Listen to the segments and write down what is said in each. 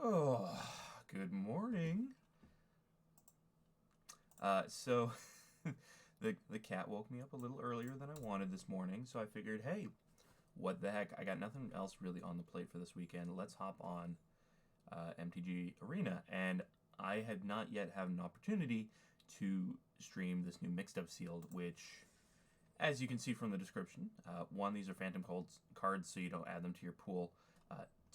Oh, good morning. So the cat woke me up a little earlier than I wanted this morning, so I figured, hey, what the heck? I got nothing else really on the plate for this weekend. Let's hop on MTG Arena, and I had not yet had an opportunity to stream this new mixed up sealed, which, as you can see from the description, one, these are phantom cards, so you don't add them to your pool.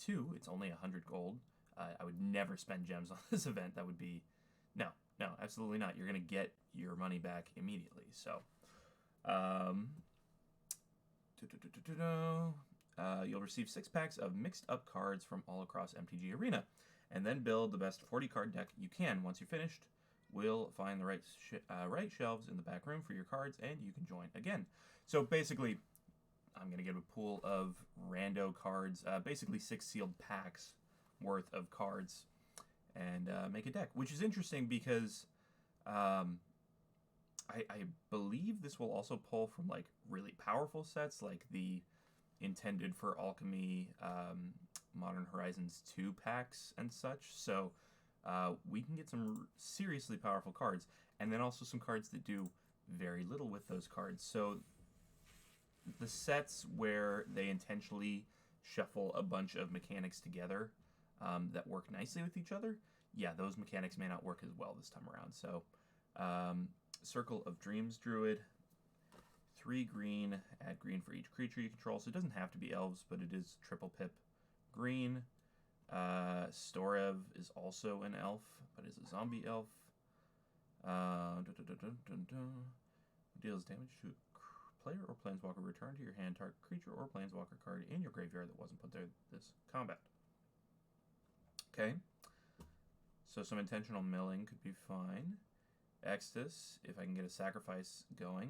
Two, it's only 100 gold. I would never spend gems on this event. That would be no, no, absolutely not. You're gonna get your money back immediately. So, um, you'll receive 6 packs of mixed up cards from all across MTG Arena, and then build the best 40 card deck you can. Once you're finished, we'll find the right shelves in the back room for your cards, and you can join again. So basically, I'm gonna get a pool of rando cards, basically 6 sealed packs worth of cards, and make a deck, which is interesting because I believe this will also pull from like really powerful sets, like the intended for Alchemy Modern Horizons 2 packs and such. So we can get some seriously powerful cards, and then also some cards that do very little with those cards. So the sets where they intentionally shuffle a bunch of mechanics together that work nicely with each other, yeah, those mechanics may not work as well this time around. So, Circle of Dreams Druid, 3 green, add green for each creature you control. So it doesn't have to be elves, but it is triple pip green. Storev is also an elf, but is a zombie elf. Deals damage to player or planeswalker. Return to your hand target creature or planeswalker card in your graveyard that wasn't put there this combat. Okay. So some intentional milling could be fine. Extus, if I can get a sacrifice going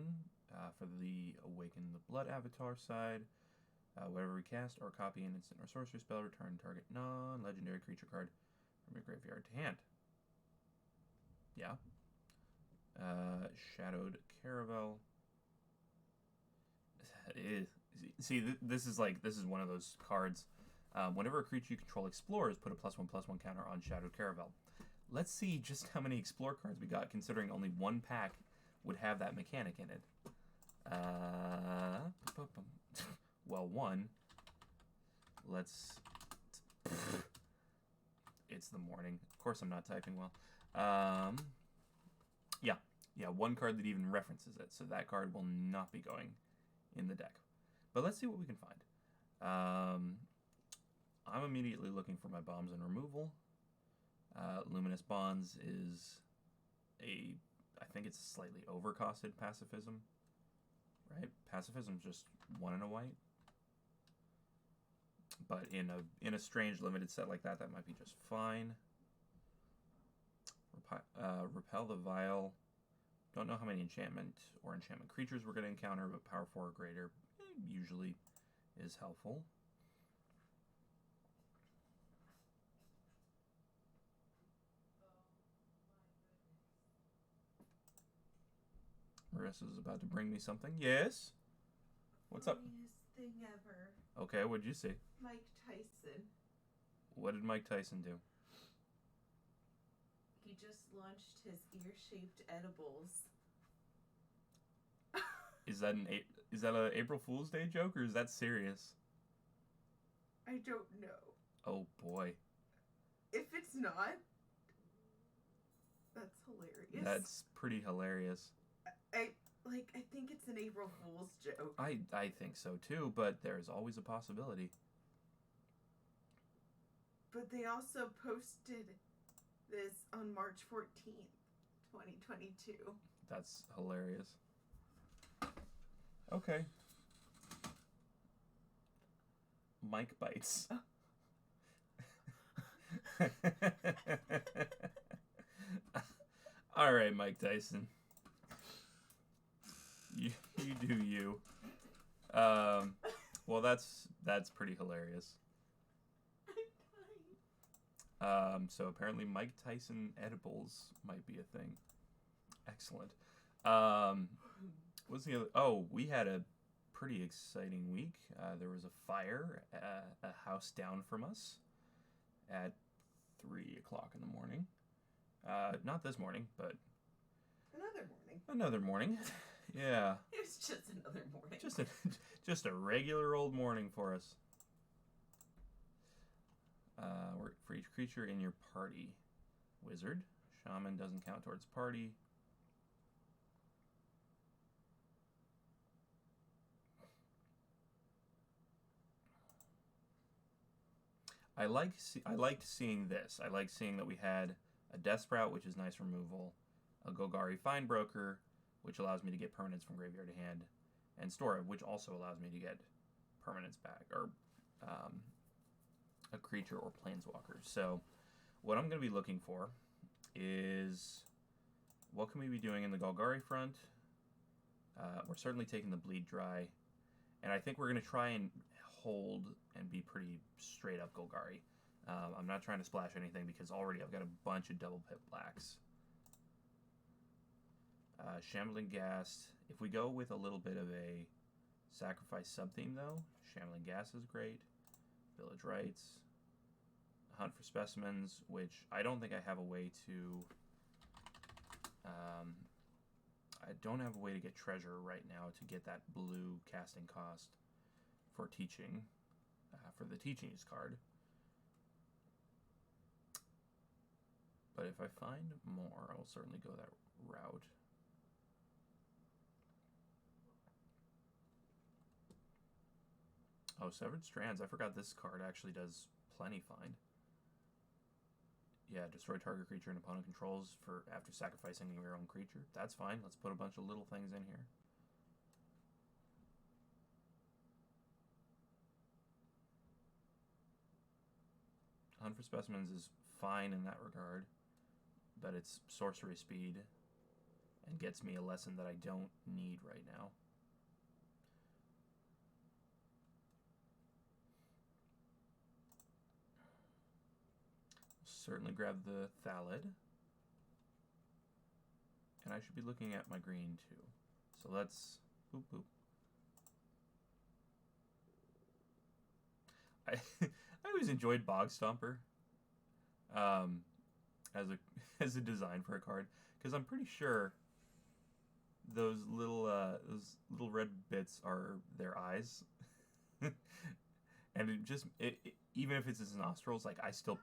for the Awaken the Blood avatar side. Whatever we cast or copy an instant or sorcery spell, return target non-legendary creature card from your graveyard to hand. Yeah. Shadowed Caravel. See, this is one of those cards. Whenever a creature you control explores, put a +1/+1 counter on Shadowed Caravel. Let's see just how many explore cards we got, considering only one pack would have that mechanic in it. Well, one. Let's... It's the morning. Of course I'm not typing well. Yeah, one card that even references it, so that card will not be going in the deck. But let's see what we can find. I'm immediately looking for my bombs and removal. Luminous Bonds is I think it's slightly overcosted pacifism, right? Pacifism's just 1 and a white. But in a strange limited set like that might be just fine. Repel the Vile. Don't know how many enchantment creatures we're going to encounter, but power 4 or greater usually is helpful. Marissa's about to bring me something. Yes? What's up? Funniest thing ever. Okay, what'd you see? Mike Tyson. What did Mike Tyson do? He just launched his ear-shaped edibles. Is that an April Fool's Day joke, or is that serious? I don't know. Oh boy. If it's not, that's hilarious. That's pretty hilarious. I think it's an April Fool's joke. I think so too, but there's always a possibility. But they also posted this on March 14th, 2022. That's hilarious. Okay. Mike bites. All right, Mike Tyson. You do you. Well, that's pretty hilarious. So apparently Mike Tyson edibles might be a thing. Excellent. What's the other? Oh, we had a pretty exciting week. There was a fire a house down from us at 3 o'clock in the morning. Not this morning, but Another morning. another morning. Yeah. It was just another morning. Just a regular old morning for us. For each creature in your party. Wizard. Shaman doesn't count towards party. I liked seeing this. I like seeing that we had a Death Sprout, which is nice removal, a Golgari Finebroker, which allows me to get permanents from graveyard to hand, and Stora, which also allows me to get permanents back, or a creature or planeswalker. So what I'm going to be looking for is what can we be doing in the Golgari front. We're certainly taking the Bleed Dry, and I think we're going to try and hold and be pretty straight up Golgari. I'm not trying to splash anything because already I've got a bunch of double pip blacks. Shambling Ghast. If we go with a little bit of a sacrifice sub-theme though, Shambling Ghast is great. Village Rites. Hunt for Specimens, which I don't think I have a way to... I don't have a way to get treasure right now to get that blue casting cost for teaching, for the Teachings card. But if I find more, I will certainly go that route. Oh, Severed Strands. I forgot this card actually does plenty find. Yeah, destroy target creature and opponent controls for after sacrificing your own creature. That's fine. Let's put a bunch of little things in here. Hunt for Specimens is fine in that regard, but it's sorcery speed and gets me a lesson that I don't need right now. Certainly grab the Thallid. And I should be looking at my green too. So let's boop boop. I always enjoyed Bog Stomper as a design for a card, because I'm pretty sure those little red bits are their eyes. And even if it's his nostrils, like I still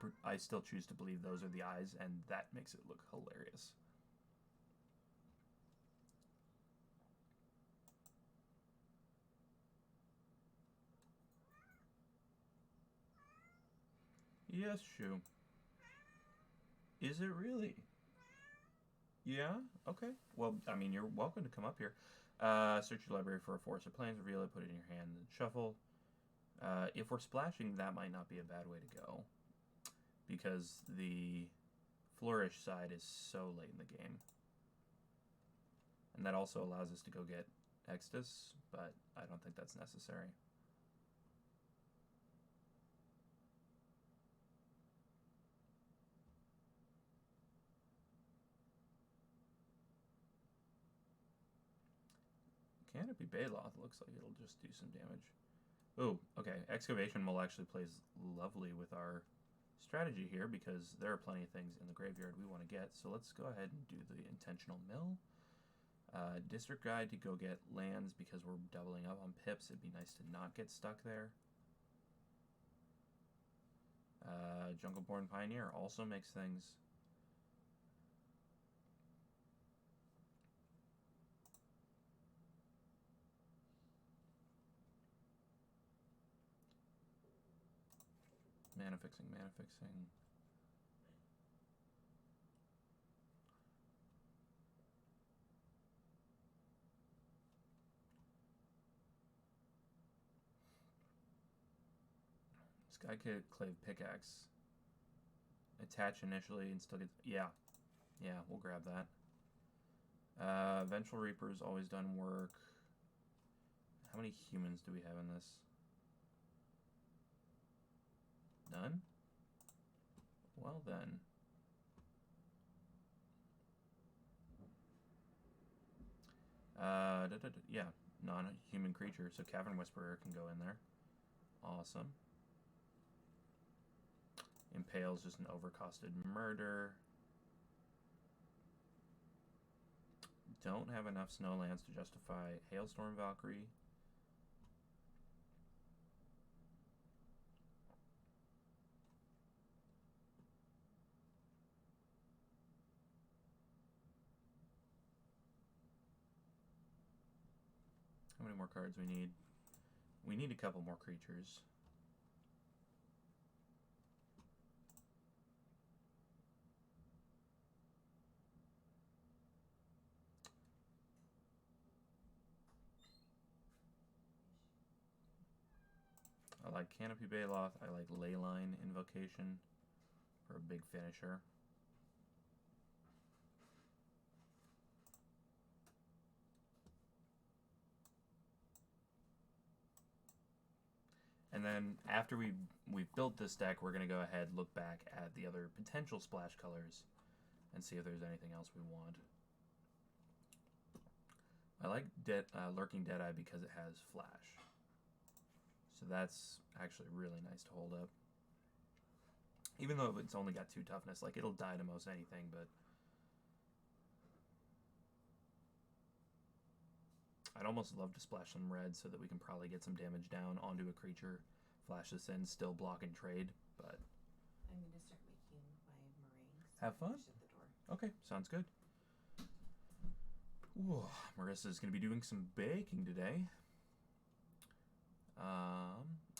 choose to believe those are the eyes, and that makes it look hilarious. Yes, Shu. Is it really? Yeah? Okay. Well, I mean, you're welcome to come up here. Search your library for a forest or plains, reveal it, put it in your hand, and shuffle. If we're splashing, that might not be a bad way to go, because the flourish side is so late in the game. And that also allows us to go get Extus, but I don't think that's necessary. Canopy Baloth looks like it'll just do some damage. Oh, okay. Excavation Mole actually plays lovely with our strategy here, because there are plenty of things in the graveyard we want to get. So let's go ahead and do the Intentional Mill. District Guide to go get lands, because we're doubling up on pips. It'd be nice to not get stuck there. Jungleborn Pioneer also makes things. Mana fixing, mana fixing. Skyclave Pickaxe. Attach initially and still get... Yeah. Yeah, we'll grab that. Vengeful Reaper's always done work. How many humans do we have in this? None? Well then. Yeah, non-human creature, so Cavern Whisperer can go in there. Awesome. Impale's just an overcosted murder. Don't have enough snowlands to justify Hailstorm Valkyrie. How many more cards we need? We need a couple more creatures. I like Canopy Baloth. I like Leyline Invocation for a big finisher. And then after we've built this deck, we're going to go ahead, look back at the other potential splash colors and see if there's anything else we want. I like Lurking Deadeye because it has flash. So that's actually really nice to hold up. Even though it's only got 2 toughness, like it'll die to most anything, but I'd almost love to splash some red so that we can probably get some damage down onto a creature, flash this in, still block and trade, but I'm going to start making my meringues. Have fun. Shut the door. Okay, sounds good. Ooh, Marissa's going to be doing some baking today.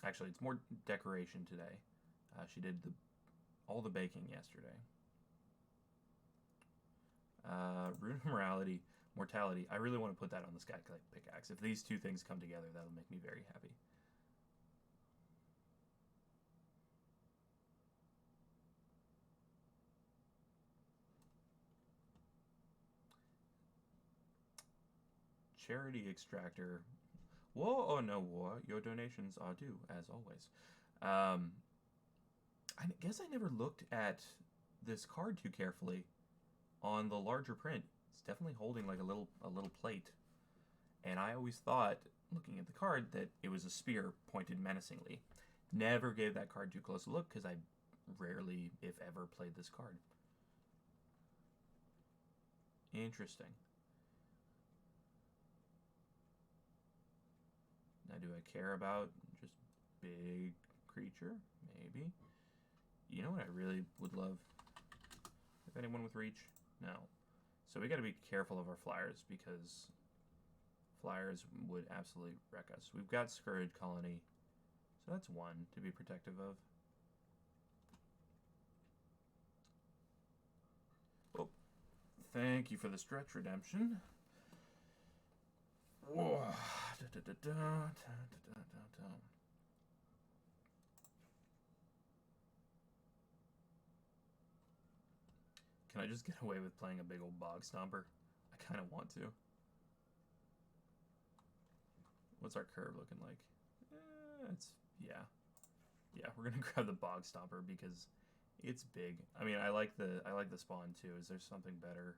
Actually, it's more decoration today. She did all the baking yesterday. Rune of Mortality. I really want to put that on the Skyclave pickaxe. If these 2 things come together, that'll make me very happy. Charity Extractor. Whoa, oh no, war. Your donations are due, as always. I guess I never looked at this card too carefully on the larger print. It's definitely holding like a little plate. And I always thought, looking at the card, that it was a spear pointed menacingly. Never gave that card too close a look because I rarely, if ever, played this card. Interesting. Now, do I care about just big creature? Maybe. You know what I really would love? If anyone with reach? No. So we got to be careful of our flyers because flyers would absolutely wreck us. We've got Scourge Colony, so that's 1 to be protective of. Oh, thank you for the stretch redemption. Whoa. Can I just get away with playing a big old Bog Stomper? I kind of want to. What's our curve looking like? Yeah, we're gonna grab the Bog Stomper because it's big. I mean, I like the spawn too. Is there something better?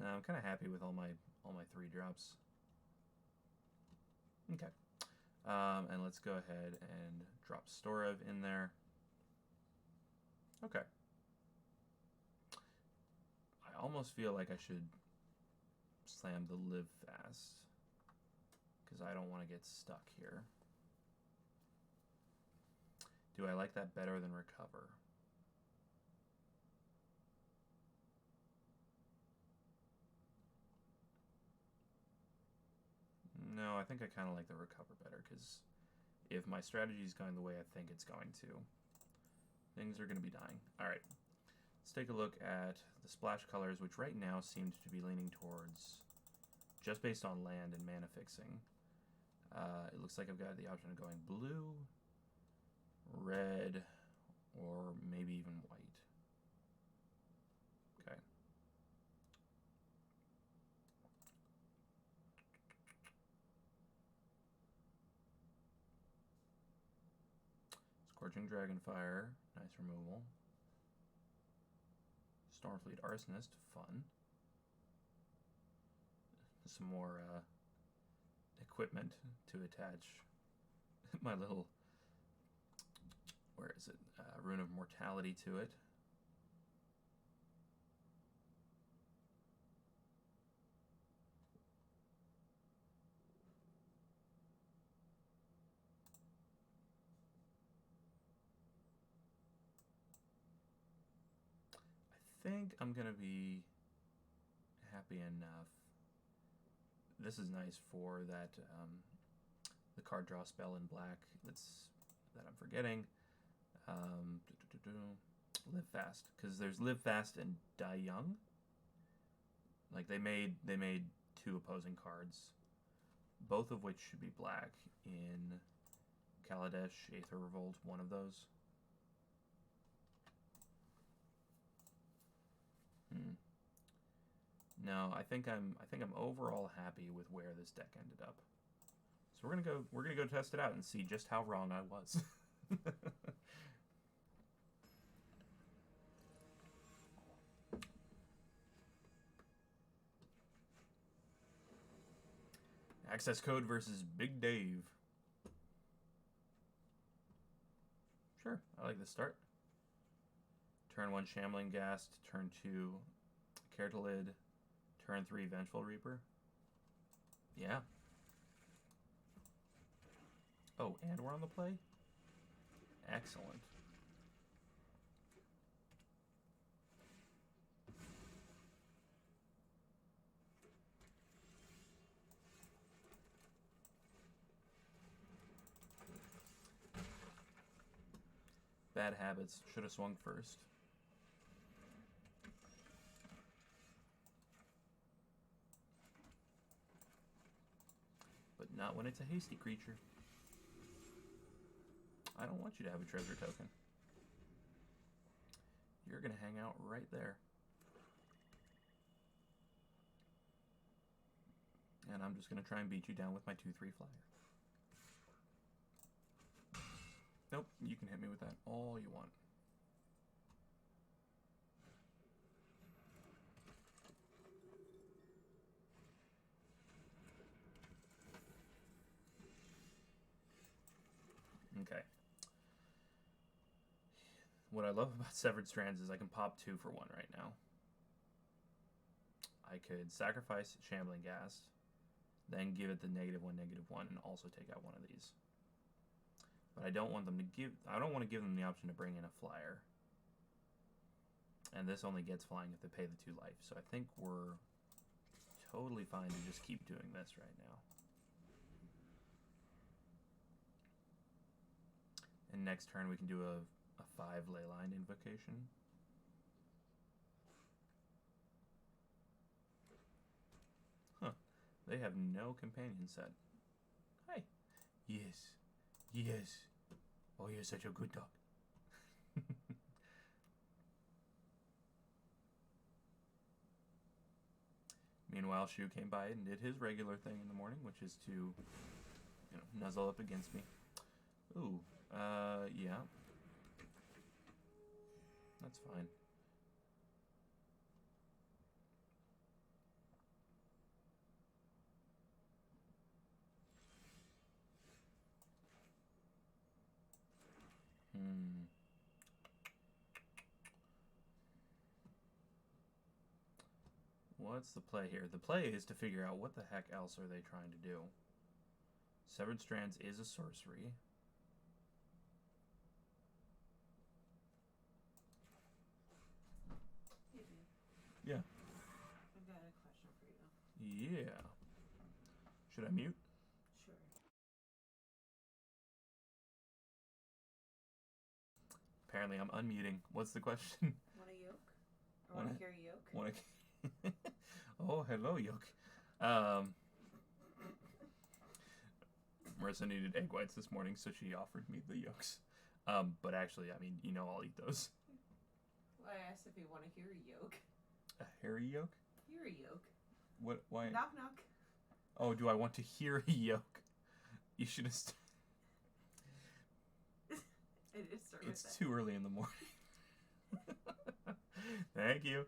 No, I'm kind of happy with all my 3 drops. Okay. And let's go ahead and drop Storev in there. Okay. I almost feel like I should slam the Live Fast because I don't want to get stuck here. Do I like that better than Recover? No, I think I kind of like the Recover better because if my strategy is going the way I think it's going to, things are going to be dying. All right, let's take a look at the splash colors, which right now seemed to be leaning towards, just based on land and mana fixing, it looks like I've got the option of going blue, red, or maybe even white. Okay. Scorching Dragonfire, nice removal. Stormfleet Arsonist, fun. Some more equipment to attach my little where is it? Rune of Mortality to it. I think I'm gonna be happy enough. This is nice for that the card draw spell in black that I'm forgetting. Live Fast, because there's Live Fast and Die Young. Like they made 2 opposing cards, both of which should be black in Kaladesh, Aether Revolt, one of those. No, I think I'm overall happy with where this deck ended up. So we're gonna go test it out and see just how wrong I was. AccessKOde versus Big Dave. Sure, I like this start. Turn 1 Shambling Ghast, turn 2 Kertalid, turn 3 Vengeful Reaper. Yeah. Oh, and we're on the play? Excellent. Bad habits. Should have swung first. But not when it's a hasty creature. I don't want you to have a treasure token. You're going to hang out right there. And I'm just going to try and beat you down with my 2/3 flyer. Nope, you can hit me with that all you want. Okay. What I love about Severed Strands is I can pop 2 for 1 right now. I could sacrifice Shambling Ghast, then give it the -1/-1, and also take out one of these. But I don't want to give them the option to bring in a flyer. And this only gets flying if they pay the 2 life. So I think we're totally fine to just keep doing this right now. And next turn we can do a 5 Leyline Invocation. Huh. They have no companion set. Hi. Yes. Yes. Oh, you're such a good dog. Meanwhile, Shu came by and did his regular thing in the morning, which is to, nuzzle up against me. Ooh, yeah. That's fine. What's the play here? The play is to figure out what the heck else are they trying to do. Severed Strands is a sorcery. Hey, babe. Yeah. I've got a question for you. Yeah. Should I mute? Sure. Apparently I'm unmuting. What's the question? Want a yolk? Or want to hear a yolk? Oh, hello, yolk. Marissa needed egg whites this morning, so she offered me the yolks. But actually, I mean, I'll eat those. Well, I asked if you want to hear a yolk. A hairy yolk? Hear a yolk. What? Why? Knock, knock. Oh, do I want to hear a yolk? You should have... It's too early in the morning. Thank you.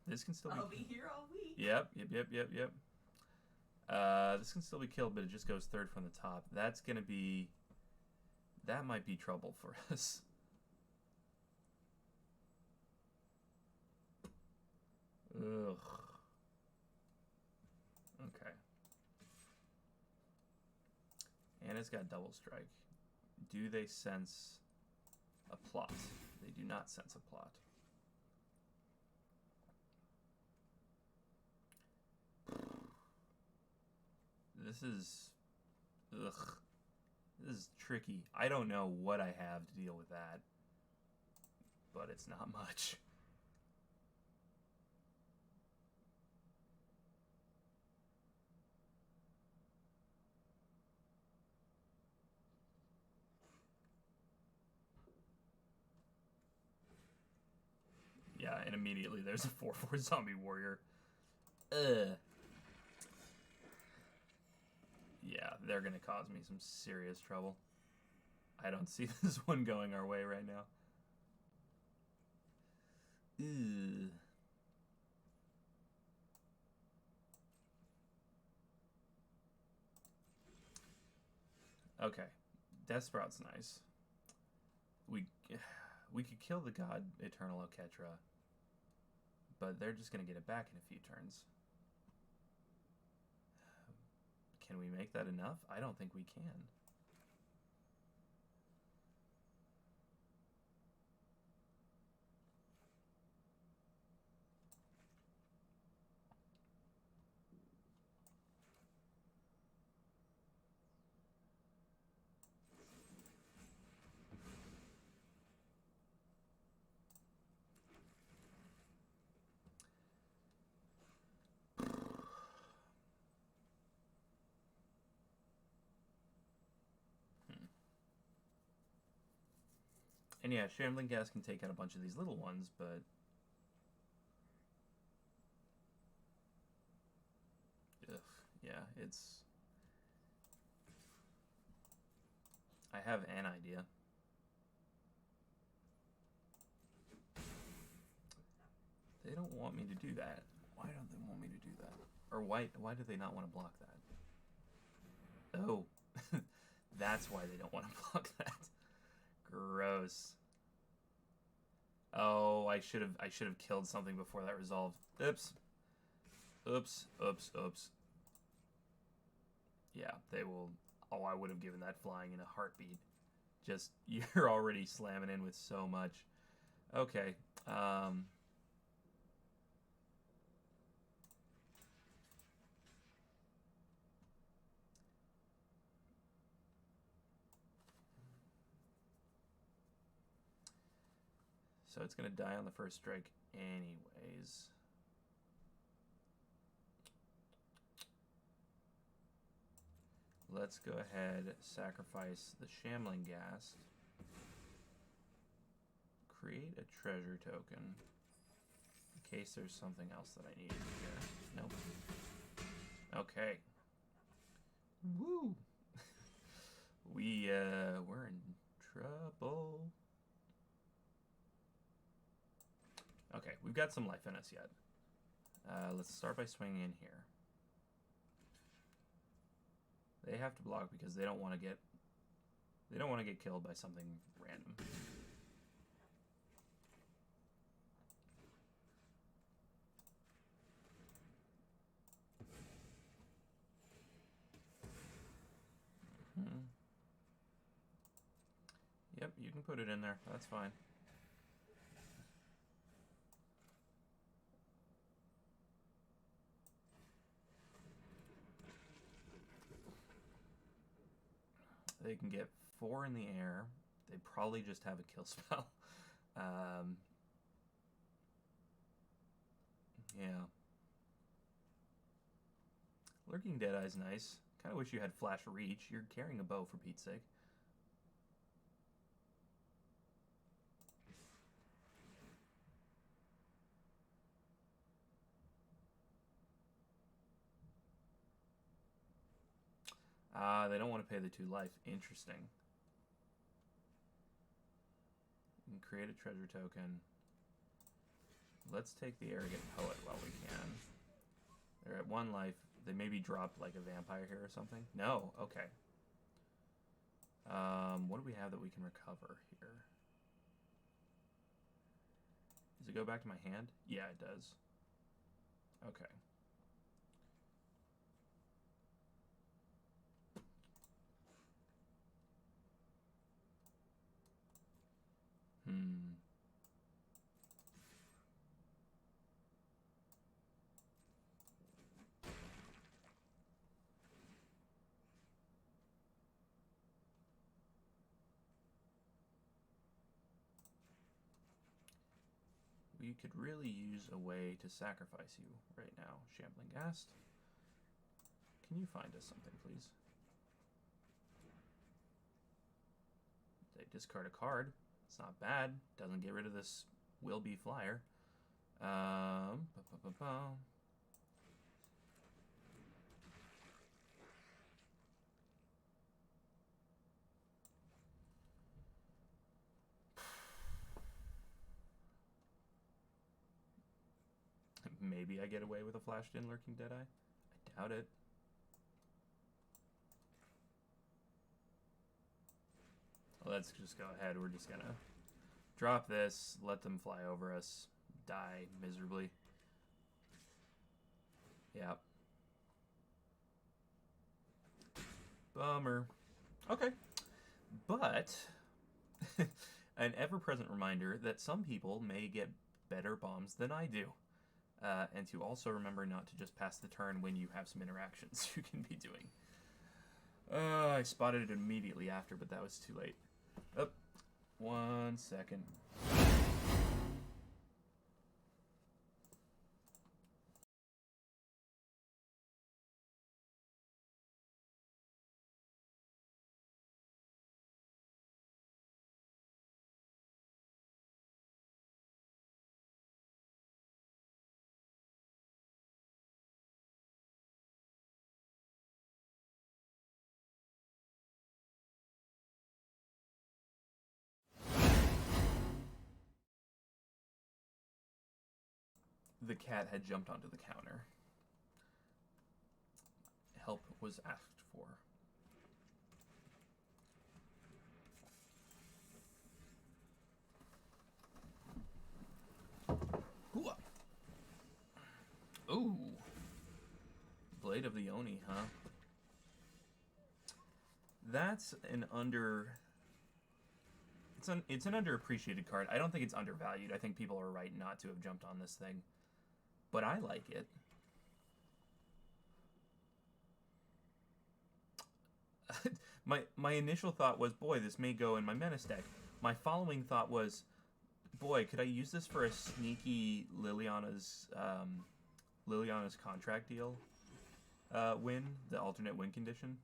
This can still be... I'll be here all week. Yep. This can still be killed, but it just goes 3rd from the top. That's gonna be That might be trouble for us. Ugh. Okay. And it's got double strike. Do they sense a plot? They do not sense a plot. This is... Ugh. This is tricky. I don't know what I have to deal with that. But it's not much. Yeah, and immediately there's a 4/4 zombie warrior. Yeah, they're gonna cause me some serious trouble. I don't see this one going our way right now. Ugh. Okay, Death Sprout's nice. We could kill the god Eternal Oketra, but they're just gonna get it back in a few turns. Can we make that enough? I don't think we can. And yeah, Shambling Gas can take out a bunch of these little ones, but... Ugh, yeah, it's... I have an idea. They don't want me to do that. Why don't they want me to do that? Or why do they not want to block that? Oh, that's why they don't want to block that. Gross. Oh, I should have killed something before that resolved. Oops. Oops. Oops. Oops. Yeah, they will. Oh, I would have given that flying in a heartbeat. Just, you're already slamming in with so much. Okay. So it's going to die on the first strike anyways. Let's go ahead, sacrifice the Shambling Ghast. Create a treasure token. In case there's something else that I need here. Nope. Okay. Woo! We're in trouble. Okay, we've got some life in us yet. Let's start by swinging in here. They have to block because they don't want to get killed by something random. Yep, you can put it in there. That's fine. They can get 4 in the air. They probably just have a kill spell. Yeah. Lurking Deadeye's nice. Kind of wish you had Flash Reach. You're carrying a bow, for Pete's sake. They don't want to pay the 2 life. Interesting. You can create a treasure token. Let's take the Arrogant Poet while we can. They're at 1 life. They maybe drop like a vampire here or something. No, okay. What do we have that we can recover here? Does it go back to my hand? Yeah, it does. Okay. We could really use a way to sacrifice you right now, Shambling Ghast. Can you find us something, please? They discard a card. It's not bad. Doesn't get rid of this will-be flyer. Maybe I get away with a flashed-in Lurking Deadeye. I doubt it. Well, let's just go ahead. We're just gonna drop this, let them fly over us, die miserably. Yep. Bummer. Okay. But an ever-present reminder that some people may get better bombs than I do. And to also remember not to just pass the turn when you have some interactions you can be doing. I spotted it immediately after, but that was too late. Oh, 1 second. The cat had jumped onto the counter. Help was asked for. Ooh. Blade of the Oni, huh? That's an under... It's an underappreciated card. I don't think it's undervalued. I think people are right not to have jumped on this thing. But I like it. my initial thought was, boy, this may go in my Menace deck. My following thought was, boy, could I use this for a sneaky Liliana's contract deal win, the alternate win condition?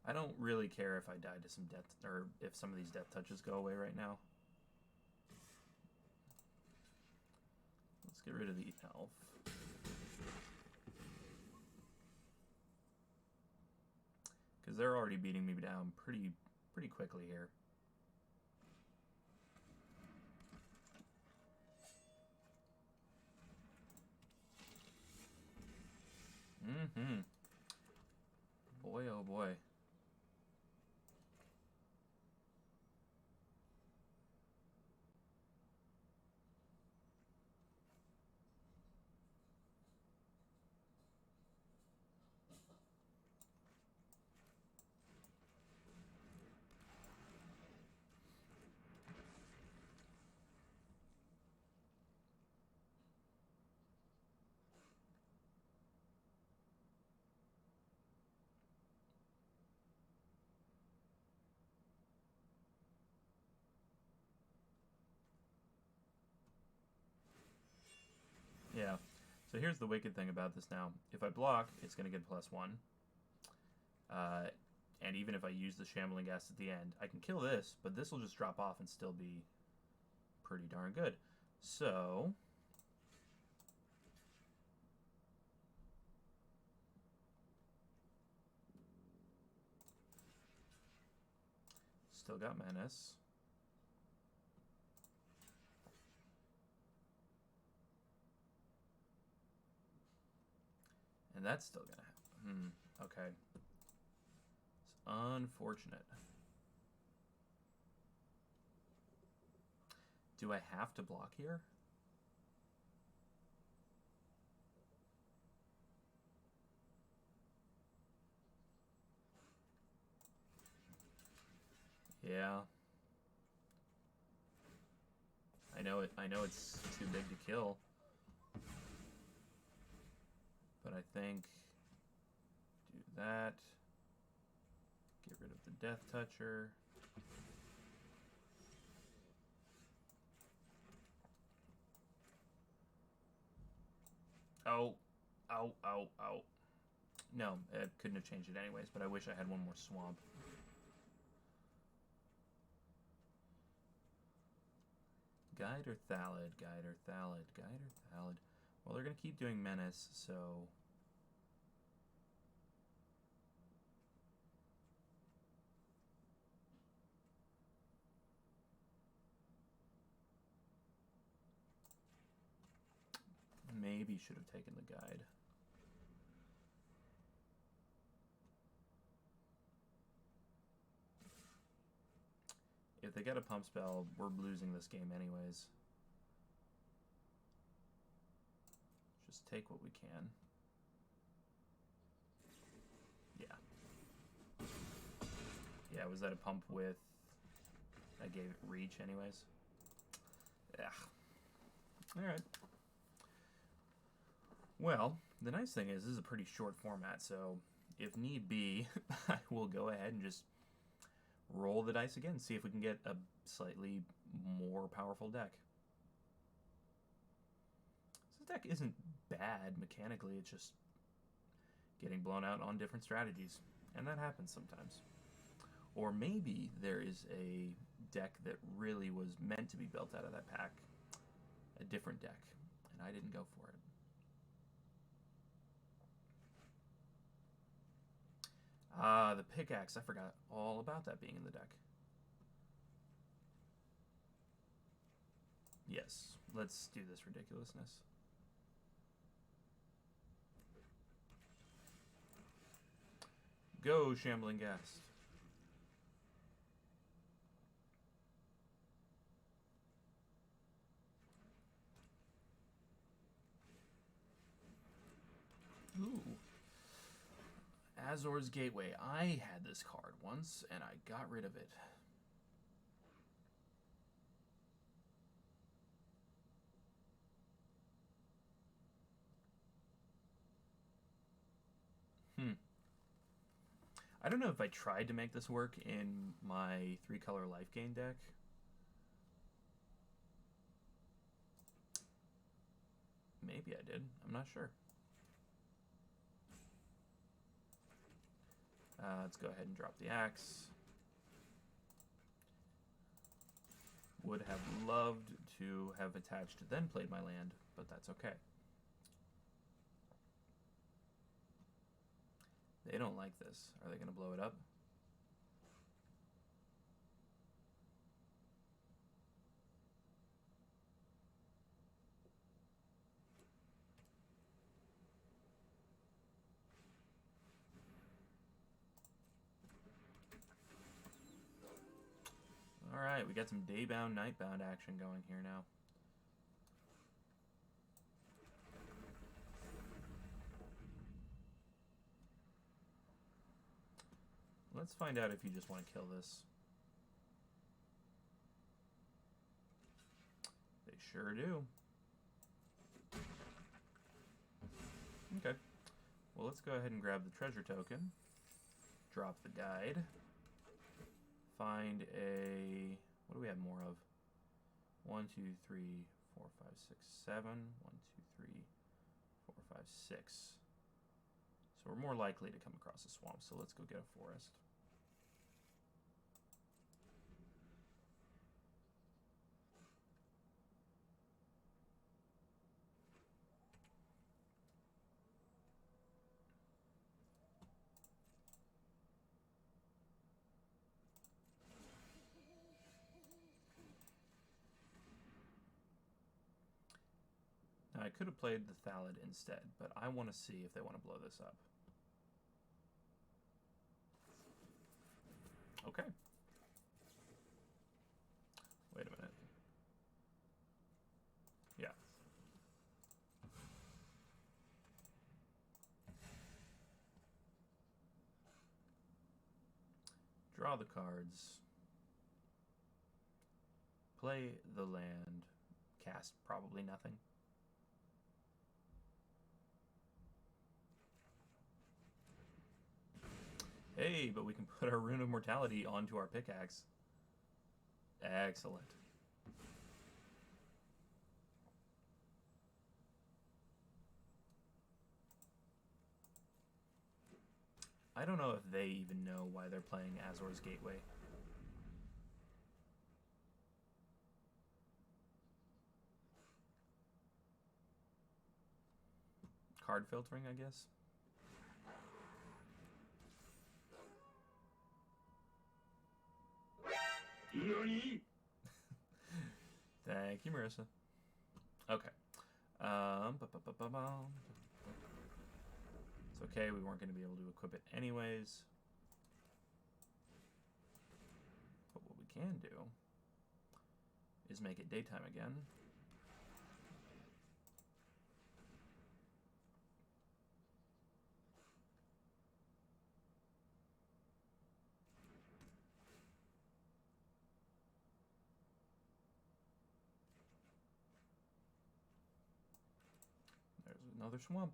I don't really care if I die to some death, or if some of these death touches go away right now. Let's get rid of the elf. Because they're already beating me down pretty quickly here. Boy, oh boy. Yeah. So here's the wicked thing about this now. If I block, it's going to get +1. And even if I use the Shambling Ghast at the end, I can kill this, but this will just drop off and still be pretty darn good. So... Still got Menace. And that's still gonna happen. Okay. It's unfortunate. Do I have to block here? Yeah. I know it's too big to kill. But I think do that. Get rid of the Death Toucher. Oh. Ow, ow, ow. No, it couldn't have changed it anyways, but I wish I had one more swamp. Guide or Thallid, Guide or Thallid, Guide or Thallid. Well, they're going to keep doing Menace, so... maybe should have taken the Guide. If they get a pump spell, we're losing this game anyways. Just take what we can. Yeah. Yeah, was that a pump with... I gave it reach anyways? Yeah. Alright. Well, the nice thing is this is a pretty short format, so if need be, I will go ahead and just roll the dice again, see if we can get a slightly more powerful deck. This deck isn't bad mechanically, it's just getting blown out on different strategies, and that happens sometimes. Or maybe there is a deck that really was meant to be built out of that pack, a different deck, and I didn't go for it. Ah, the pickaxe. I forgot all about that being in the deck. Yes, let's do this ridiculousness. Go, Shambling Ghast. Ooh. Azor's Gateway. I had this card once, and I got rid of it. I don't know if I tried to make this work in my 3-color life gain deck. Maybe I did. I'm not sure. Let's go ahead and drop the axe. Would have loved to have attached then played my land, but that's okay. They don't like this. Are they going to blow it up? Alright, we got some day-bound, night-bound action going here now. Let's find out if you just want to kill this. They sure do. Okay. Well, let's go ahead and grab the treasure token. Drop the guide. Find a... what do we have more of? 1, 2, 3, 4, 5, 6, 7. 1, 2, 3, 4, 5, 6. So we're more likely to come across a swamp, so let's go get a forest. I could have played the Thallid instead, but I want to see if they want to blow this up. Okay. Wait a minute. Yeah. Draw the cards. Play the land. Cast probably nothing. Hey, but we can put our Rune of Mortality onto our pickaxe. Excellent. I don't know if they even know why they're playing Azor's Gateway. Card filtering, I guess. Thank you, Marissa. Okay. It's okay, we weren't going to be able to equip it anyways. But what we can do is make it daytime again. There's another swamp.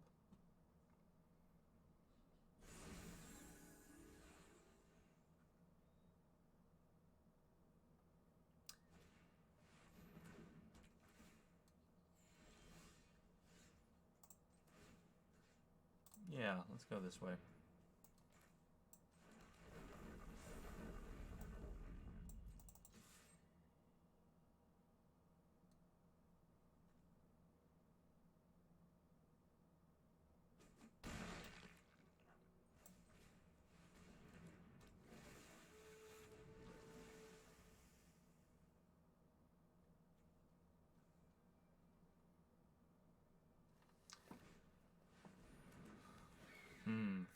Yeah, let's go this way.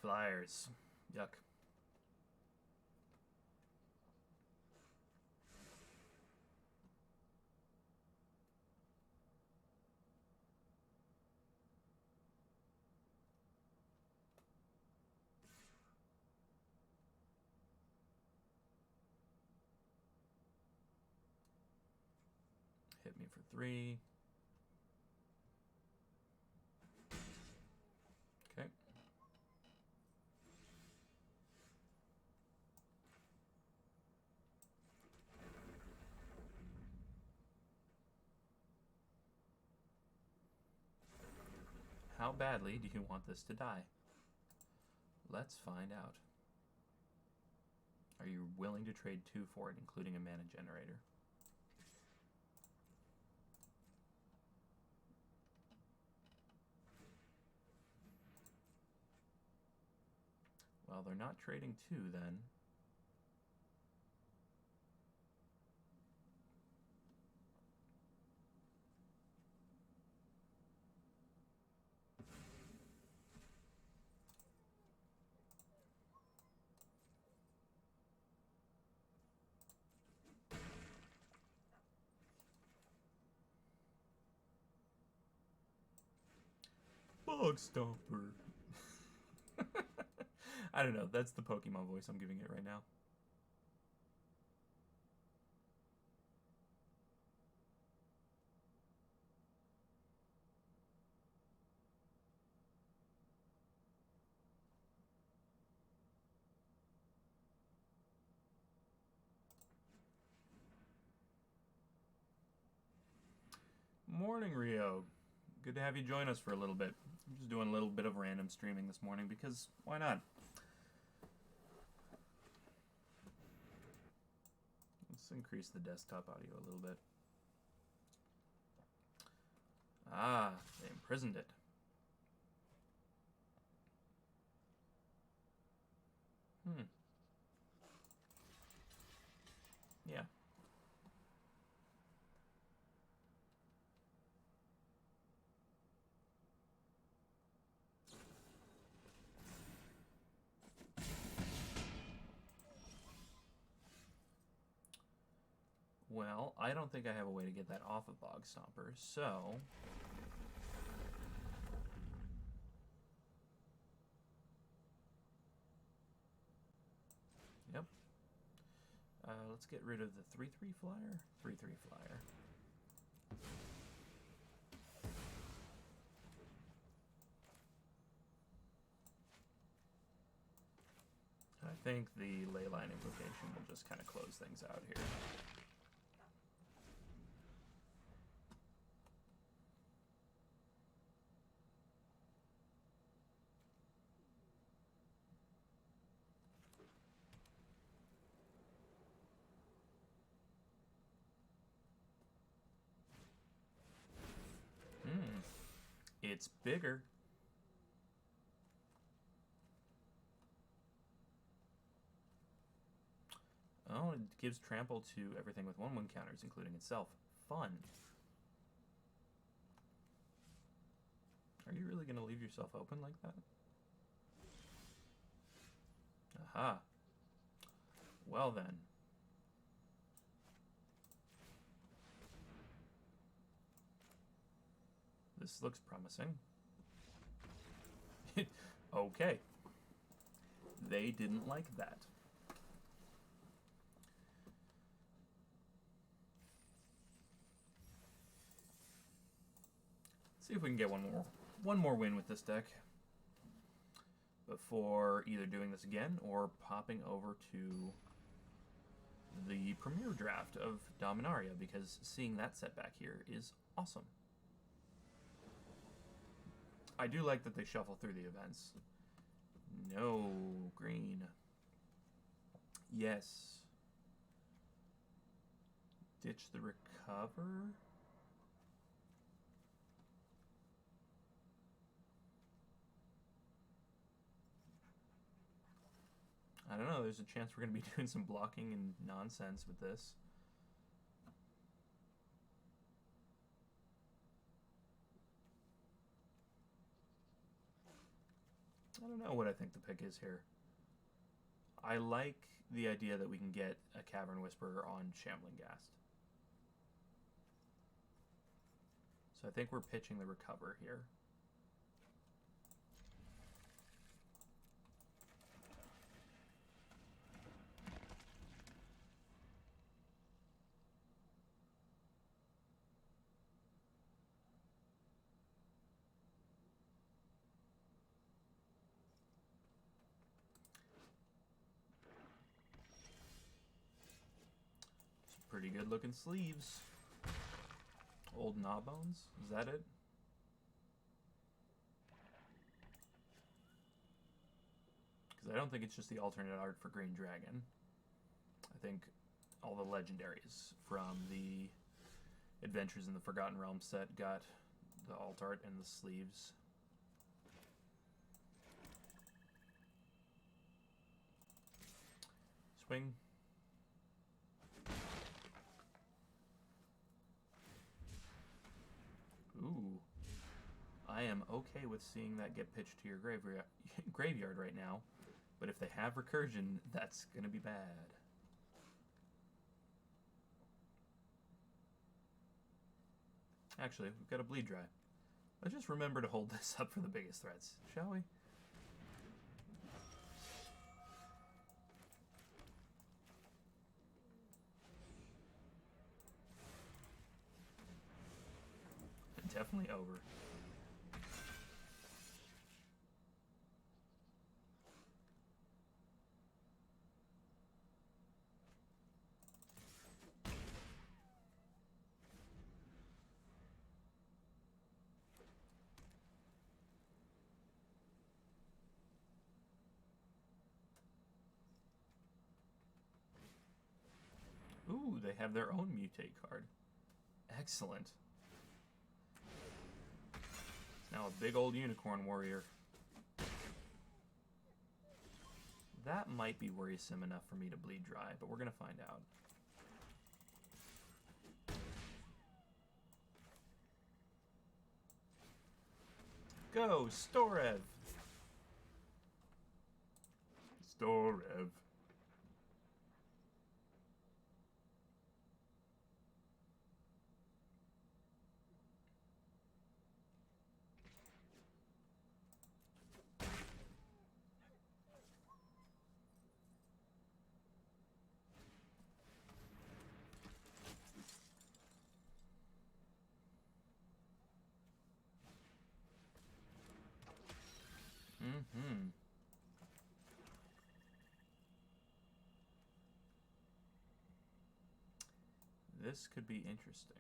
Flyers. Yuck. Hit me for 3. Okay. How badly do you want this to die? Let's find out. Are you willing to trade 2 for it, including a mana generator? Well, they're not trading 2 then. Bug Stomper. I don't know. That's the Pokemon voice I'm giving it right now. Morning, Rio. Good to have you join us for a little bit. I'm just doing a little bit of random streaming this morning because why not? Let's increase the desktop audio a little bit. Ah, they imprisoned it. Yeah. Well, I don't think I have a way to get that off of Bog Stomper, so... Yep. Let's get rid of the 3-3 flyer. 3-3 flyer. I think the Leyline implication will just kind of close things out here. It's bigger. Oh, it gives trample to everything with 1/1 counters, including itself. Fun. Are you really going to leave yourself open like that? Aha. Well then. This looks promising. Okay. They didn't like that. See if we can get one more win with this deck before either doing this again or popping over to the premiere draft of Dominaria, because seeing that set back here is awesome. I do like that they shuffle through the events. No green. Yes. Ditch the recover. I don't know, there's a chance we're going to be doing some blocking and nonsense with this. I don't know what I think the pick is here. I like the idea that we can get a Cavern Whisperer on Shambling Ghast. So I think we're pitching the recover here. Pretty good looking sleeves. Old Gnawbones, is that it? Because I don't think it's just the alternate art for Green Dragon. I think all the legendaries from the Adventures in the Forgotten Realms set got the alt art and the sleeves. Swing. Ooh. I am okay with seeing that get pitched to your graveyard right now, but if they have recursion, that's going to be bad. Actually, we've got a bleed dry. Let's just remember to hold this up for the biggest threats, shall we? Definitely over. Ooh, they have their own mutate card. Excellent. Now a big old unicorn warrior. That might be worrisome enough for me to bleed dry, but we're going to find out. Go, Storev! Storev. This could be interesting.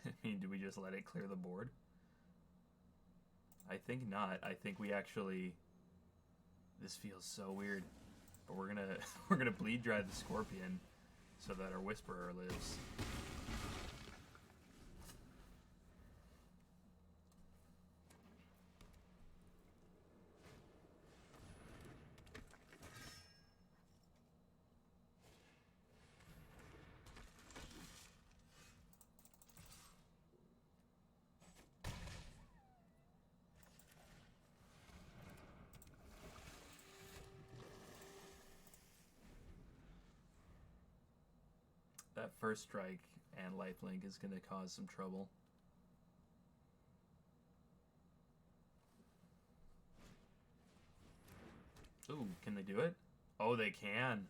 I mean, do we just let it clear the board? I think not. I think we actually... This feels so weird. But we're gonna we're gonna bleed dry the Scorpion so that our Whisperer lives. That first strike and lifelink is going to cause some trouble. Ooh, can they do it? Oh, they can.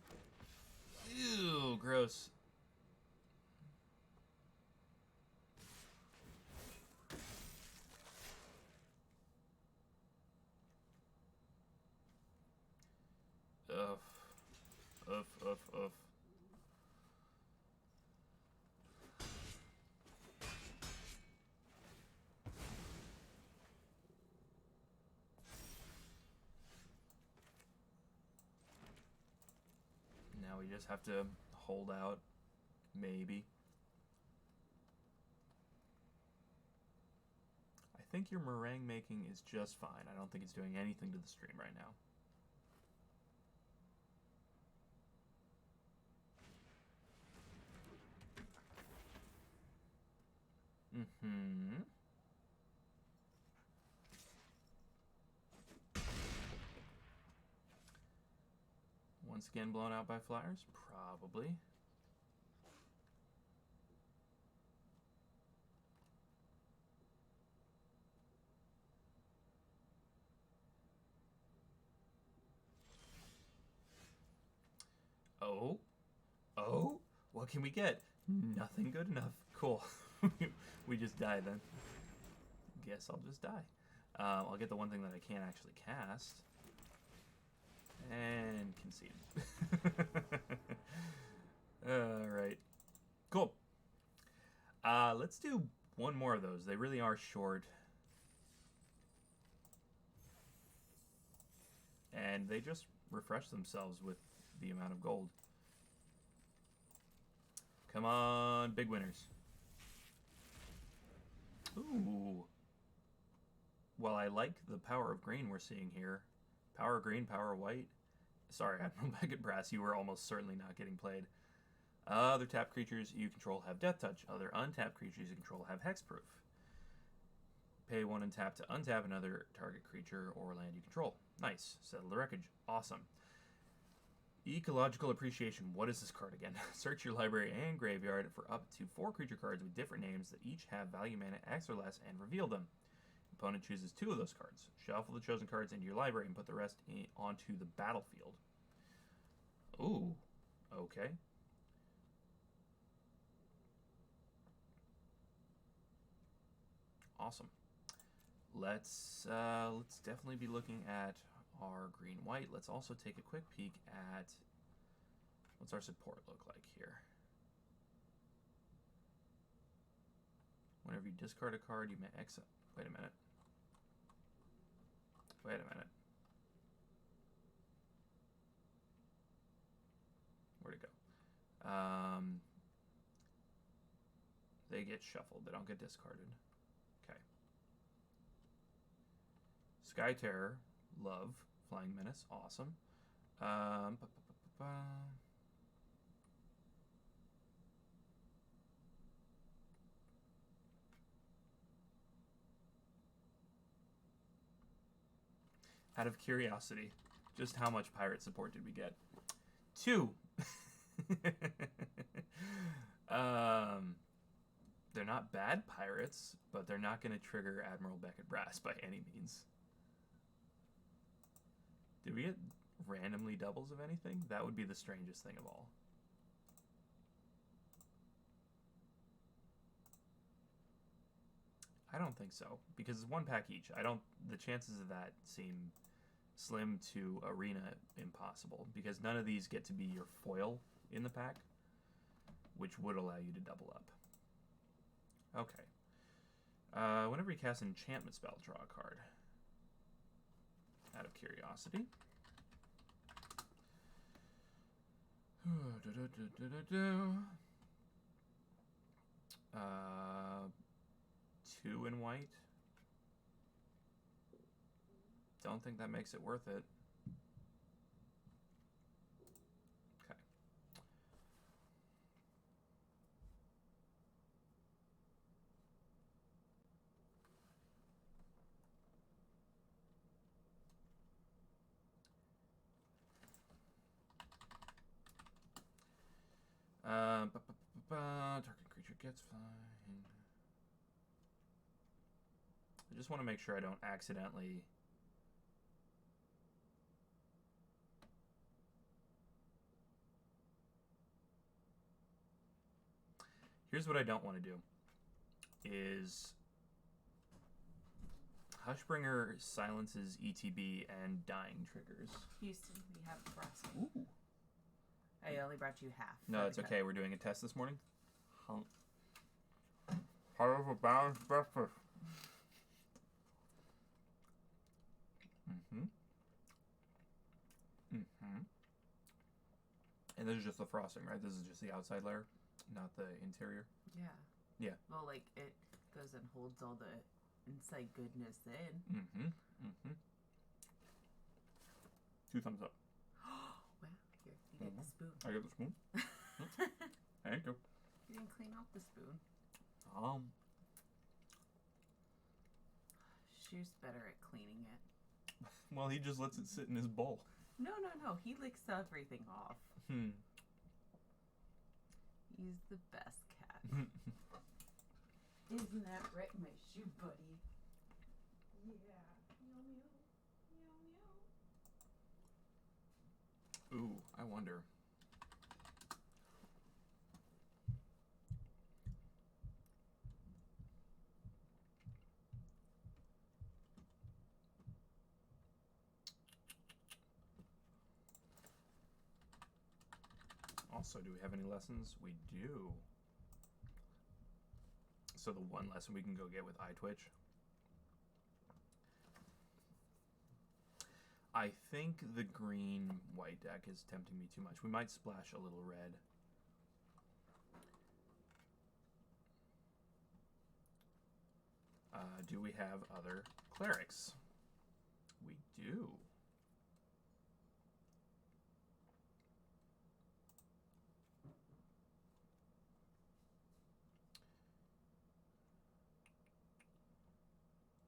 Ew, gross. Ugh. Ugh. Now we just have to hold out, maybe. I think your meringue making is just fine. I don't think it's doing anything to the stream right now. Mm-hmm. Once again blown out by flyers? Probably. Oh, what can we get? Nothing good enough. Cool. We just die then. Guess I'll just die. I'll get the one thing that I can't actually cast. And concede. Alright. Cool. Let's do one more of those. They really are short. And they just refresh themselves with the amount of gold. Come on, big winners. Ooh. Well, I like the power of green we're seeing here. Power green, power white. Sorry, Admiral Beckett Brass, you were almost certainly not getting played. Other tapped creatures you control have Death Touch. Other untapped creatures you control have Hexproof. Pay 1 and tap to untap another target creature or land you control. Nice. Settle the wreckage. Awesome. Ecological Appreciation. What is this card again? Search your library and graveyard for up to 4 creature cards with different names that each have value mana X or less and reveal them. Opponent chooses 2 of those cards. Shuffle the chosen cards into your library and put the rest onto the battlefield. Ooh. Okay. Awesome. Let's definitely be looking at our green-white. Let's also take a quick peek at what's our support look like here. Whenever you discard a card, you may exit. Wait a minute. Where'd it go? They get shuffled. They don't get discarded. Okay. Sky Terror. Love. Flying Menace. Awesome. Out of curiosity, just how much pirate support did we get? 2. not bad pirates, but they're not going to trigger Admiral Beckett Brass by any means. Did we get randomly doubles of anything? That would be the strangest thing of all. I don't think so, because it's one pack each. The chances of that seem slim to arena impossible, because none of these get to be your foil in the pack, which would allow you to double up. Okay. Whenever you cast an enchantment spell, draw a card. Out of curiosity. 2 in white. Don't think that makes it worth it. Okay. Target creature gets fine. I just want to make sure I don't accidentally... Here's what I don't want to do. Is... Hushbringer silences ETB and dying triggers. Houston, we have Nebraska. Ooh. I only brought you half. No, it's okay. We're doing a test this morning. Part of a balanced breakfast. And this is just the frosting, right? This is just the outside layer, not the interior. Yeah. Yeah. Well, like, it goes and holds all the inside goodness in. 2 thumbs up. Wow. Here, you get the spoon. I get the spoon. Thank you. You didn't clean off the spoon. Shoe's better at cleaning it. Well, he just lets it sit in his bowl. No. He licks everything off. He's the best cat. Isn't that right, my shoe buddy? Yeah. Meow, meow. Meow, meow. Ooh, I wonder. Also, do we have any lessons? We do. So the one lesson we can go get with iTwitch. I think the green-white deck is tempting me too much. We might splash a little red. Do we have other clerics? We do.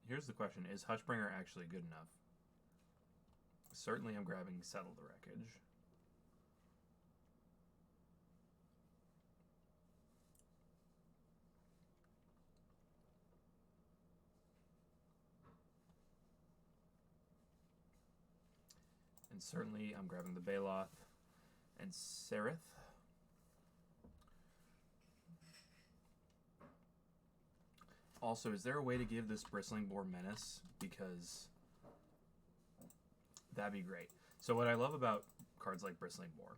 Here's the question. Is Hushbringer actually good enough? Certainly I'm grabbing Settle the Wreckage. And certainly I'm grabbing the Baloth and Sereth. Also, is there a way to give this Bristling Boar Menace? Because that'd be great. So what I love about cards like Bristling Boar,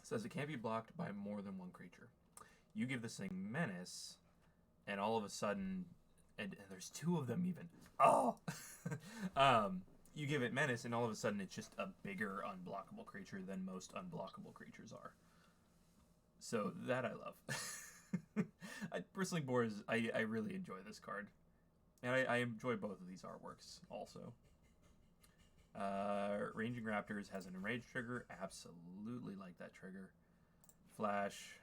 it says it can't be blocked by more than one creature. You give this thing Menace, and all of a sudden, and there's 2 of them even. Oh! You give it Menace, and all of a sudden it's just a bigger unblockable creature than most unblockable creatures are. So that I love. Bristling Boar is, I really enjoy this card. And I enjoy both of these artworks also. Ranging Raptors has an Enrage trigger. Absolutely like that trigger. Flash.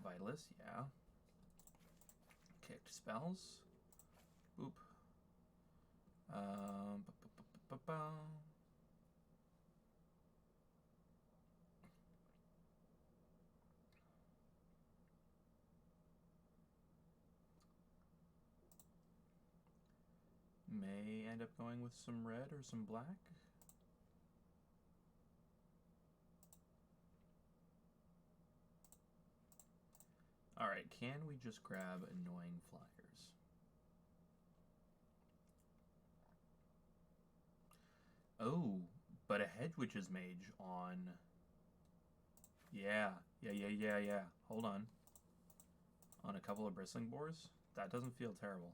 Vitalist, yeah. Kicked spells. Boop. end up going with some red or some black? Alright, can we just grab annoying flyers? Oh, but a Hedge Witch's Mage on... Yeah. Hold on. On a couple of Bristling Boars? That doesn't feel terrible.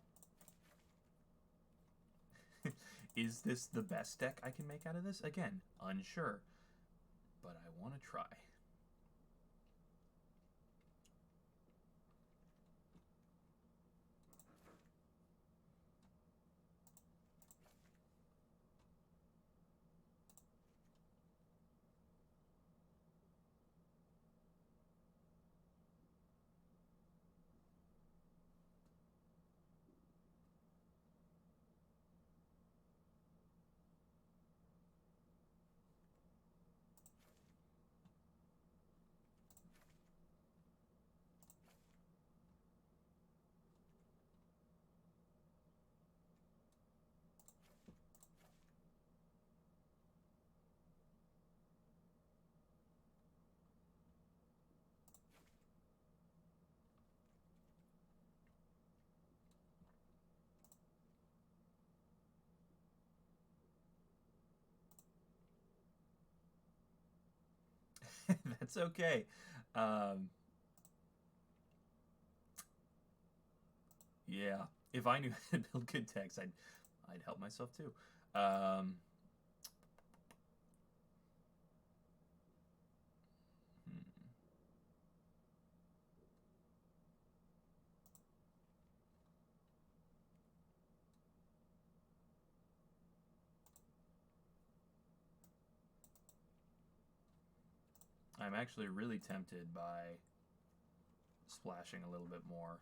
Is this the best deck I can make out of this? Again, unsure. But I want to try. That's okay. Yeah, if I knew how to build good decks, I'd help myself too. Hmm. I'm actually really tempted by splashing a little bit more.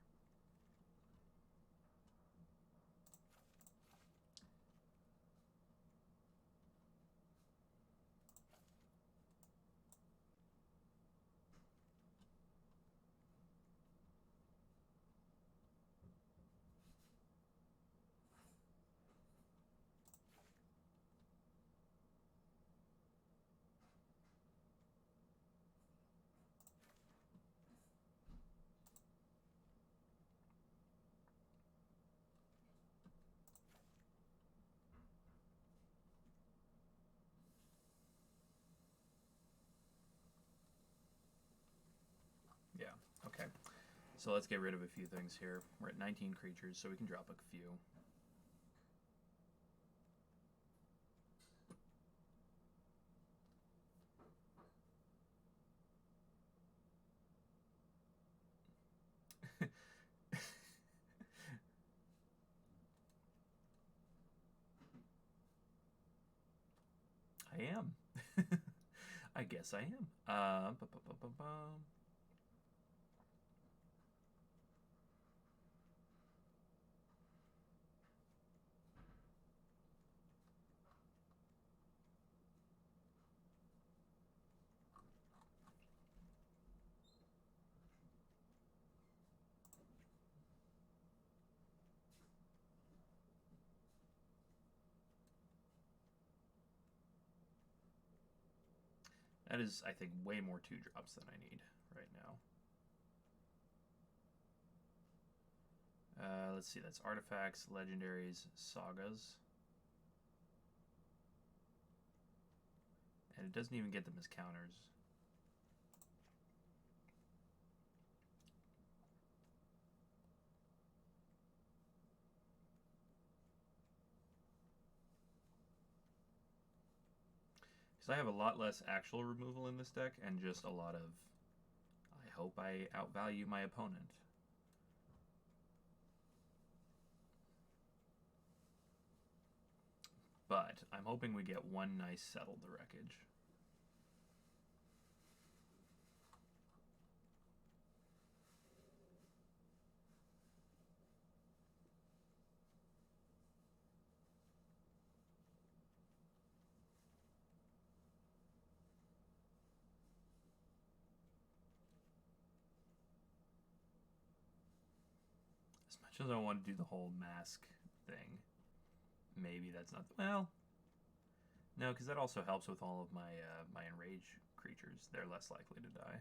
Yeah, okay. So let's get rid of a few things here. We're at 19 creatures, so we can drop a few. I am. I guess I am. That is, I think, way more 2-drops than I need right now. Let's see, that's artifacts, legendaries, sagas. And it doesn't even get them as counters. Because I have a lot less actual removal in this deck and just a lot of, I hope I outvalue my opponent. But I'm hoping we get one nice Settle the Wreckage. As much as I want to do the whole mask thing, maybe that's not... Well, no, because that also helps with all of my my enrage creatures. They're less likely to die.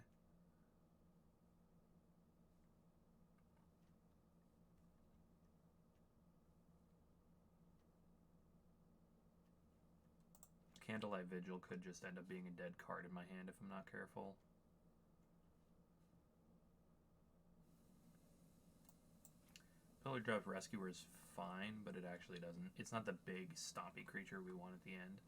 Candlelight Vigil could just end up being a dead card in my hand if I'm not careful. Pillar Drive Rescuer is fine, but it actually doesn't... It's not the big, stompy creature we want at the end.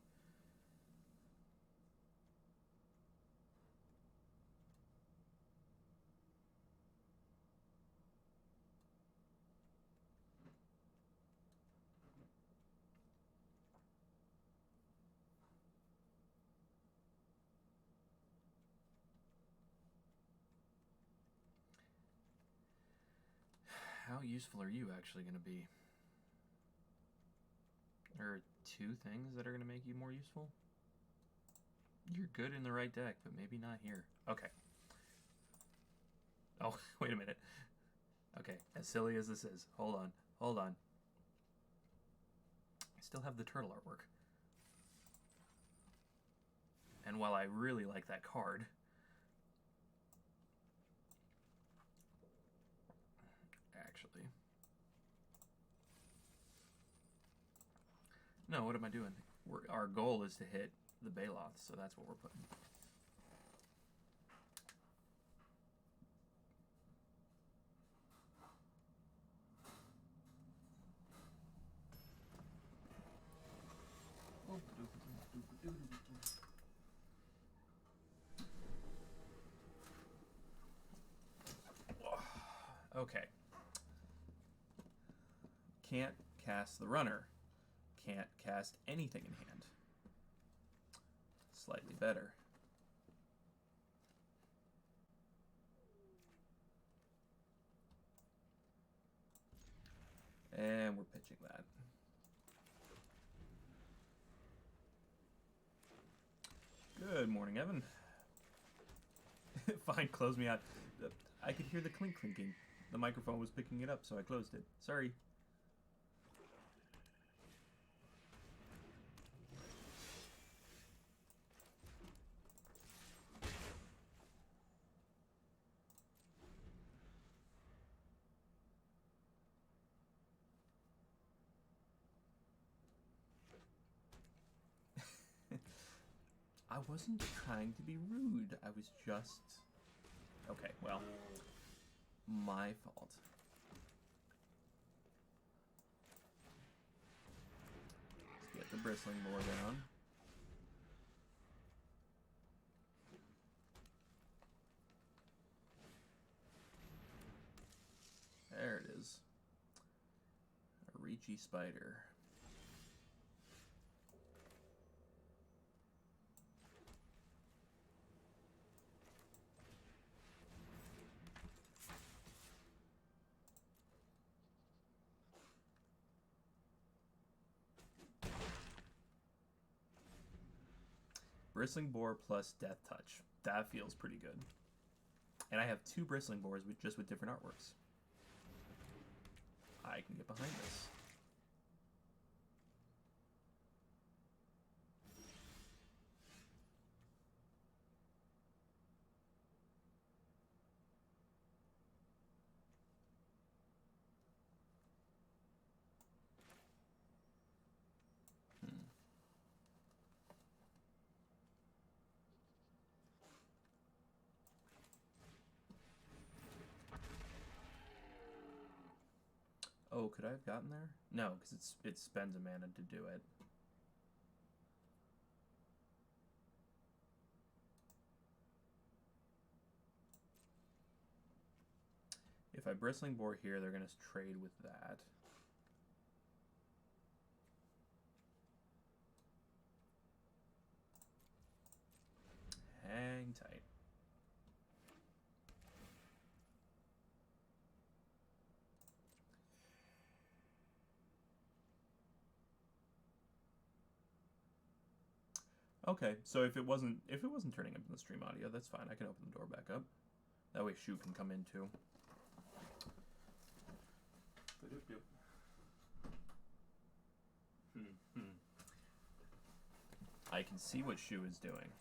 How useful are you actually going to be? There are two things that are going to make you more useful? You're good in the right deck, but maybe not here. Okay. Oh, wait a minute. Okay, as silly as this is, hold on, hold on. I still have the turtle artwork. And while I really like that card, actually... No, what am I doing? Our goal is to hit the Baloth, so that's what we're putting. Okay. Can't cast the runner. Can't cast anything in hand. Slightly better. And we're pitching that. Good morning, Evan. Fine, close me out. I could hear the clinking. The microphone was picking it up, so I closed it. Sorry. I wasn't trying to be rude. I was just... Okay, well, my fault. Let's get the bristling boar down. There it is. A Reachy spider. Bristling Boar plus Death Touch. That feels pretty good. And I have two Bristling Boars with just with different artworks. I can get behind this. Oh, could I have gotten there? No, because it spends a mana to do it. If I Bristling Boar here, they're going to trade with that. Hang tight. Okay, so if it wasn't turning up in the stream audio, that's fine. I can open the door back up. That way Shu can come in too. I can see what Shu is doing.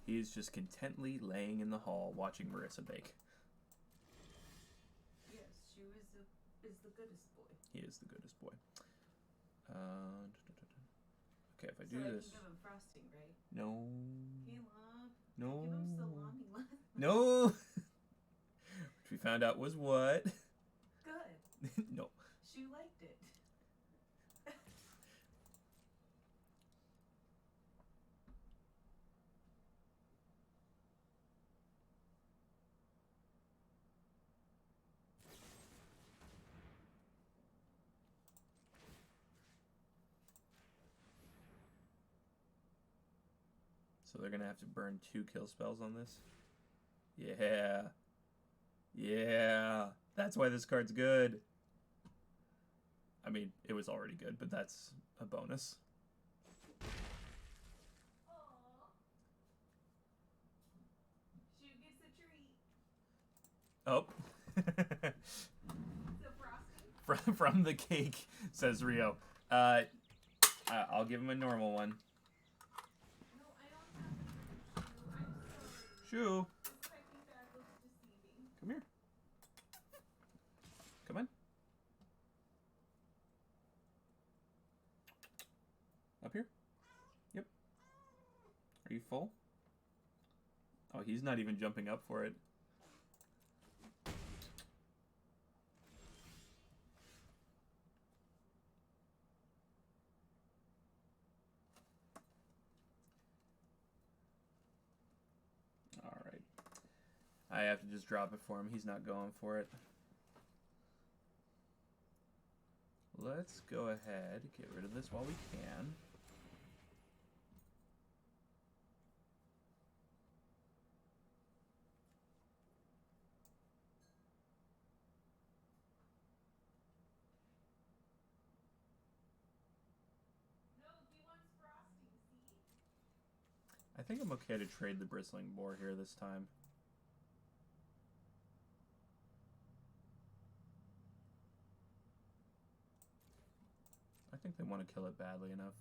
He is just contently laying in the hall watching Marissa bake. Yes, Shu is the goodest boy. He is the goodest boy. Okay, if I do so this... I can give him frosting, right? No. Caleb. No. Give him salami left. No! Which we found out was what? Good. No. Shu liked it. So they're going to have to burn 2 kill spells on this? Yeah. Yeah. That's why this card's good. I mean, it was already good, but that's a bonus. Aww. Shu gets a treat. Oh. So frosting? From the cake, says Rio. I'll give him a normal one. No, I don't have it. I'm sorry. Shu. This typing bag looks deceiving. Come here. Come on. Up here? Yep. Are you full? Oh, he's not even jumping up for it. Alright. I have to just drop it for him. He's not going for it. Let's go ahead, get rid of this while we can. No, he wants frosting, see? I think I'm okay to trade the Bristling Boar here this time. I think they want to kill it badly enough.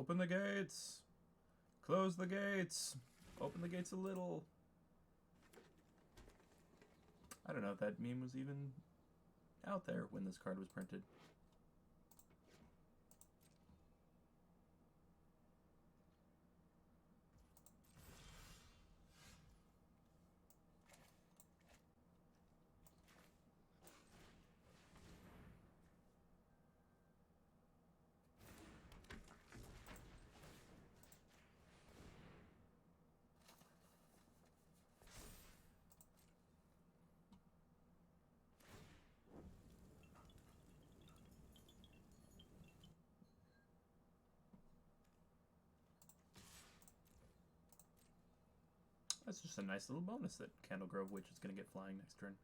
Open the gates! Close the gates! Open the gates a little! I don't know if that meme was even out there when this card was printed. That's just a nice little bonus that Candlegrove Witch is going to get flying next turn.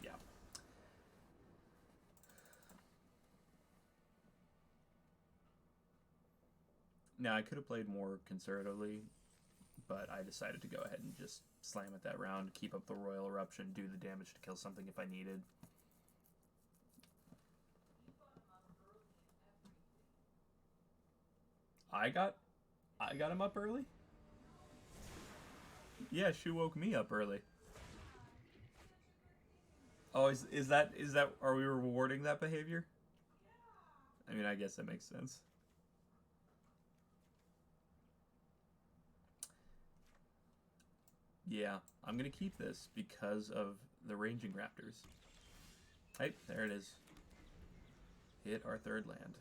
Yeah. Now, I could have played more conservatively, but I decided to go ahead and just slam it that round, keep up the Royal Eruption, do the damage to kill something if I needed. I got him up early? Yeah, she woke me up early. Oh, is that are we rewarding that behavior? I mean, I guess that makes sense. Yeah, I'm gonna keep this because of the ranging raptors. Hey, there it is. Hit our third land.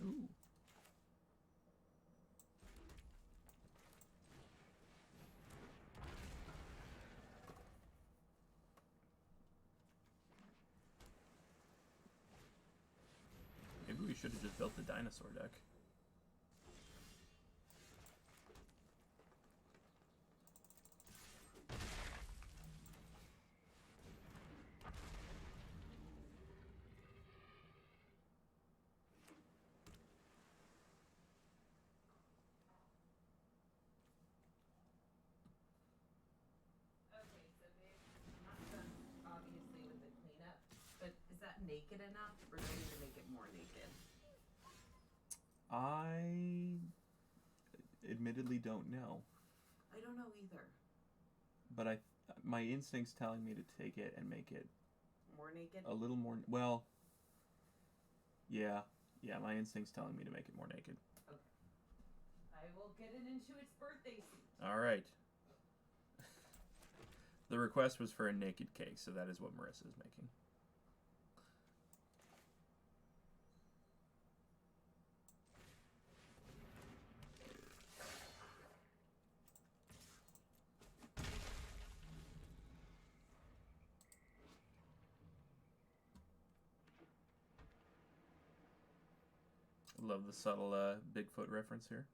Ooh. Maybe we should have just built the dinosaur deck. Naked enough, or do you need to make it more naked? I admittedly don't know. I don't know either. But my instinct's telling me to take it and make it more naked. A little more. Well, yeah, my instinct's telling me to make it more naked. Okay. I will get it into its birthday suit. All right. The request was for a naked cake, so that is what Marissa is making. Love the subtle Bigfoot reference here.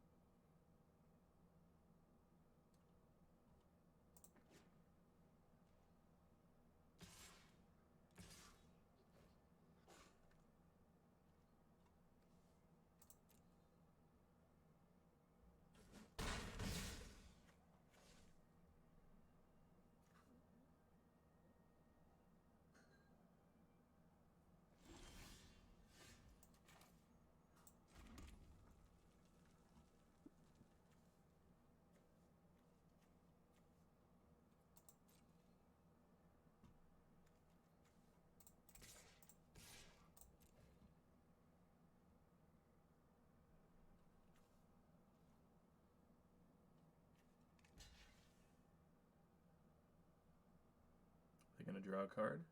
They're going to draw a card.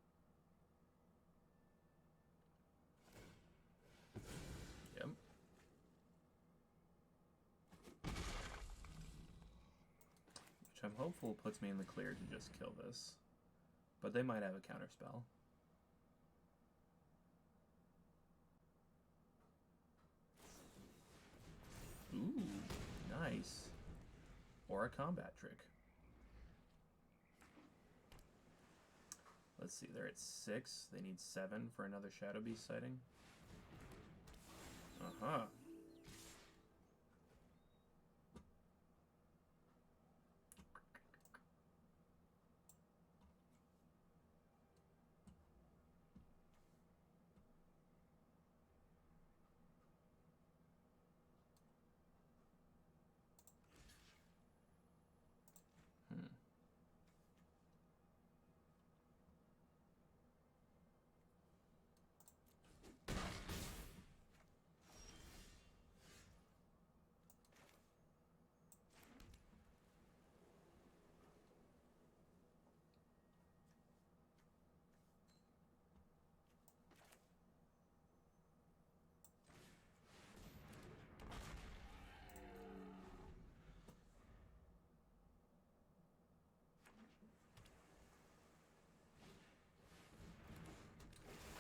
Yep. Which I'm hopeful puts me in the clear to just kill this. But they might have a counterspell. Ooh, nice. Or a combat trick. Let's see, they're at 6. They need 7 for another Shadow Beast sighting. Uh-huh.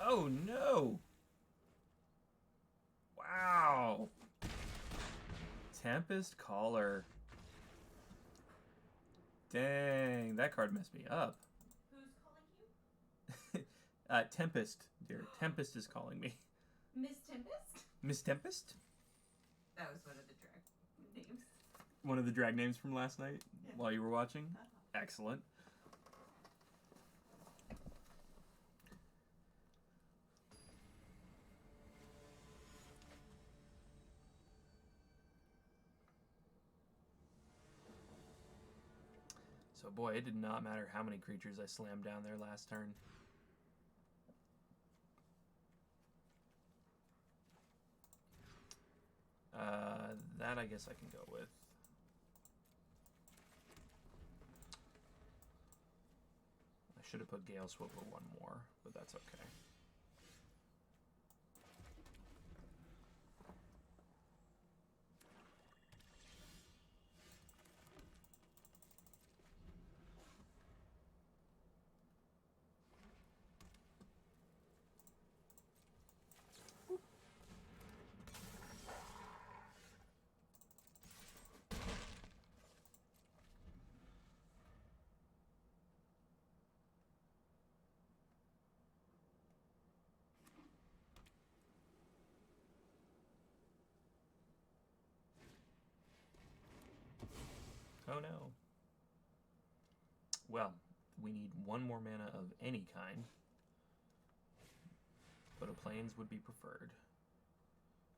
Oh no! Wow! Tempest Caller. Dang, that card messed me up. Who's calling you? Tempest, dear. Tempest is calling me. Miss Tempest? Miss Tempest? That was one of the drag names. One of the drag names from last night Yeah. while you were watching? Excellent. So boy, it did not matter how many creatures I slammed down there last turn. That I guess I can go with. I should have put Gale Swivel one more, but that's okay. Oh no. Well, we need one more mana of any kind, but a plains would be preferred.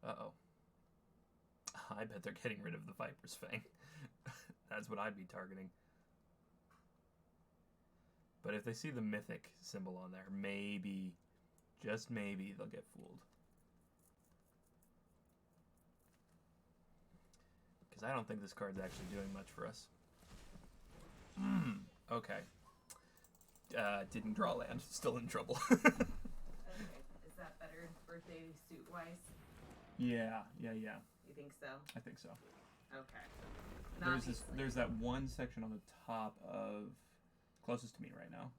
Uh-oh. I bet they're getting rid of the Viper's Fang. That's what I'd be targeting. But if they see the mythic symbol on there, maybe, just maybe, they'll get fooled. Because I don't think this card's actually doing much for us. Okay. Didn't draw land. Still in trouble. Okay. Is that better birthday suit-wise? Yeah. You think so? I think so. Okay. There's that one section on the top of closest to me right now.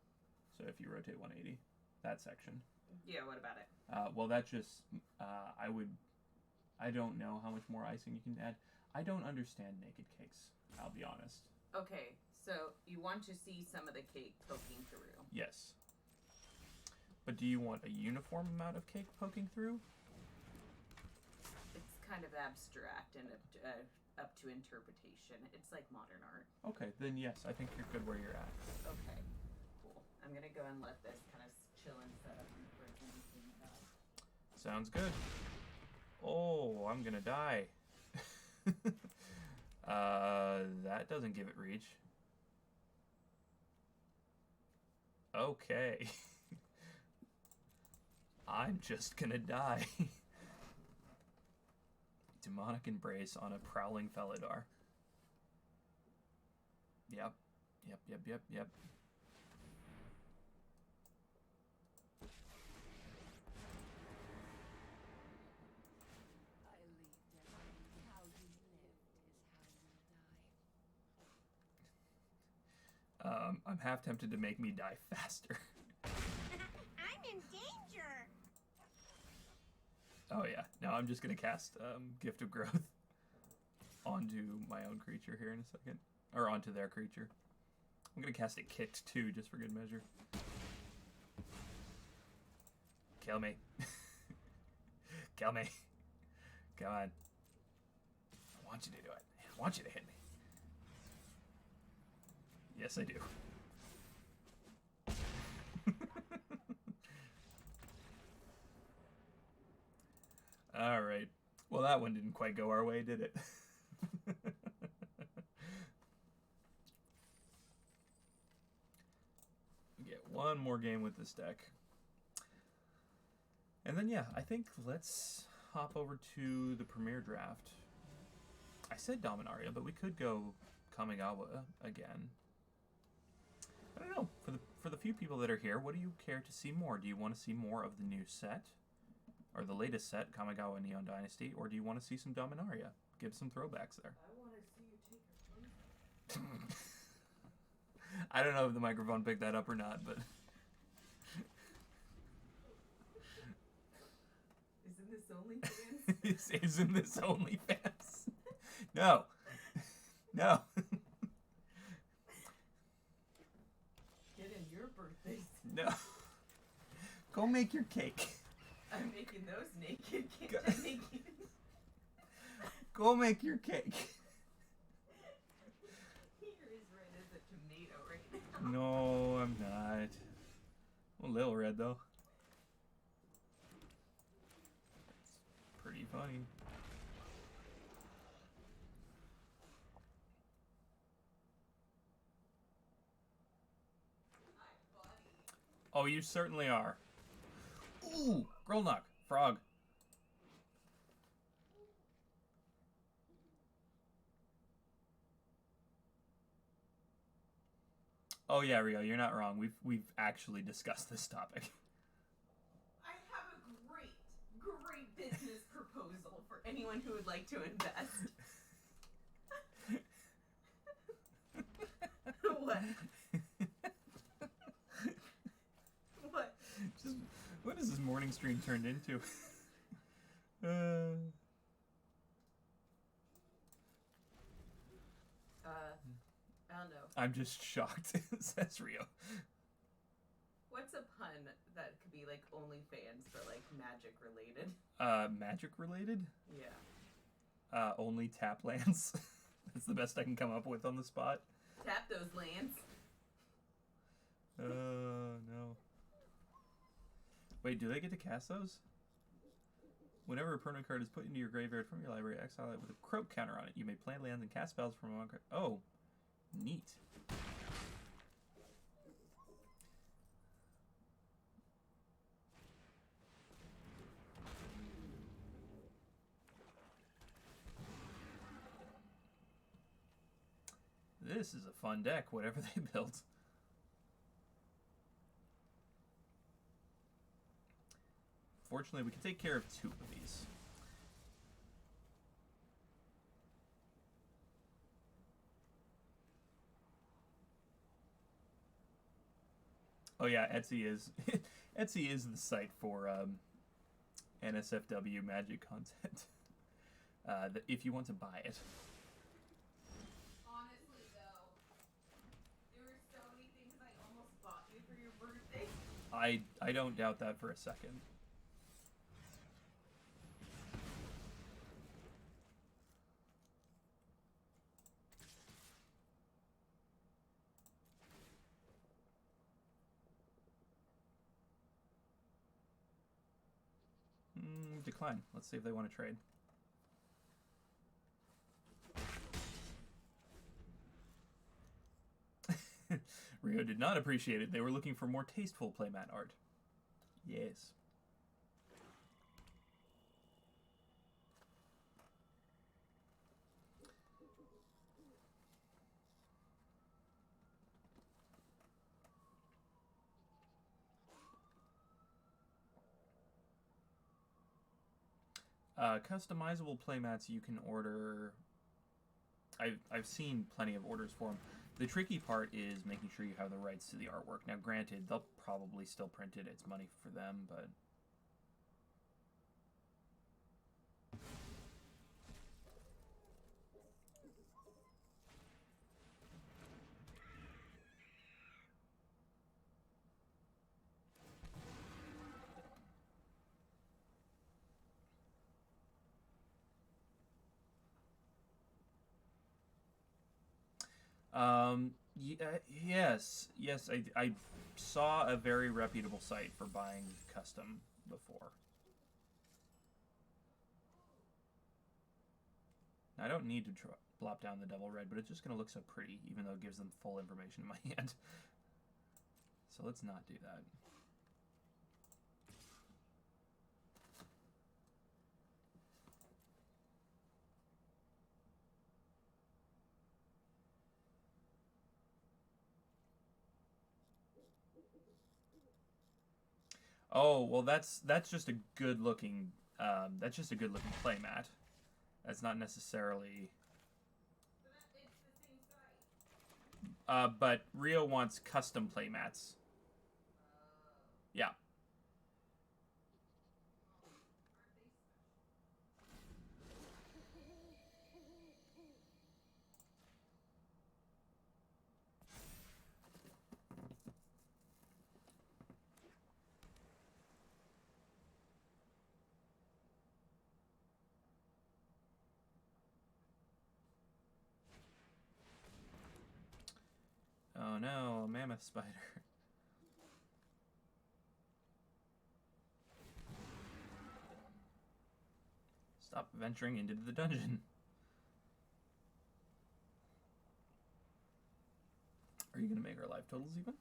So if you rotate 180, that section. Yeah, what about it? Well, that just I don't know how much more icing you can add. I don't understand naked cakes, I'll be honest. Okay, so you want to see some of the cake poking through. Yes. But do you want a uniform amount of cake poking through? It's kind of abstract and up to interpretation. It's like modern art. Okay, then yes, I think you're good where you're at. Okay, cool. I'm going to go and let this kind of chill and set up for anything else. Sounds good. Oh, I'm gonna die. That doesn't give it reach. Okay. I'm just gonna die. Demonic Embrace on a Prowling Felidar. Yep. I'm half tempted to make me die faster. I'm in danger. Oh yeah, no, I'm just gonna cast Gift of Growth onto my own creature here in a second. Or onto their creature. I'm gonna cast it kicked too, just for good measure. Kill me. Kill me. Come on. I want you to do it. I want you to hit me. Yes, I do. Alright. Well, that one didn't quite go our way, did it? We get one more game with this deck. And then, yeah, I think let's hop over to the Premier Draft. I said Dominaria, but we could go Kamigawa again. I don't know. For the few people that are here, what do you care to see more? Do you want to see more of the new set? Or the latest set, Kamigawa Neon Dynasty? Or do you want to see some Dominaria? Give some throwbacks there. I want to see you take your place. I don't know if the microphone picked that up or not, but... Isn't this OnlyFans? Isn't this OnlyFans? No. No. Get in your birthdays. No. Go make your cake. I'm making those naked. Go- Naked. Go make your cake. You're as red as a tomato right now. No, I'm not. I'm a little red, though. That's pretty funny. Oh, you certainly are. Ooh, Grolnok, frog. Oh yeah, Rio, you're not wrong. We've actually discussed this topic. I have a great business proposal for anyone who would like to invest. What? What? Just, what is this morning stream turned into? I don't know. I'm just shocked, says Rio. What's a pun that could be like OnlyFans but like magic related? Magic related? Yeah. Only tap lands. That's the best I can come up with on the spot. Tap those lands. No. Wait, do they get to cast those? Whenever a permanent card is put into your graveyard from your library, exile it with a croak counter on it. You may play lands and cast spells from among. Oh, neat. This is a fun deck, whatever they built. Fortunately, we can take care of 2 of these. Oh yeah, Etsy is Etsy is the site for NSFW Magic content. If you want to buy it. Honestly, though, there were so many things I almost bought you for your birthday. I don't doubt that for a second. Decline. Let's see if they want to trade. Rio did not appreciate it. They were looking for more tasteful playmat art. Yes. Customizable playmats you can order. I've seen plenty of orders for them. The tricky part is making sure you have the rights to the artwork. Now, granted, they'll probably still print it. It's money for them, but... yes, I saw a very reputable site for buying custom before. Now, I don't need to plop down the double red, but it's just going to look so pretty, even though it gives them full information in my hand. So let's not do that. Oh, well, that's just a good looking play mat. That's not necessarily. It's the same site. But Rio wants custom play mats. Yeah. Oh no, a mammoth spider. Stop venturing into the dungeon. Are you gonna make our life totals even?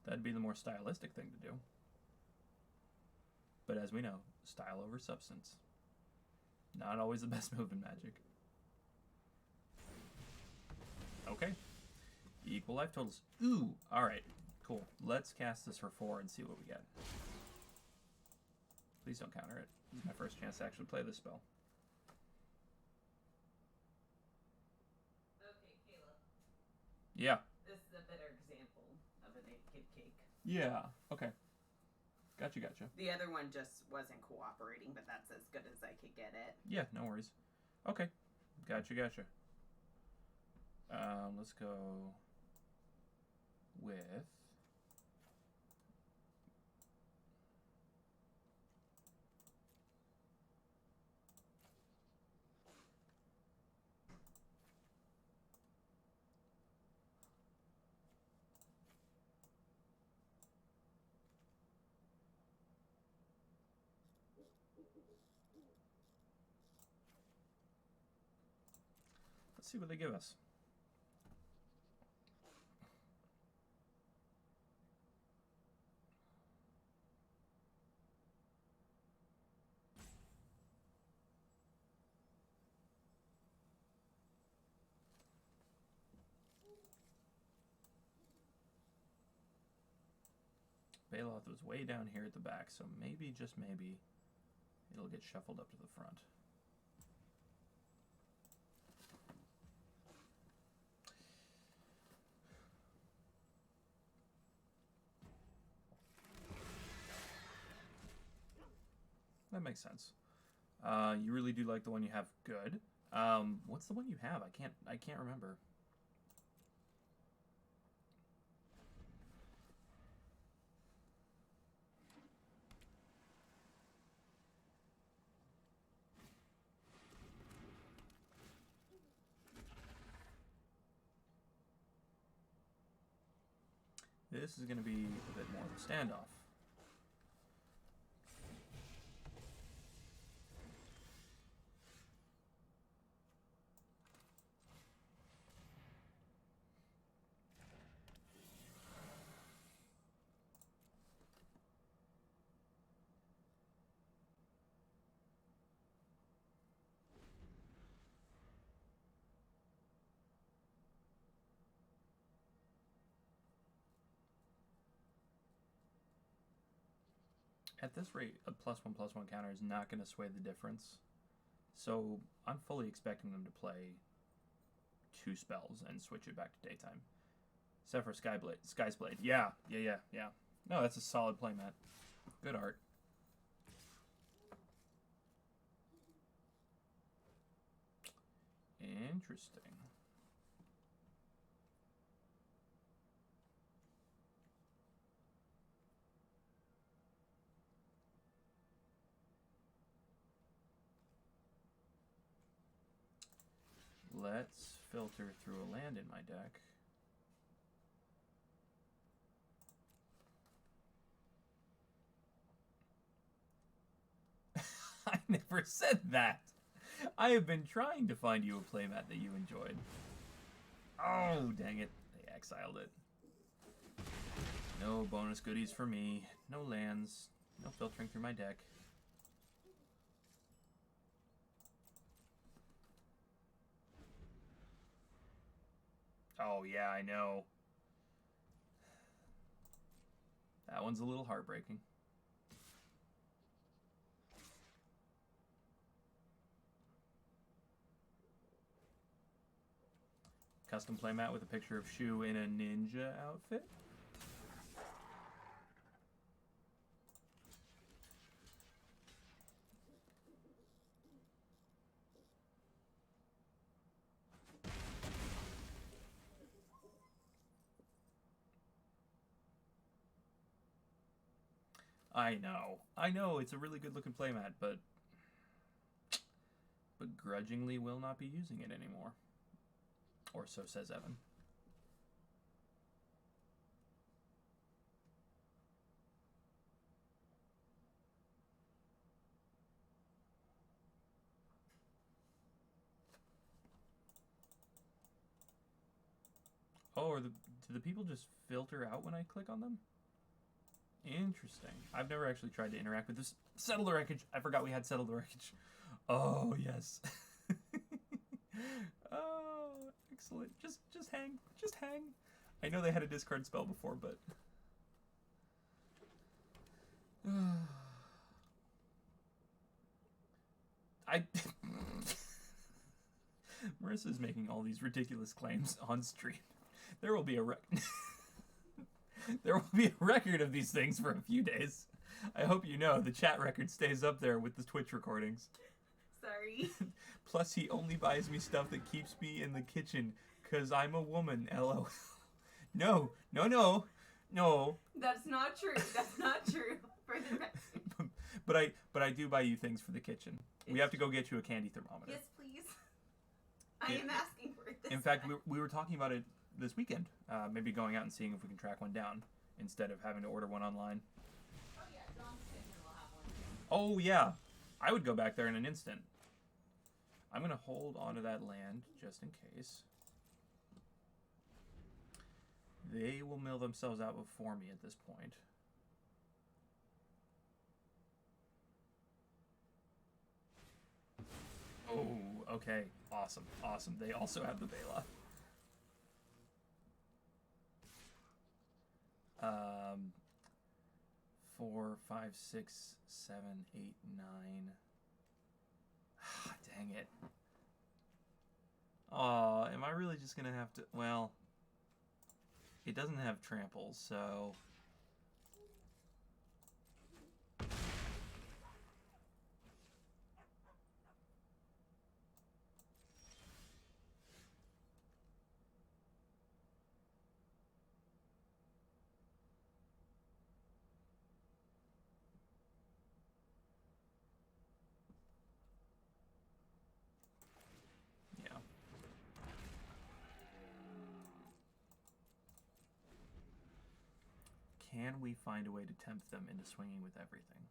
That'd be the more stylistic thing to do. But as we know, style over substance. Not always the best move in Magic. Okay. Equal life totals. Ooh, alright. Cool. Let's cast this for 4 and see what we get. Please don't counter it. This is my first chance to actually play this spell. Okay, Caleb. Yeah. This is a better example of a naked cake. Yeah. Okay. Gotcha. The other one just wasn't cooperating, but that's as good as I could get it. Yeah, no worries. Okay. Gotcha. Let's go with... Let's see what they give us. Bailoff was way down here at the back, so maybe, just maybe, it'll get shuffled up to the front. That makes sense. You really do like the one you have. Good. What's the one you have? I can't remember. This is going to be a bit more of a standoff. At this rate, a +1/+1 counter is not going to sway the difference. So I'm fully expecting them to play 2 spells and switch it back to daytime. Except for Sky's Blade. Yeah. No, that's a solid playmat. Good art. Interesting. Let's filter through a land in my deck. I never said that. I have been trying to find you a playmat that you enjoyed. Oh, dang it. They exiled it. No bonus goodies for me. No lands. No filtering through my deck. Oh, yeah, I know. That one's a little heartbreaking. Custom playmat with a picture of Shu in a ninja outfit. I know, it's a really good looking playmat, but begrudgingly will not be using it anymore. Or so says Evan. Oh, or do the people just filter out when I click on them? Interesting. I've never actually tried to interact with this. Settle the wreckage. I forgot we had settle the wreckage. Oh, yes. Oh, excellent. Just hang. Just hang. I know they had a discard spell before, but... Marissa's making all these ridiculous claims on stream. There will be a there will be a record of these things for a few days. I hope you know the chat record stays up there with the Twitch recordings. Sorry. Plus, he only buys me stuff that keeps me in the kitchen because I'm a woman. LOL. No. That's not true. That's not true. For the record. But I do buy you things for the kitchen. We have to go get you a candy thermometer. Yes, please. I am asking for it this In fact, time. we were talking about it this weekend. Maybe going out and seeing if we can track one down instead of having to order one online. Oh yeah, John's kitchen will have one. Oh yeah, I would go back there in an instant. I'm gonna hold onto that land just in case. They will mill themselves out before me at this point. Oh, okay. Awesome. They also have the Bela. 4, 5, 6, 7, 8, 9. Dang it. Aw, am I really just gonna have to... Well, it doesn't have tramples, so... Yeah. Can we find a way to tempt them into swinging with everything?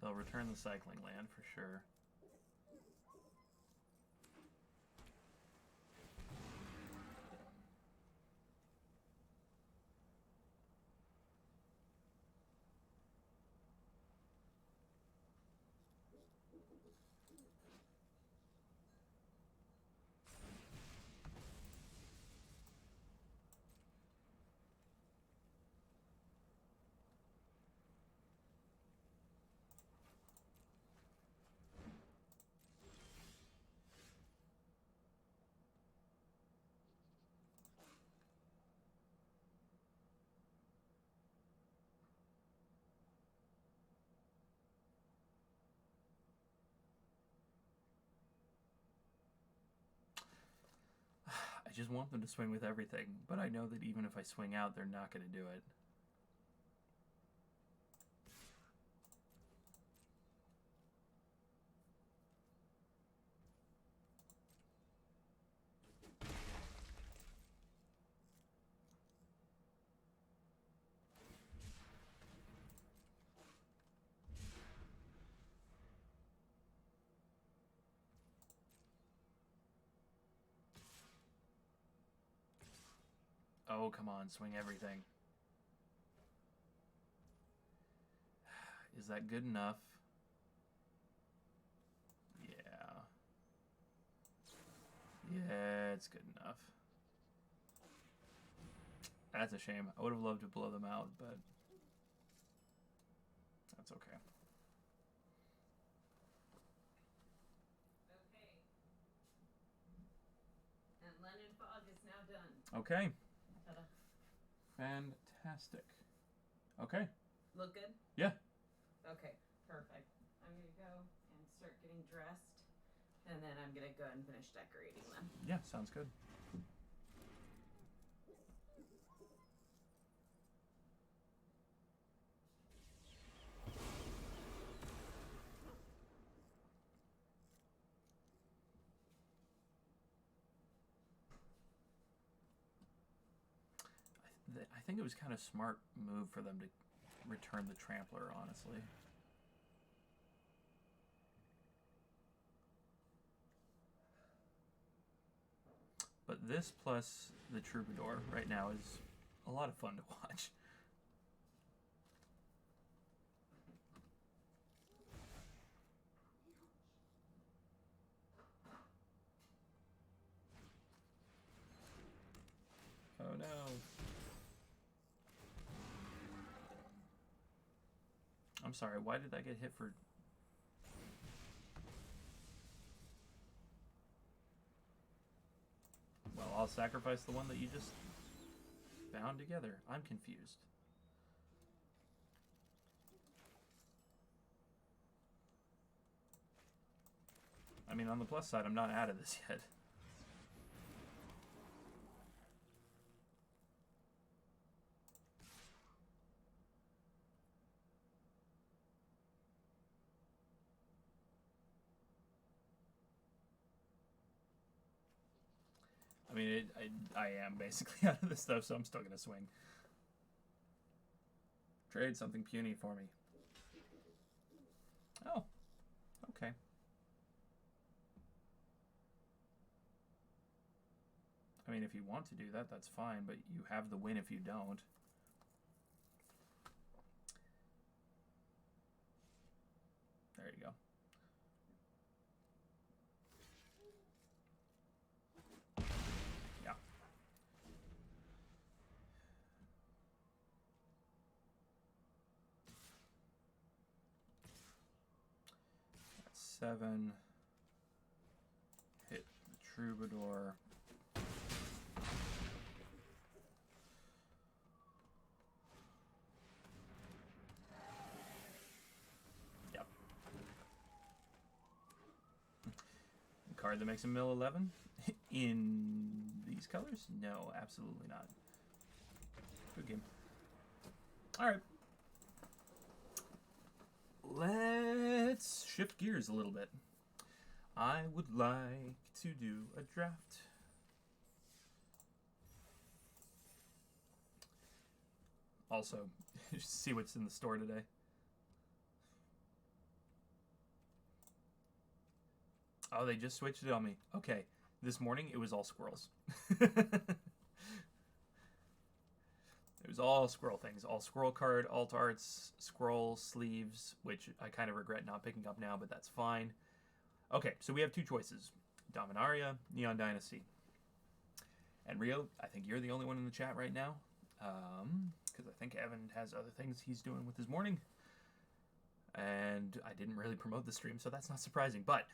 They'll return the cycling land for sure. I just want them to swing with everything, but I know that even if I swing out, they're not going to do it. Oh, come on, swing everything. Is that good enough? Yeah. Yeah, it's good enough. That's a shame. I would have loved to blow them out, but that's okay. Okay. And Lennon Fog is now done. Okay. Ta-da. Fantastic. Okay. Look good? Yeah. Okay, Perfect. I'm going to go and start getting dressed, and then I'm going to go ahead and finish decorating them. Yeah, sounds good. I think it was kind of smart move for them to return the Trampler, honestly. But this plus the Troubadour right now is a lot of fun to watch. Oh no. I'm sorry, why did I get hit for... Well, I'll sacrifice the one that you just bound together. I'm confused. I mean, on the plus side, I'm not out of this yet. I mean, I am basically out of this stuff, so I'm still going to swing. Trade something puny for me. Oh, okay. I mean, if you want to do that, that's fine, but you have the win if you don't. There you go. Yeah. That's 7. Hit the Troubadour. Yep. Card that makes a mill 11 in these colors? No, absolutely not. Good game. All right. Let's shift gears a little bit. I would like to do a draft. Also, see what's in the store today. Oh, they just switched it on me. Okay, this morning it was all squirrels. It was all squirrel things. All squirrel card, alt arts, squirrel sleeves, which I kind of regret not picking up now, but that's fine. Okay, so we have 2 choices. Dominaria, Neon Dynasty. And Rio, I think you're the only one in the chat right now. Because I think Evan has other things he's doing with his morning. And I didn't really promote the stream, so that's not surprising. But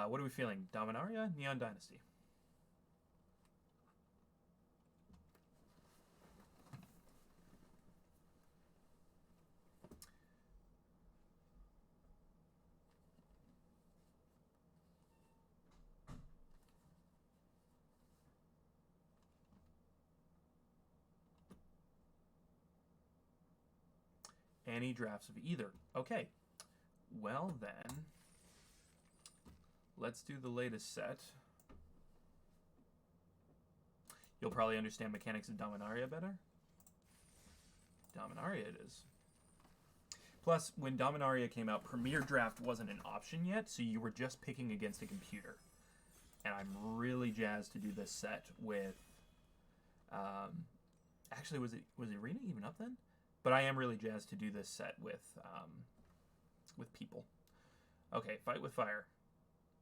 what are we feeling? Dominaria, Neon Dynasty? Any drafts of either. Okay. Well then, let's do the latest set. You'll probably understand mechanics of Dominaria better. Dominaria it is. Plus, when Dominaria came out, Premier Draft wasn't an option yet, so you were just picking against a computer. And I'm really jazzed to do this set with... actually, was Arena even up then? But I am really jazzed to do this set with people. Okay, Fight with Fire.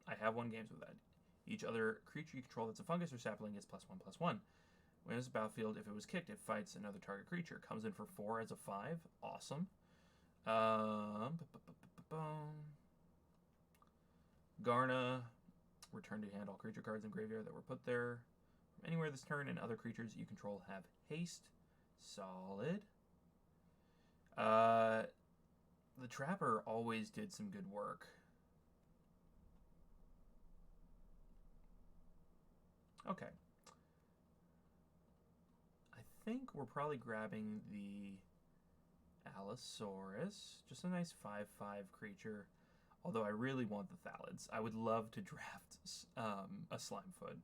I have won games with that. Each other creature you control that's a fungus or sapling gets +1/+1. When it's battlefield, if it was kicked, it fights another target creature. Comes in for 4 as a 5. Awesome. Garna. Return to hand all creature cards in graveyard that were put there from anywhere this turn, and other creatures you control have haste. Solid. The Trapper always did some good work. Okay. I think we're probably grabbing the Allosaurus. Just a nice 5/5 creature. Although I really want the Thalids. I would love to draft a Slimefoot.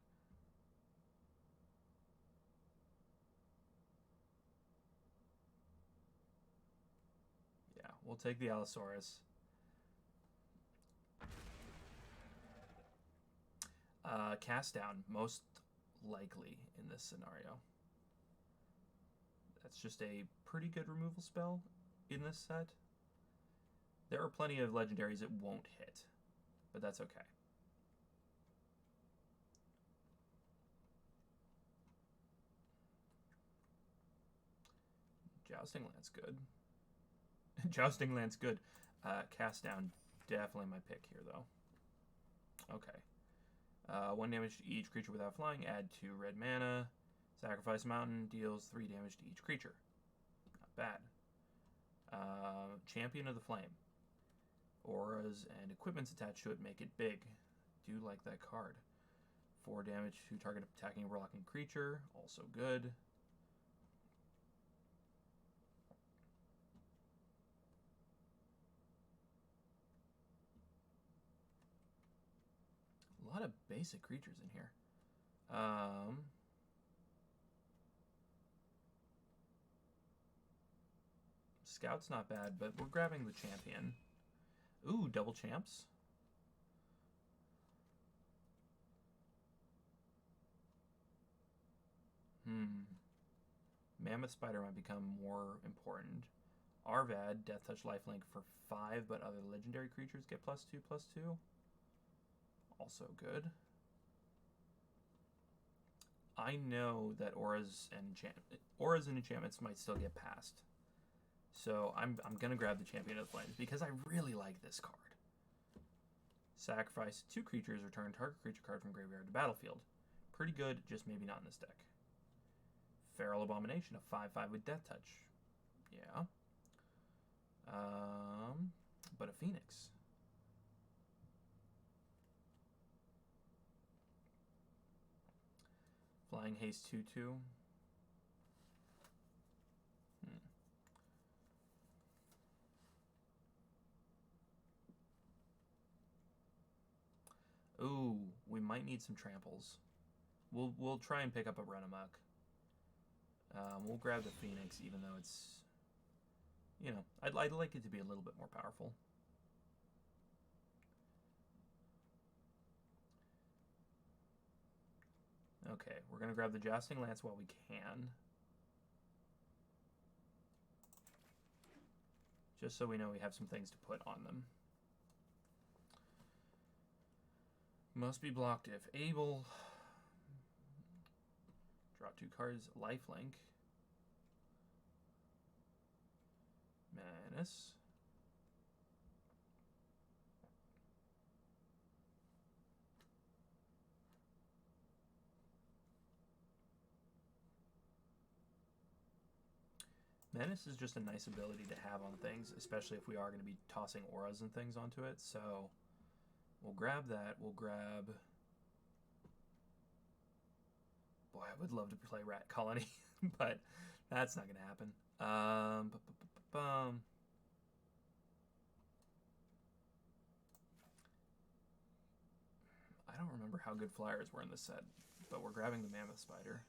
Yeah, we'll take the Allosaurus. Cast down, most likely in this scenario. That's just a pretty good removal spell in this set. There are plenty of legendaries it won't hit, but that's okay. Jousting Lance good. Jousting Lance good. Cast down, definitely my pick here though. Okay. 1 damage to each creature without flying, add 2 red mana. Sacrifice Mountain, deals 3 damage to each creature. Not bad. Champion of the Flame. Auras and equipments attached to it make it big. Do like that card. 4 damage to target attacking or blocking creature, also good. A lot of basic creatures in here. Scout's not bad, but we're grabbing the champion. Ooh, double champs. Mammoth Spider might become more important. Arvad, Death Touch Lifelink for 5, but other legendary creatures get +2/+2. Also good. I know that auras and enchantments might still get passed. So I'm going to grab the Champion of the Flames because I really like this card. Sacrifice 2 creatures, return target creature card from graveyard to battlefield. Pretty good, just maybe not in this deck. Feral Abomination, a 5/5 with Death Touch. Yeah. But a Phoenix. Flying Haste 2/2. Ooh, we might need some tramples. We'll try and pick up a Run Amok. We'll grab the Phoenix, even though it's, you know, I'd like it to be a little bit more powerful. Okay, we're gonna grab the Jousting Lance while we can. Just so we know we have some things to put on them. Must be blocked if able. Draw 2 cards. Lifelink. Menace. Menace is just a nice ability to have on things, especially if we are going to be tossing auras and things onto it, so we'll grab that. We'll grab... Boy, I would love to play Rat Colony, but that's not going to happen. I don't remember how good flyers were in this set, but we're grabbing the Mammoth Spider.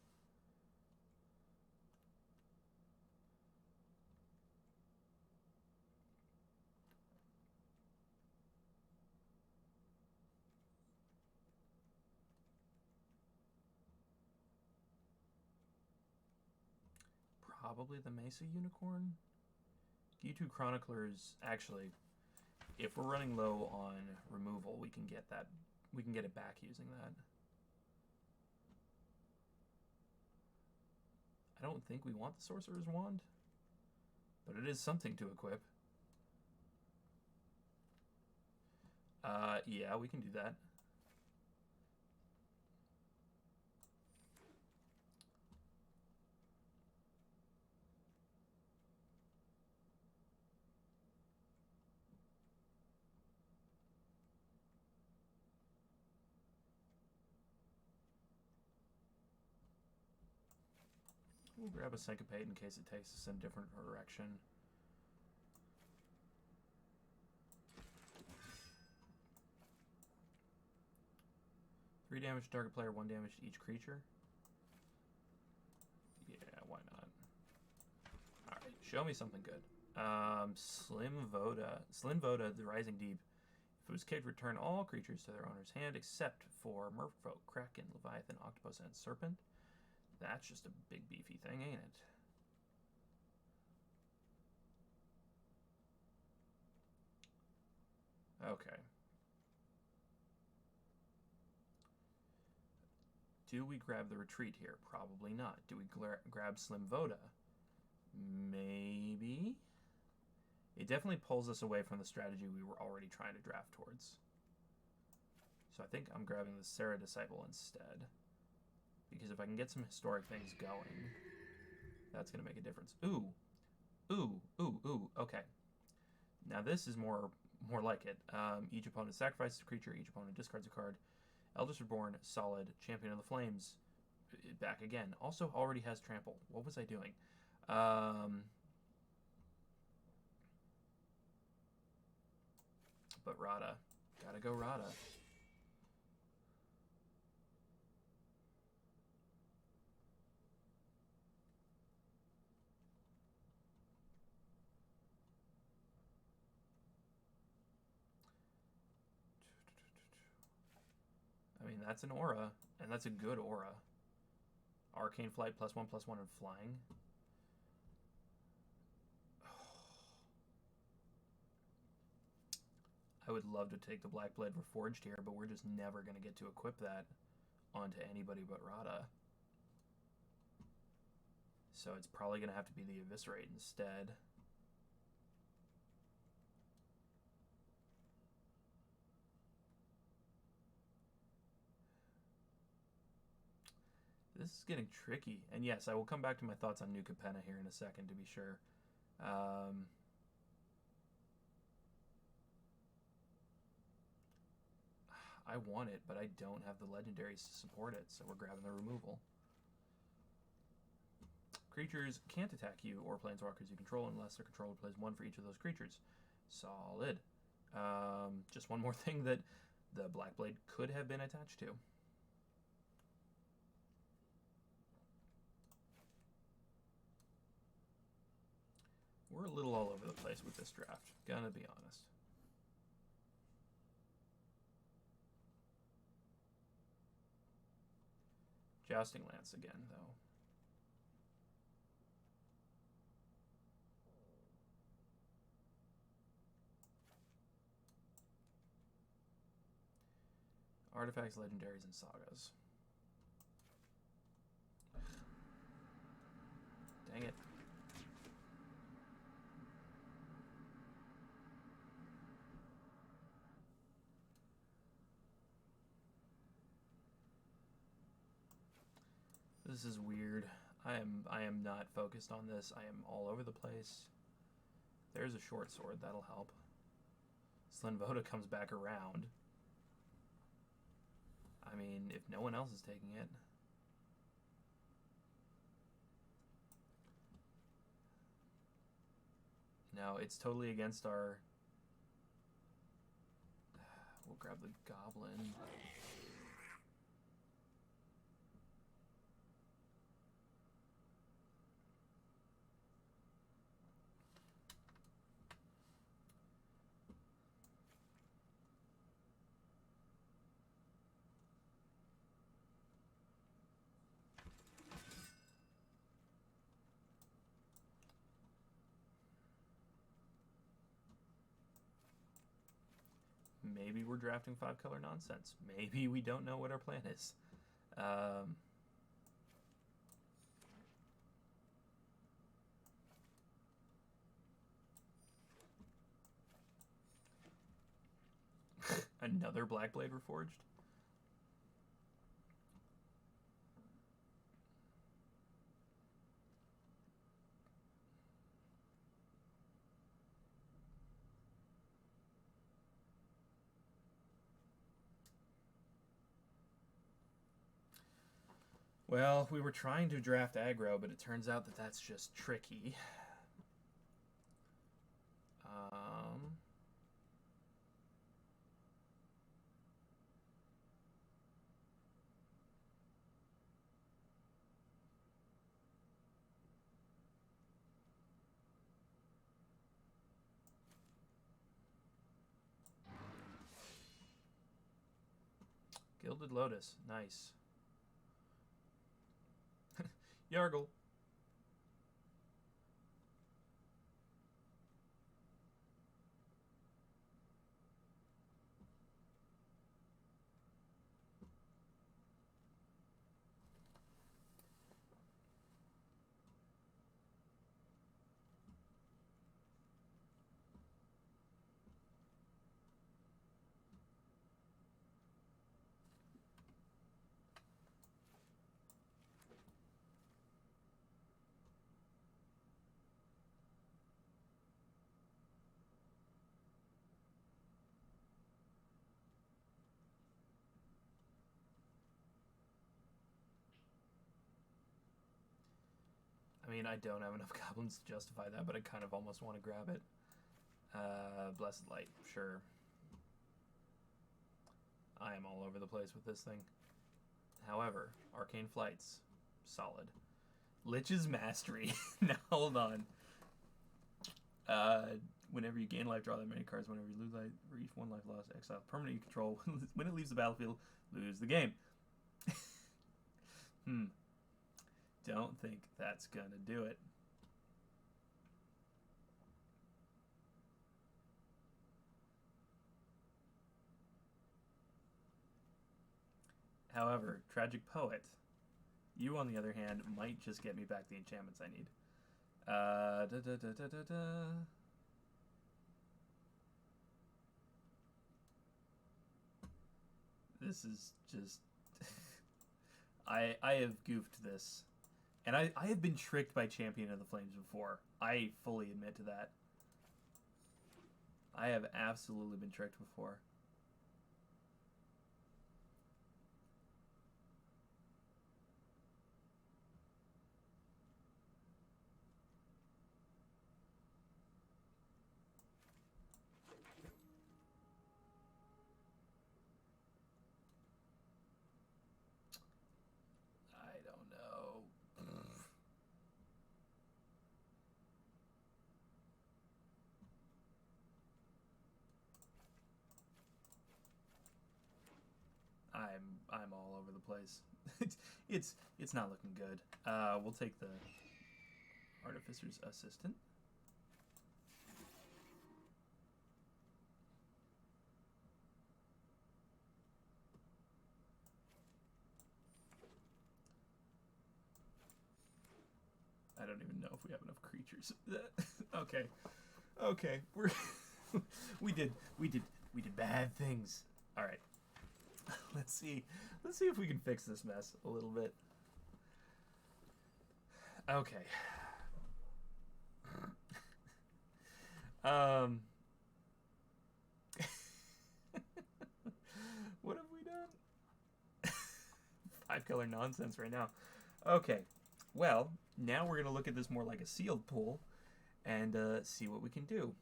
Probably the Mesa Unicorn. G2 Chroniclers, actually, if we're running low on removal, we can get that. We can get it back using that. I don't think we want the Sorcerer's Wand, but it is something to equip. Yeah, we can do that. We'll grab a Syncopate in case it takes us in a different direction. Three damage to target player, 1 damage to each creature. Yeah, why not? Alright, show me something good. Slim Voda, the Rising Deep. If it was kicked, return all creatures to their owner's hand except for Merfolk, Kraken, Leviathan, Octopus, and Serpent. That's just a big beefy thing, ain't it? Okay. Do we grab the retreat here? Probably not. Do we grab Slim Voda? Maybe? It definitely pulls us away from the strategy we were already trying to draft towards. So I think I'm grabbing the Sarah Disciple instead. Because if I can get some historic things going, that's going to make a difference. Ooh. Ooh. Ooh. Ooh. Okay. Now this is more like it. Each opponent sacrifices a creature. Each opponent discards a card. Eldest Reborn, solid. Champion of the Flames, back again. Also already has trample. What was I doing? But Rada. Gotta go Rada. I mean, that's an aura, and that's a good aura. Arcane Flight, +1/+1 and flying. I would love to take the Blackblade Reforged here, but we're just never going to get to equip that onto anybody but Rada. So it's probably going to have to be the Eviscerate instead. This is getting tricky. And yes, I will come back to my thoughts on New Capenna here in a second to be sure. I want it, but I don't have the legendaries to support it, so we're grabbing the removal. Creatures can't attack you or planeswalkers you control unless their controller plays 1 for each of those creatures. Solid. Just one more thing that the Blackblade could have been attached to. We're a little all over the place with this draft, gonna be honest. Jousting Lance again, though. Artifacts, legendaries, and sagas. Dang it. This is weird. I am not focused on this. I am all over the place. There's a short sword, that'll help. Slim Voda comes back around. I mean, if no one else is taking it. No, it's totally against our... We'll grab the Goblin. Maybe we're drafting 5-color nonsense. Maybe we don't know what our plan is. Another Blackblade Reforged? Well, we were trying to draft aggro, but it turns out that that's just tricky. Gilded Lotus, nice. Yargle. I mean, I don't have enough goblins to justify that, but I kind of almost want to grab it. Blessed Light, sure. I am all over the place with this thing. However, Arcane Flight's solid. Lich's Mastery. Now, hold on. Whenever you gain life, draw that many cards. Whenever you lose life, reach 1 life lost, exile permanent you control. When it leaves the battlefield, lose the game. Don't think that's gonna do it. However, Tragic Poet, you on the other hand, might just get me back the enchantments I need. This is just... I have goofed this. And I have been tricked by Champion of the Flames before. I fully admit to that. I have absolutely been tricked before. I don't know. I'm all over the place. it's not looking good. We'll take the Artificer's Assistant. I don't even know if we have enough creatures. Okay, we're we did bad things. All right. Let's see if we can fix this mess a little bit. Okay. What have we done? 5-color nonsense right now. Okay. Well, now we're gonna look at this more like a sealed pool and see what we can do.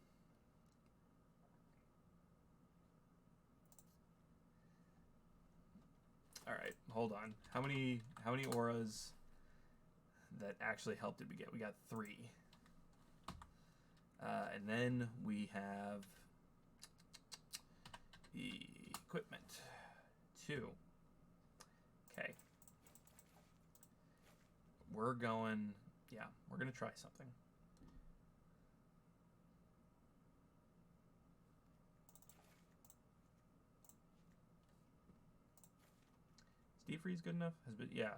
All right, hold on. How many auras that actually helped did we get? We got 3. And then we have equipment 2. Okay. We're gonna try something. Deep freeze good enough? Has been, yeah.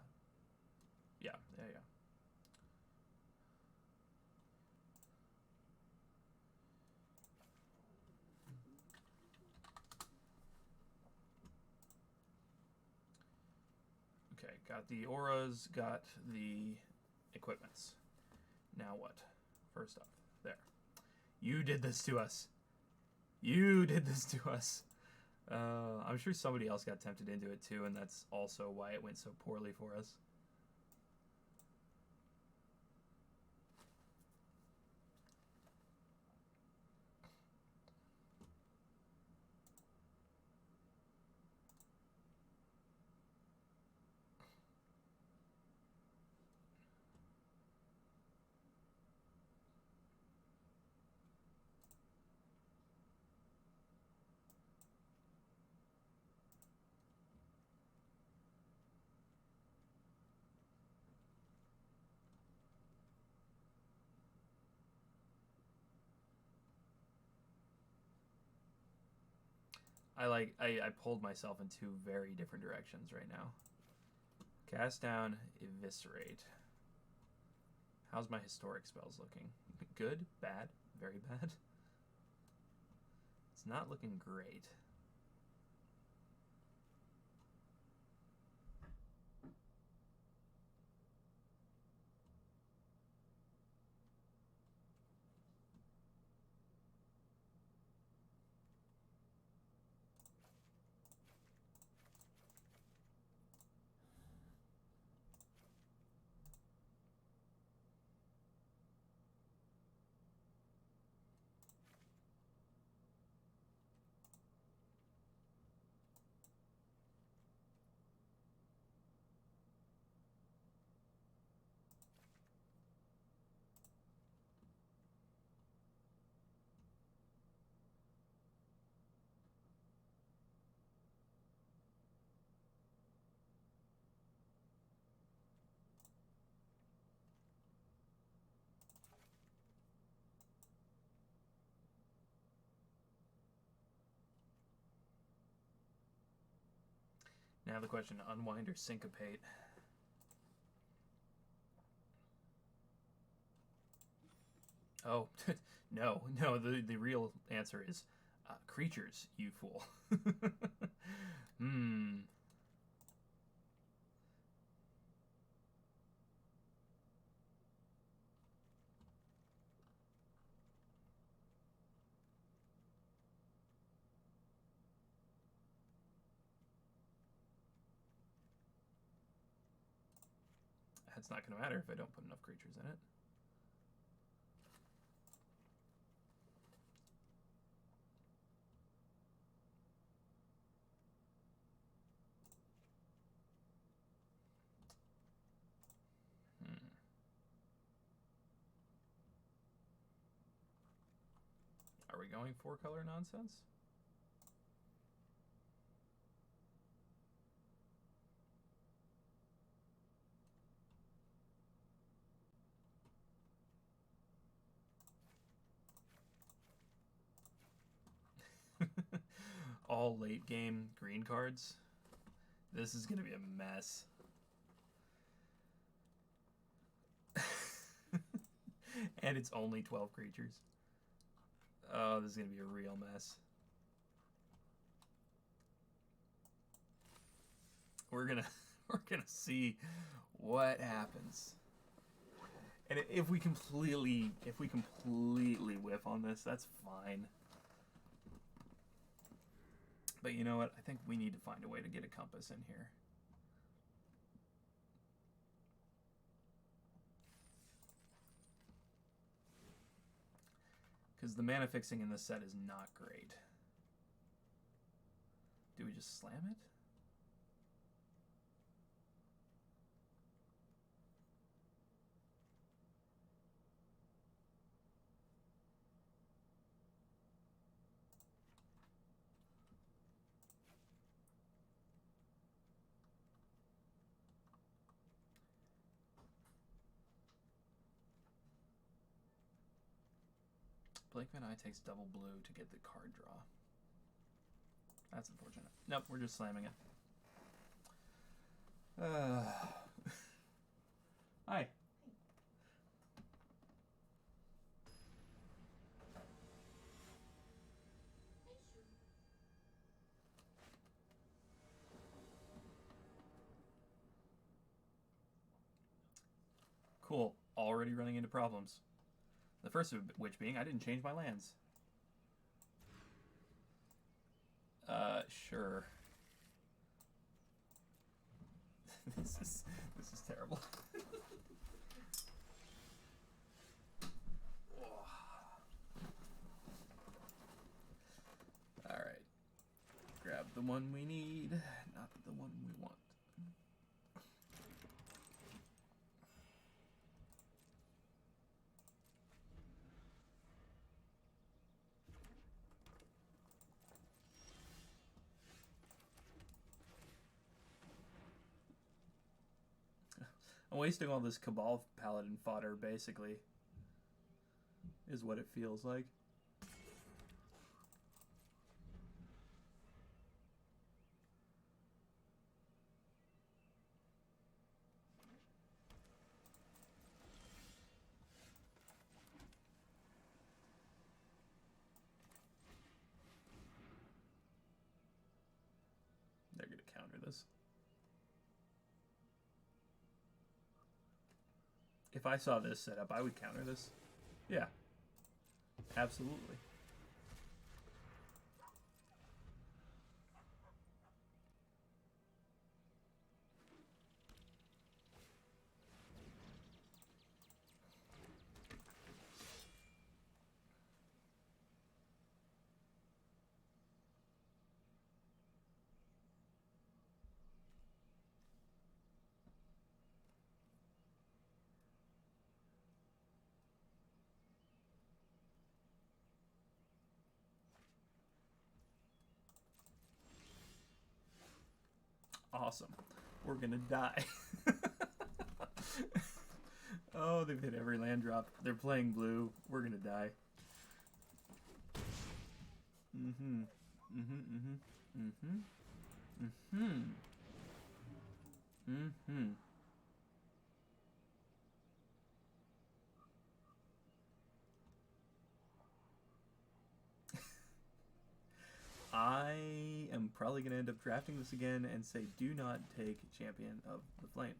Okay, got the auras, got the equipments. Now what? First off, there. You did this to us. You did this to us. I'm sure somebody else got tempted into it too, and that's also why it went so poorly for us. I pulled myself in two very different directions right now. Cast down, eviscerate. How's my historic spells looking? Good? Bad? Very bad? It's not looking great. Now the question, unwind or syncopate? Oh, no, the real answer is creatures, you fool. That's not going to matter if I don't put enough creatures in it. Are we going 4-color nonsense? All late game green cards. This is going to be a mess. And it's only 12 creatures. Oh, this is going to be a real mess. We're gonna see what happens. And if we completely whiff on this, that's fine. But you know what? I think we need to find a way to get a compass in here. Because the mana fixing in this set is not great. Do we just slam it? Blakeman Eye takes double blue to get the card draw. That's unfortunate. Nope, we're just slamming it. Hi. Cool. Already running into problems. The first of which being I didn't change my lands. Sure. This is terrible. All right. Grab the one we need, not the one we want. I'm wasting all this Cabal Paladin fodder, basically, is what it feels like. counter this. If I saw this setup, I would counter this. Yeah. Absolutely. Awesome. We're gonna die. Oh, they've hit every land drop. They're playing blue. We're gonna die. Mm-hmm. Mm-hmm. Mm-hmm. Mm-hmm. Mm-hmm. Mm-hmm. I am probably going to end up drafting this again and say do not take Champion of the Flames.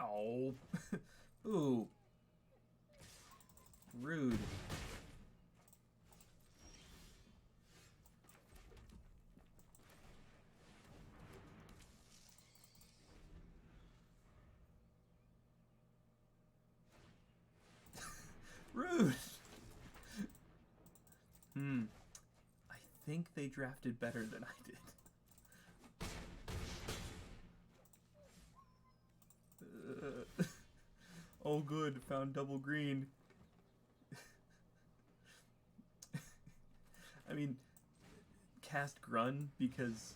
Oh. Ooh. Rude. Rude. I think they drafted better than I did. Oh good, found double green. I mean, cast Grun because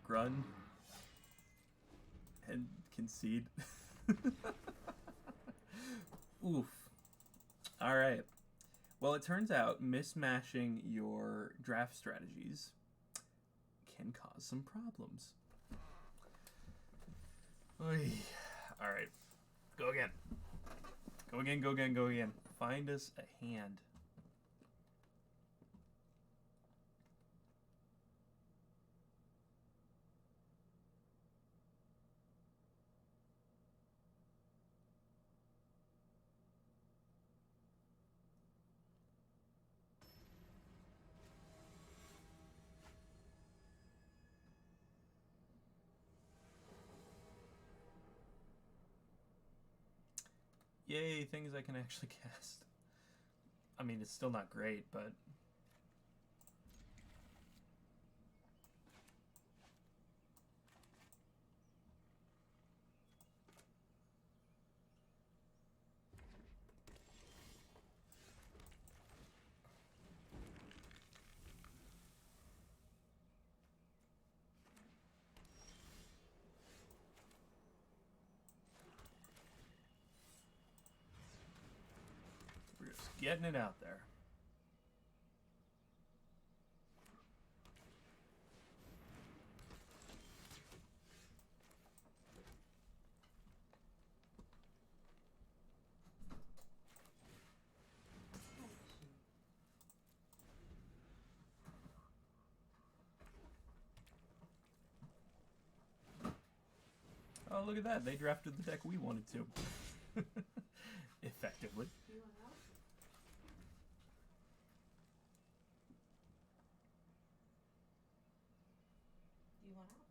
Grun and concede. Oof. Alright. Well, it turns out mismatching your draft strategies can cause some problems. Alright. Go again. Go again, go again, go again. Find us a hand. Yay, things I can actually cast. I mean, it's still not great, but... we're just getting it out there. Oh, look at that. They drafted the deck we wanted to. Effectively. Do you want out? Do you want out?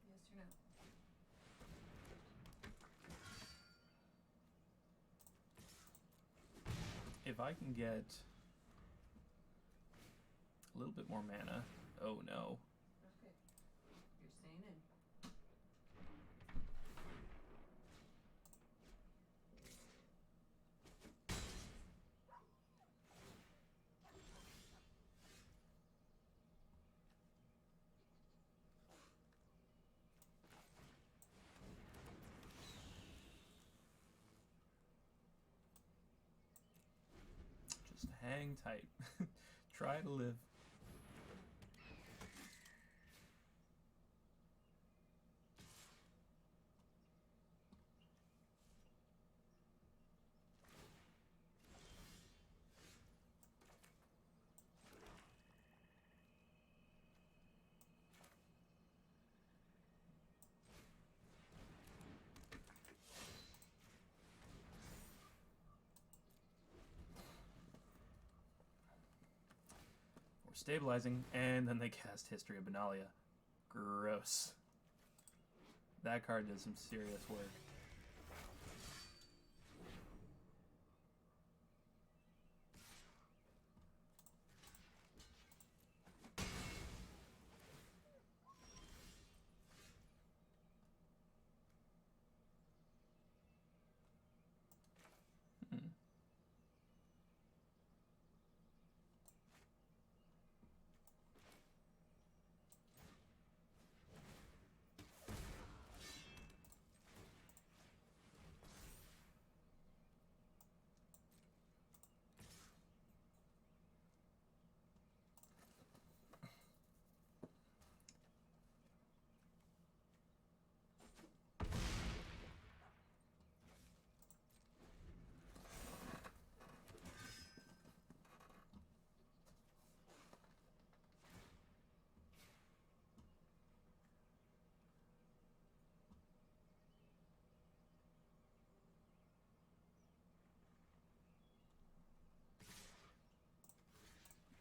Yes or no? If I can get a little bit more mana. Oh no. Okay. You're staying in. Just hang tight. Try to live. stabilizing, and then they cast History of Benalia. Gross. That card does some serious work.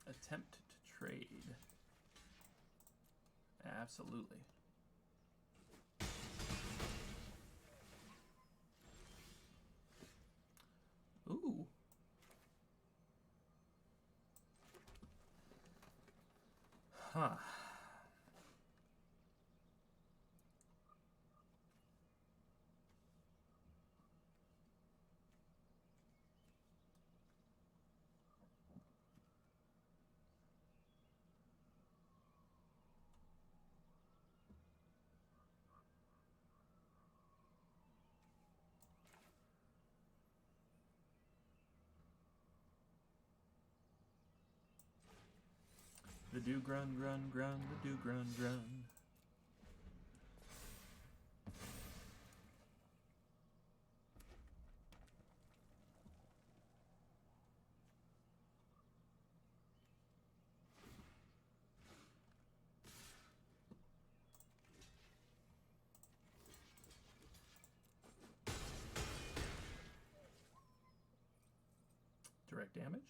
Attempt to trade. Absolutely. Ooh. Huh. The do grun grun grun, the do grun grun. Direct damage.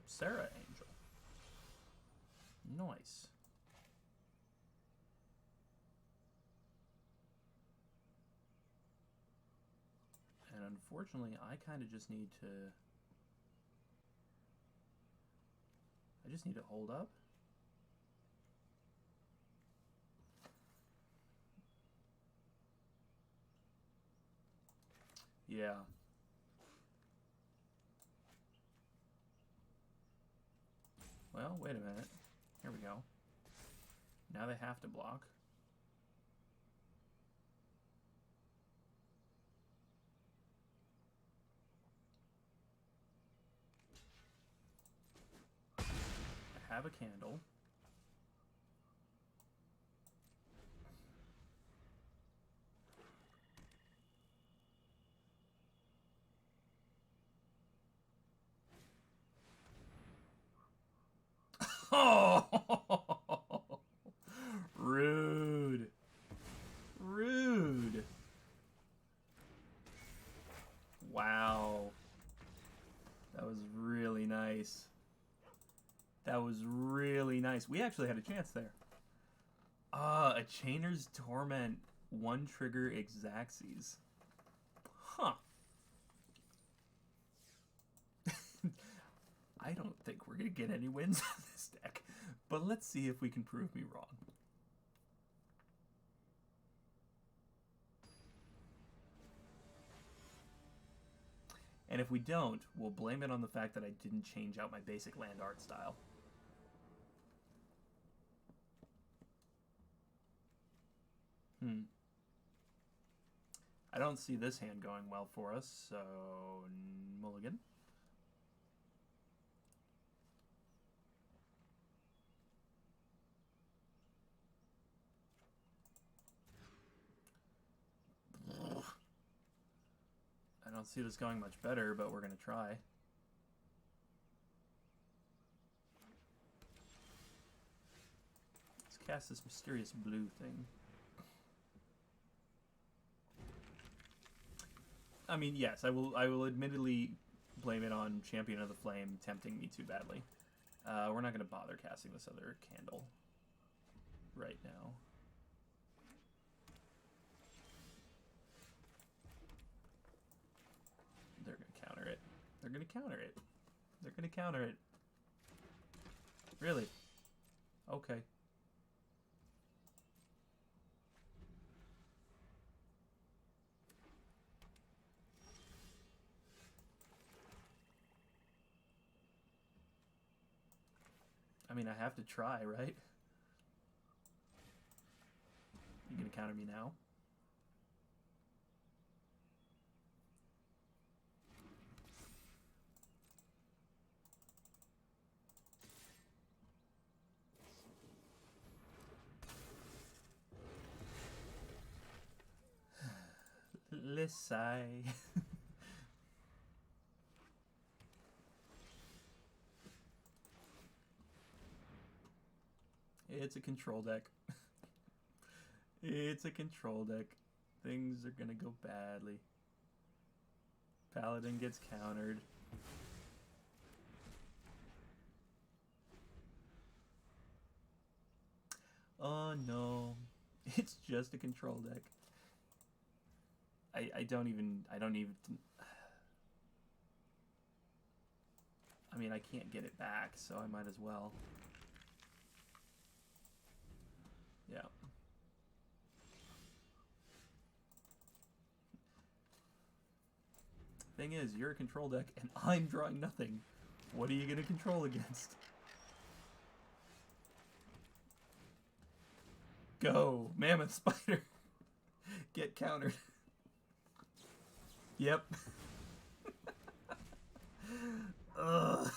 Sarah Angel. Nice. And unfortunately, I kind of just need to... I just need to hold up. Yeah. Well, wait a minute. Here we go. Now they have to block. I have a candle. Oh! Rude. Rude. Wow. That was really nice. That was really nice. We actually had a chance there. A Chainer's Torment 1 trigger Exaxes. Huh. I don't think we're going to get any wins on this deck, but let's see if we can prove me wrong. And if we don't, we'll blame it on the fact that I didn't change out my basic land art style. I don't see this hand going well for us, so mulligan. I don't see this going much better, but we're going to try. Let's cast this mysterious blue thing. I mean, yes, I will admittedly blame it on Champion of the Flame tempting me too badly. We're not going to bother casting this other candle right now. They're going to counter it. They're going to counter it. They're going to counter it. Really? Okay. I mean, I have to try, right? You gonna counter me now? Lissai. It's a control deck. It's a control deck. Things are gonna go badly. Paladin gets countered. Oh no. It's just a control deck. I don't even I mean, I can't get it back, so I might as well. Yeah. Thing is, you're a control deck, and I'm drawing nothing. What are you gonna control against? Go, Mammoth Spider. Get countered. Yep. Ugh.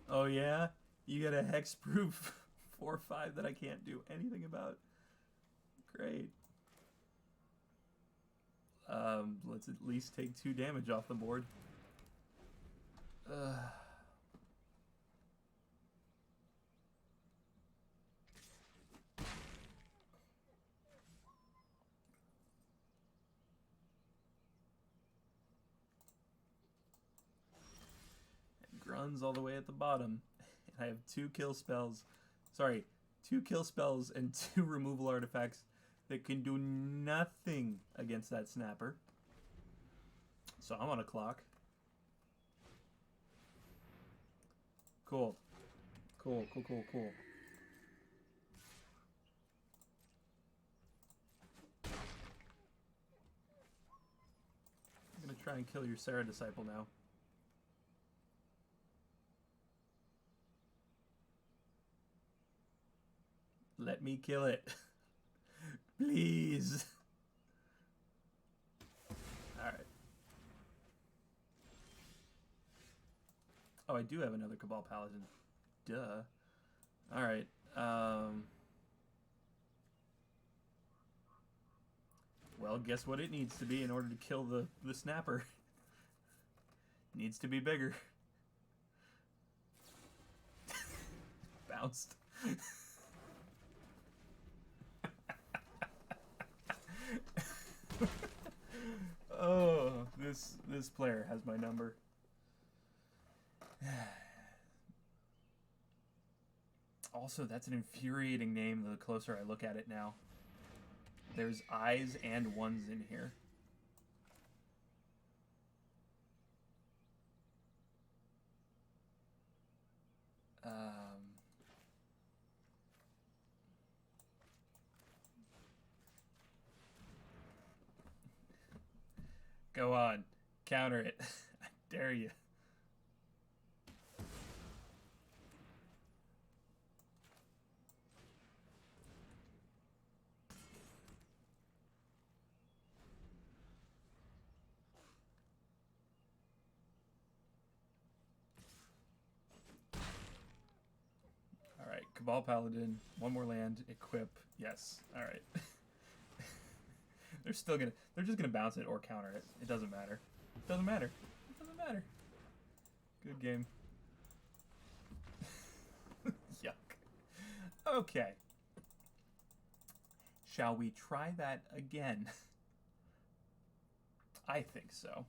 Oh yeah? You got a hexproof 4/5 that I can't do anything about. Great. Let's at least take 2 damage off the board. Grun's all the way at the bottom. And I have 2 kill spells. Sorry, 2 kill spells and 2 removal artifacts that can do nothing against that snapper. So I'm on a clock. Cool. Cool, cool, cool, cool. I'm gonna try and kill your Sarah Disciple now. Let me kill it. Please. Alright. Oh, I do have another Cabal Paladin. Duh. Alright. Well, guess what it needs to be in order to kill the snapper? It needs to be bigger. Bounced. Oh, this player has my number. Also, that's an infuriating name the closer I look at it now. There's I's and ones in here. Go on. Counter it. I dare you. Alright, Cabal Paladin. 1 more land. Equip. Yes. Alright. They're just gonna bounce it or counter it. It doesn't matter. It doesn't matter. It doesn't matter. Good game. Yuck. Okay. Shall we try that again? I think so.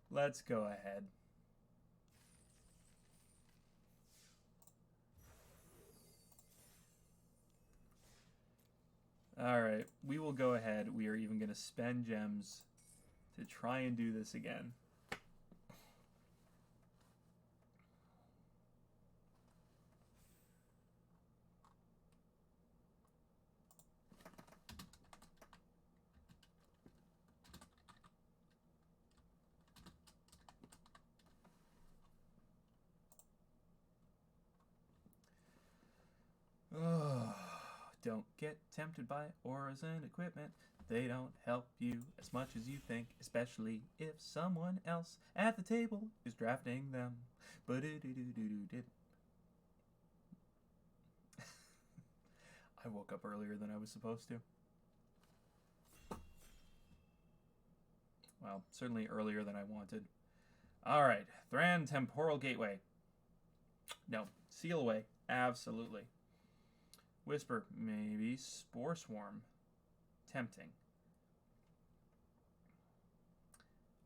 Let's go ahead. Alright, we will go ahead. We are even going to spend gems to try and do this again. Don't get tempted by auras and equipment. They don't help you as much as you think, especially if someone else at the table is drafting them. I woke up earlier than I was supposed to. Well, certainly earlier than I wanted. Alright, Thran Temporal Gateway. No. Seal Away. Absolutely. Whisper. Maybe. Spore Swarm. Tempting.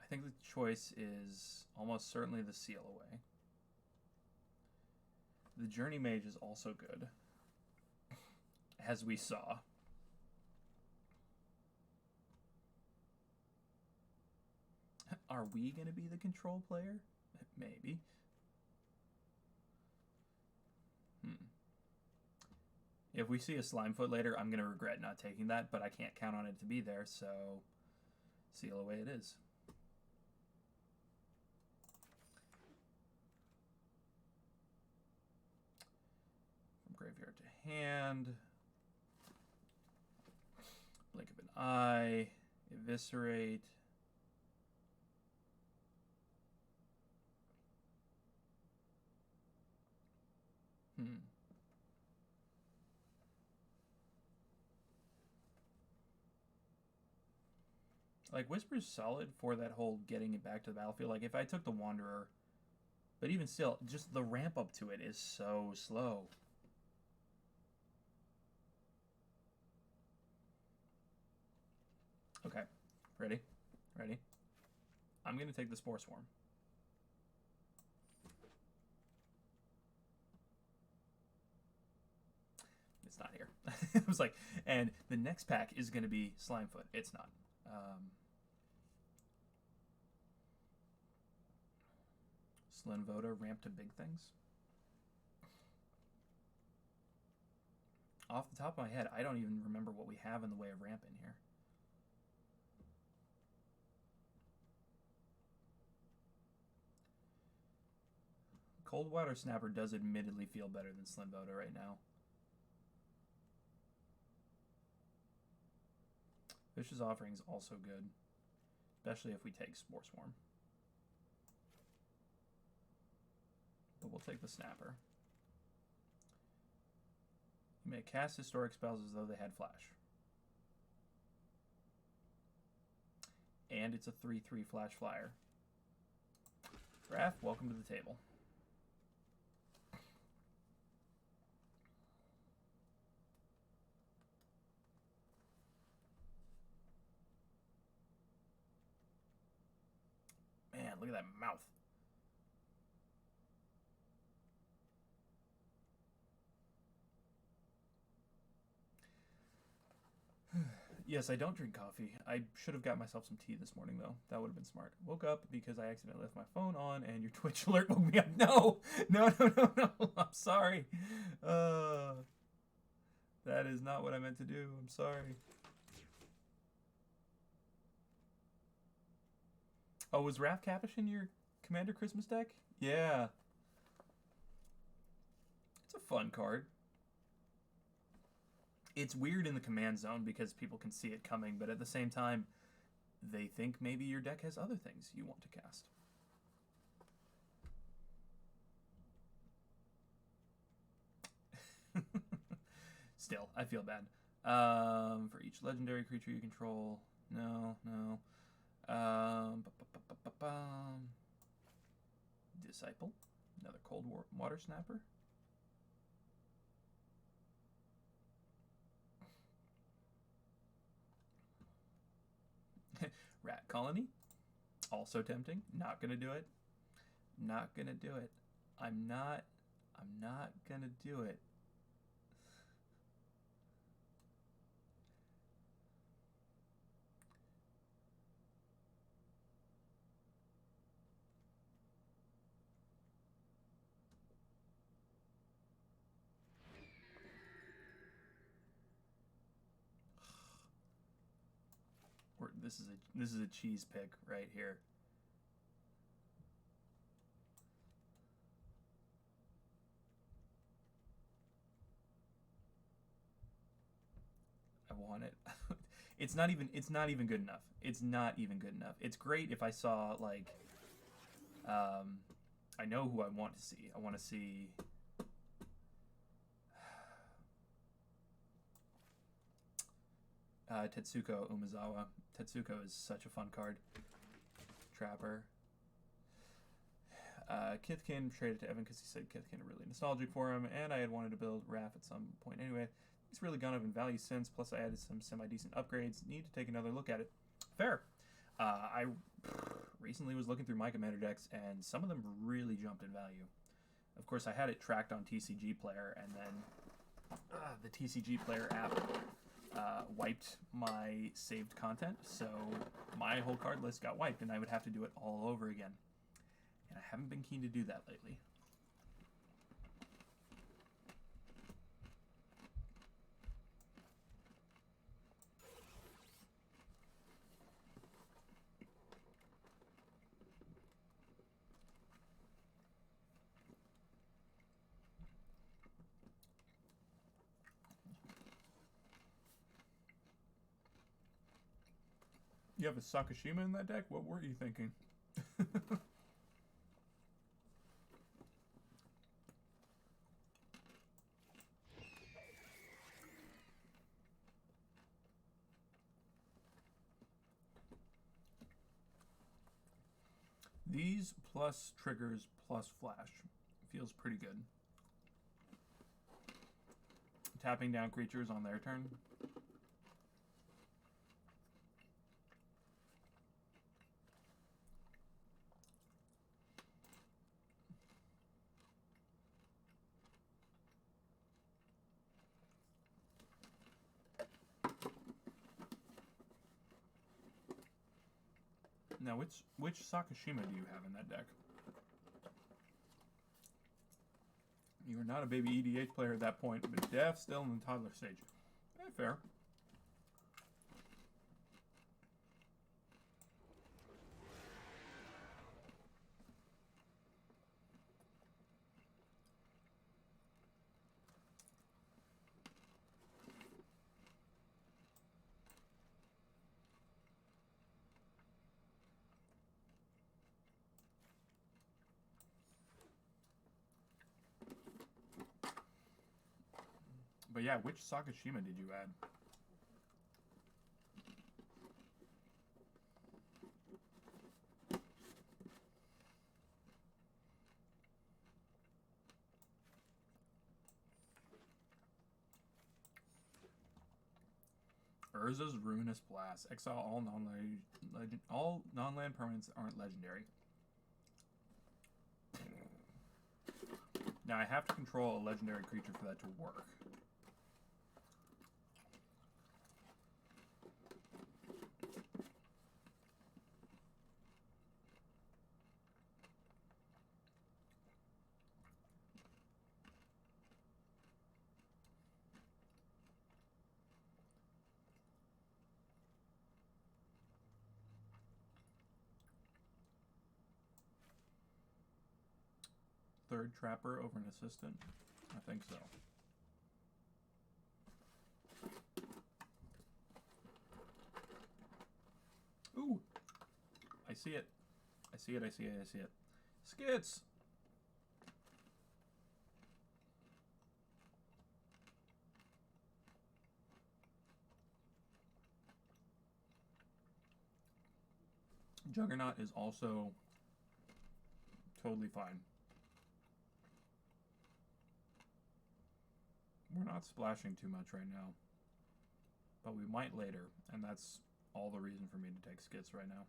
I think the choice is almost certainly the Seal Away. The Journey Mage is also good, as we saw. Are we going to be the control player? Maybe. If we see a Slimefoot later, I'm going to regret not taking that, but I can't count on it to be there, so Seal Away it is. From graveyard to hand. Blink of an eye. Eviscerate. Like, Whisper's solid for that whole getting it back to the battlefield. Like, if I took the Wanderer, but even still, just the ramp up to it is so slow. Okay, ready? Ready? I'm going to take the Spore Swarm. It's not here. I was like, and the next pack is going to be Slimefoot. It's not. Slinvoda, ramp to big things. Off the top of my head, I don't even remember what we have in the way of ramp in here. Cold Water Snapper does admittedly feel better than Slinvoda right now. Vicious Offering is also good, especially if we take Spore Swarm. But we'll take the Snapper. You may cast Historic Spells as though they had Flash. And it's a 3/3 Flash Flyer. Raph, welcome to the table. Man, look at that mouth. Yes, I don't drink coffee. I should have got myself some tea this morning, though. That would have been smart. Woke up because I accidentally left my phone on, and your Twitch alert woke me up. No! No, no, no, no. I'm sorry. That is not what I meant to do. I'm sorry. Oh, was Raph Capish in your Commander Christmas deck? Yeah. It's a fun card. It's weird in the command zone because people can see it coming, but at the same time, they think maybe your deck has other things you want to cast. Still, I feel bad. For each legendary creature you control. No, no. Disciple. Another Cold Water Snapper. Rat Colony. Also tempting. Not gonna do it. Not gonna do it. I'm not gonna do it. This is a cheese pick right here. I want it. It's not even good enough. It's not even good enough. It's great if I saw like I know who I want to see. I want to see Tetsuko Umezawa. Tetsuko is such a fun card. Trapper. Kithkin traded to Evan because he said Kithkin are really nostalgic for him, and I had wanted to build Raph at some point anyway. It's really gone up in value since, plus I added some semi-decent upgrades. Need to take another look at it. Fair. I recently was looking through my commander decks, and some of them really jumped in value. Of course, I had it tracked on TCG Player, and then the TCG Player app wiped my saved content, so my whole card list got wiped, and I would have to do it all over again. And I haven't been keen to do that lately. You have a Sakashima in that deck? What were you thinking? These plus triggers plus flash feels pretty good. Tapping down creatures on their turn. Now, which Sakashima do you have in that deck? You were not a baby EDH player at that point, but def still in the toddler stage. Fair. But yeah, which Sakashima did you add? Urza's Ruinous Blast. Exile all non-land permanents aren't legendary. Now I have to control a legendary creature for that to work. Third Trapper over an assistant? I think so. Ooh! I see it. I see it, I see it, I see it. Skits! Juggernaut is also totally fine. We're not splashing too much right now, but we might later, and that's all the reason for me to take skits right now.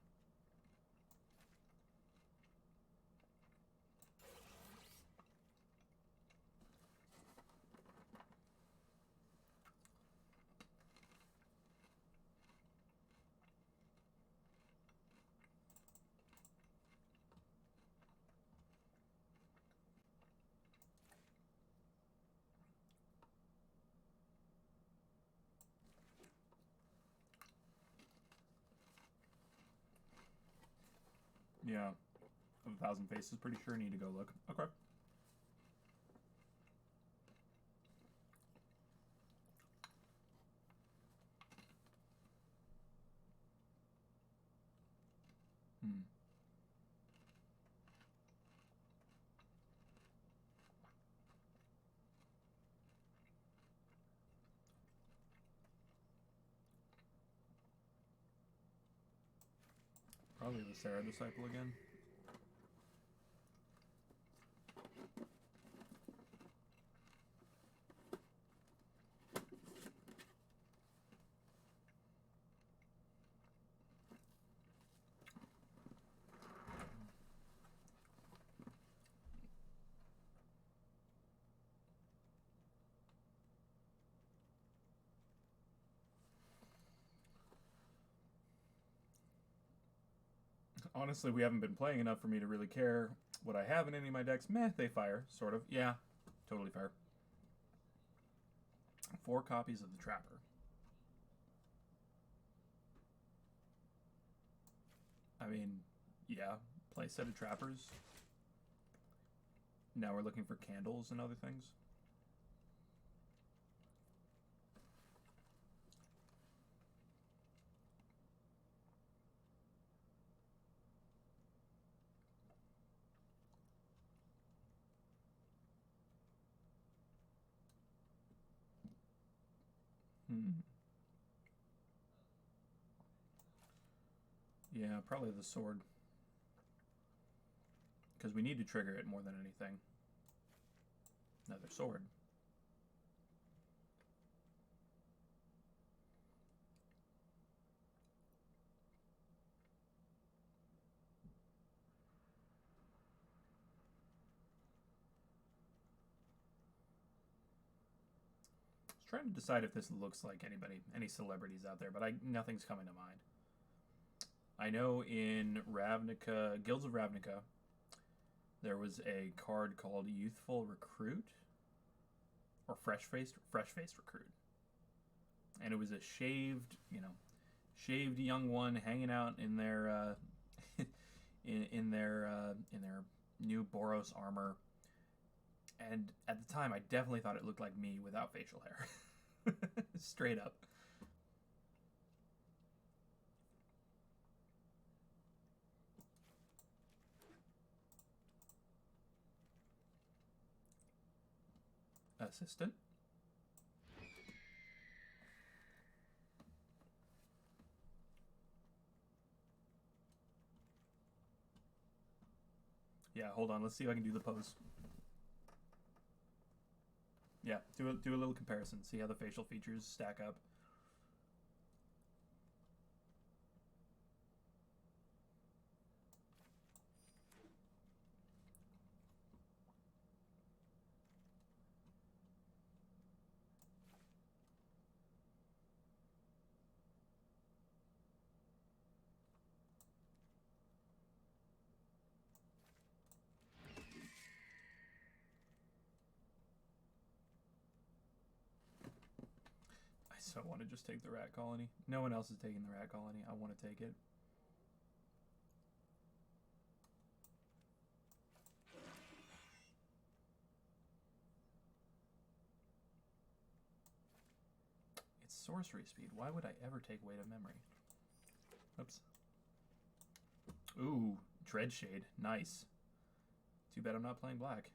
Yeah. Of 1,000 Faces, pretty sure I need to go look. Okay. Hmm. Probably the Sarah Disciple again. Honestly, we haven't been playing enough for me to really care what I have in any of my decks. Meh, they fire, sort of. Yeah, totally fair. 4 copies of the Trapper. I mean, yeah, play set of Trappers. Now we're looking for candles and other things. Yeah, probably the sword. Because we need to trigger it more than anything. Another sword. I was trying to decide if this looks like any celebrities out there, but nothing's coming to mind. I know in Ravnica, Guilds of Ravnica, there was a card called Youthful Recruit, or Fresh-Faced Recruit, and it was a shaved young one hanging out in their in their new Boros armor, and at the time I definitely thought it looked like me without facial hair, straight up. Assistant. Yeah, hold on. Let's see if I can do the pose. Yeah, do a little comparison. See how the facial features stack up. I so want to just take the rat colony. No one else is taking the rat colony. I want to take it. It's sorcery speed. Why would I ever take weight of memory? Oops. Ooh, Dreadshade. Nice. Too bad I'm not playing black.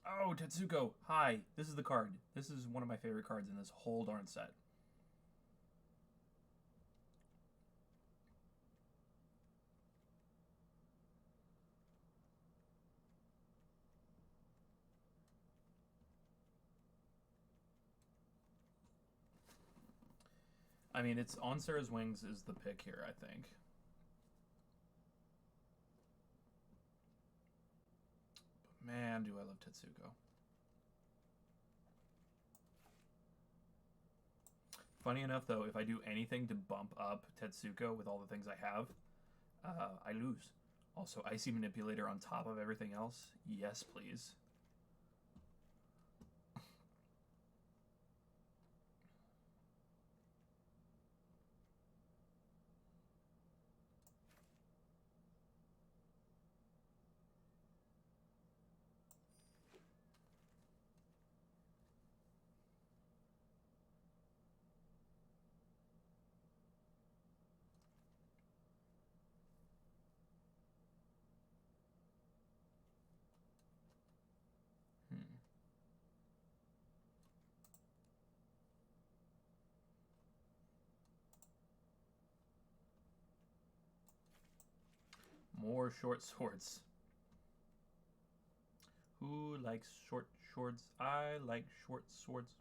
Oh, Tetsuko. Hi. This is the card. This is one of my favorite cards in this whole darn set. I mean, it's On Sarah's Wings is the pick here, I think. But man, do I love Tetsuko. Funny enough, though, if I do anything to bump up Tetsuko with all the things I have, I lose. Also, Icy Manipulator on top of everything else? Yes, please. More short swords. Who likes short swords? I like short swords.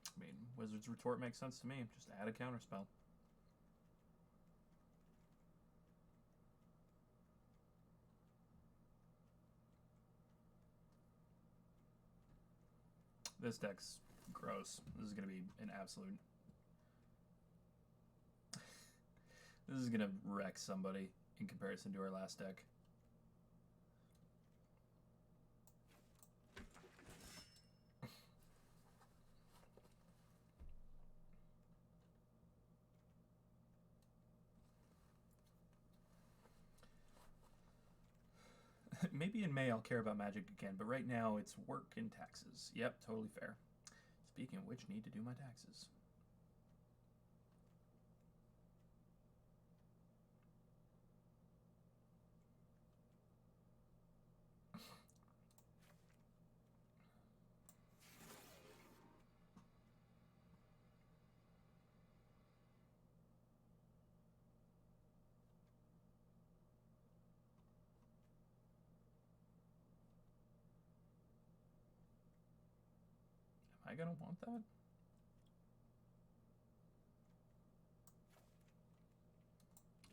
I mean, Wizard's Retort makes sense to me. Just add a counterspell. This deck's gross. This is going to be an absolute... This is going to wreck somebody in comparison to our last deck. Maybe in May I'll care about Magic again, but right now it's work and taxes. Yep, totally fair. Speaking of which, need to do my taxes. Am I gonna want that?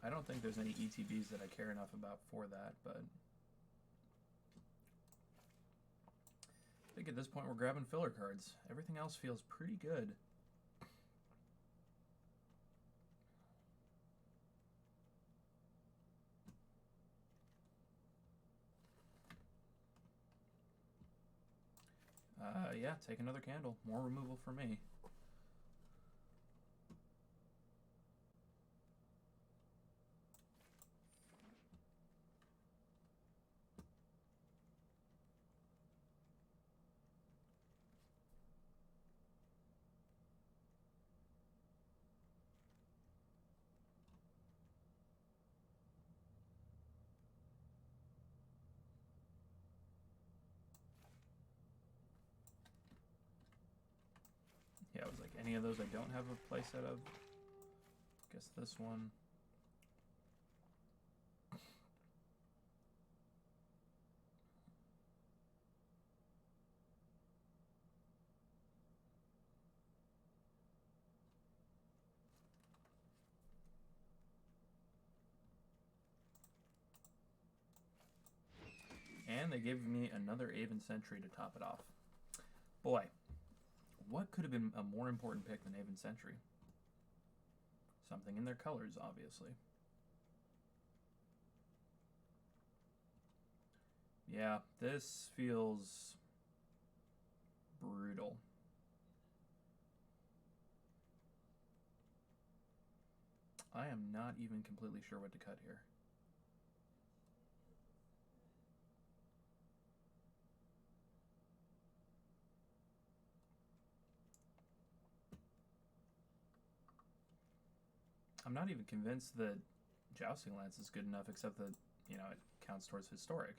I don't think there's any ETBs that I care enough about for that, but I think at this point we're grabbing filler cards. Everything else feels pretty good. Yeah, take another candle. More removal for me. Yeah, I was like, any of those I don't have a playset of? Guess this one. And they gave me another Aven Sentry to top it off. Boy, what could have been a more important pick than Aven Sentry? Something in their colors, obviously. Yeah, this feels brutal. I am not even completely sure what to cut here. I'm not even convinced that Jousting Lance is good enough, except that, you know, it counts towards Historic.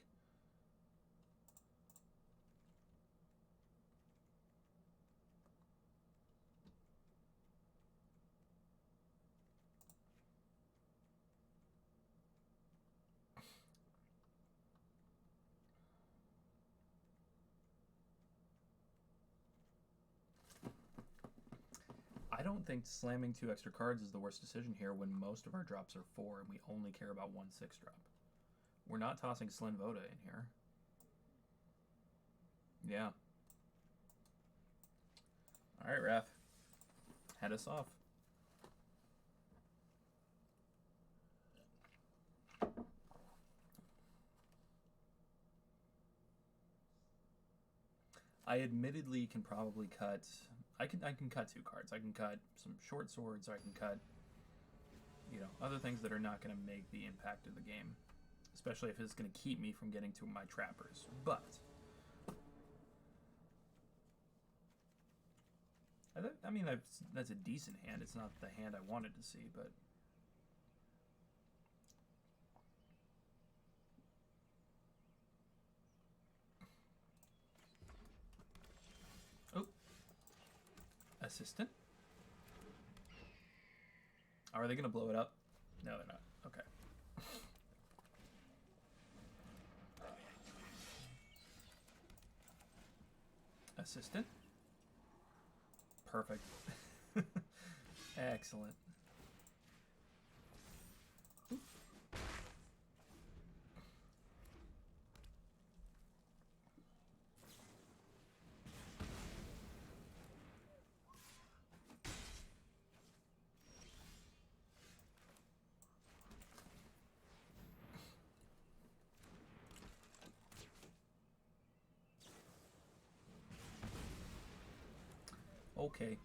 don't think slamming 2 extra cards is the worst decision here when most of our drops are 4 and we only care about 1 6-drop. We're not tossing Slin Voda in here. Yeah. Alright, Raph. Head us off. I admittedly can probably cut... I can cut 2 cards. I can cut some short swords, or I can cut, you know, other things that are not going to make the impact of the game. Especially if it's going to keep me from getting to my trappers. But... I mean, that's a decent hand. It's not the hand I wanted to see, but... Oh. Assistant? Are they going to blow it up? No, they're not. Okay. Assistant? Perfect. Excellent. Okay.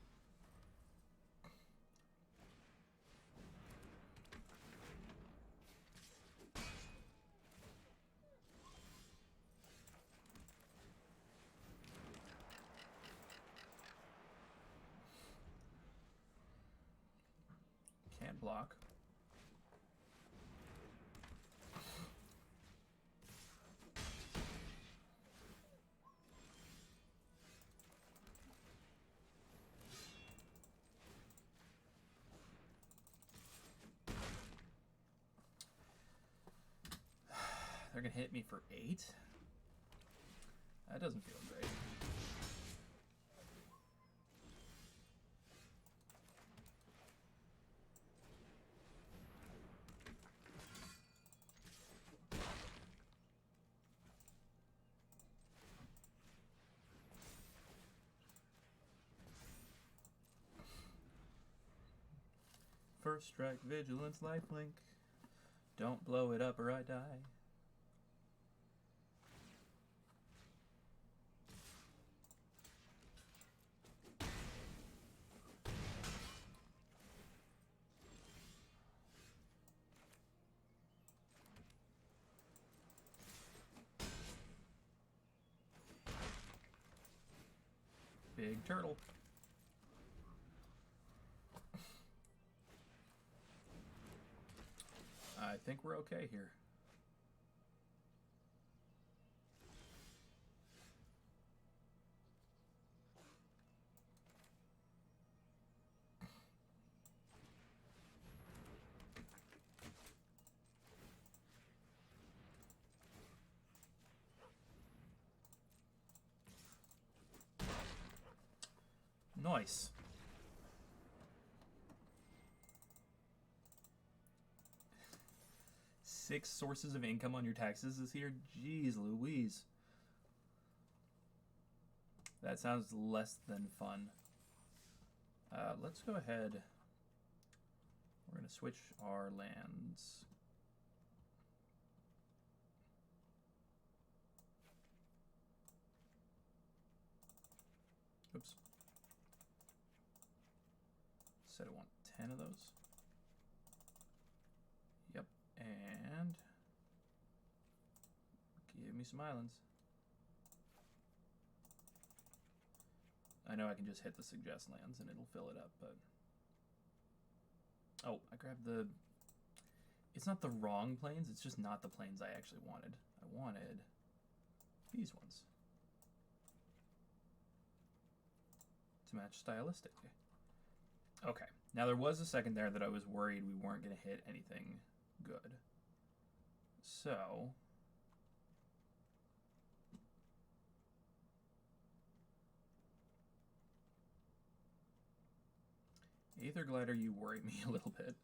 Can't block. They're gonna hit me for 8? That doesn't feel great. First strike, vigilance, lifelink. Don't blow it up or I die. Big turtle. I think we're okay here. Nice. Six sources of income on your taxes this year? Jeez Louise. That sounds less than fun. Let's go ahead. We're going to switch our lands. Oops. Said I want 10 of those. Yep, and give me some islands. I know I can just hit the suggest lands and it'll fill it up, but... Oh, I grabbed the... It's not the wrong planes, it's just not the planes I actually wanted. I wanted these ones. To match stylistically. Okay, now there was a second there that I was worried we weren't going to hit anything good. So... Aether Glider, you worry me a little bit.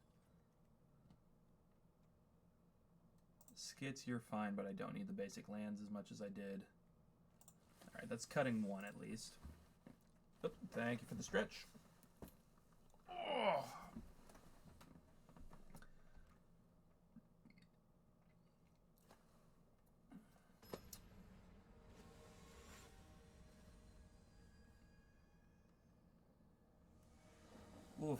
Skits, you're fine, but I don't need the basic lands as much as I did. Alright, that's cutting one at least. Oh, thank you for the stretch. Oh. Oof.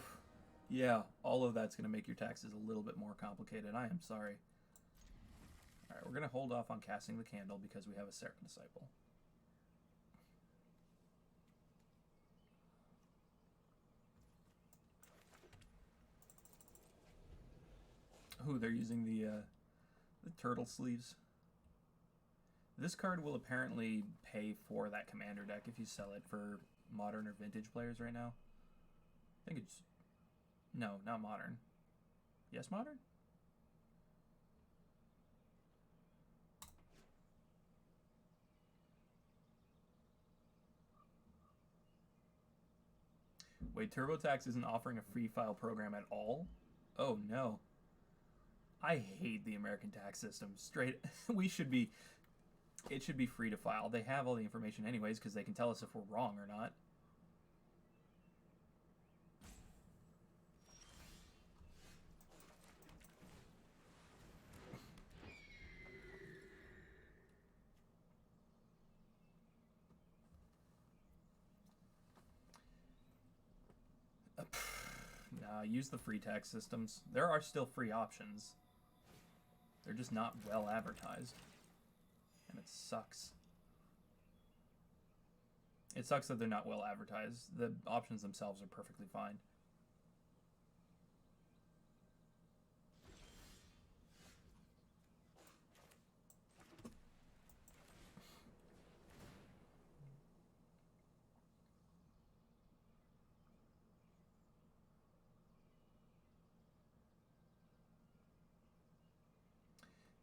Yeah, all of that's going to make your taxes a little bit more complicated. I am sorry. Alright, we're going to hold off on casting the candle because we have a Seraph Disciple. Ooh, they're using the turtle sleeves. This card will apparently pay for that commander deck if you sell it for modern or vintage players right now. I think it's... No, not modern. Yes, modern? Wait, TurboTax isn't offering a free file program at all? Oh, no. I hate the American tax system. Straight... we should be... It should be free to file. They have all the information anyways because they can tell us if we're wrong or not. Nah, use the free tax systems. There are still free options. They're just not well advertised. And it sucks. It sucks that they're not well advertised. The options themselves are perfectly fine.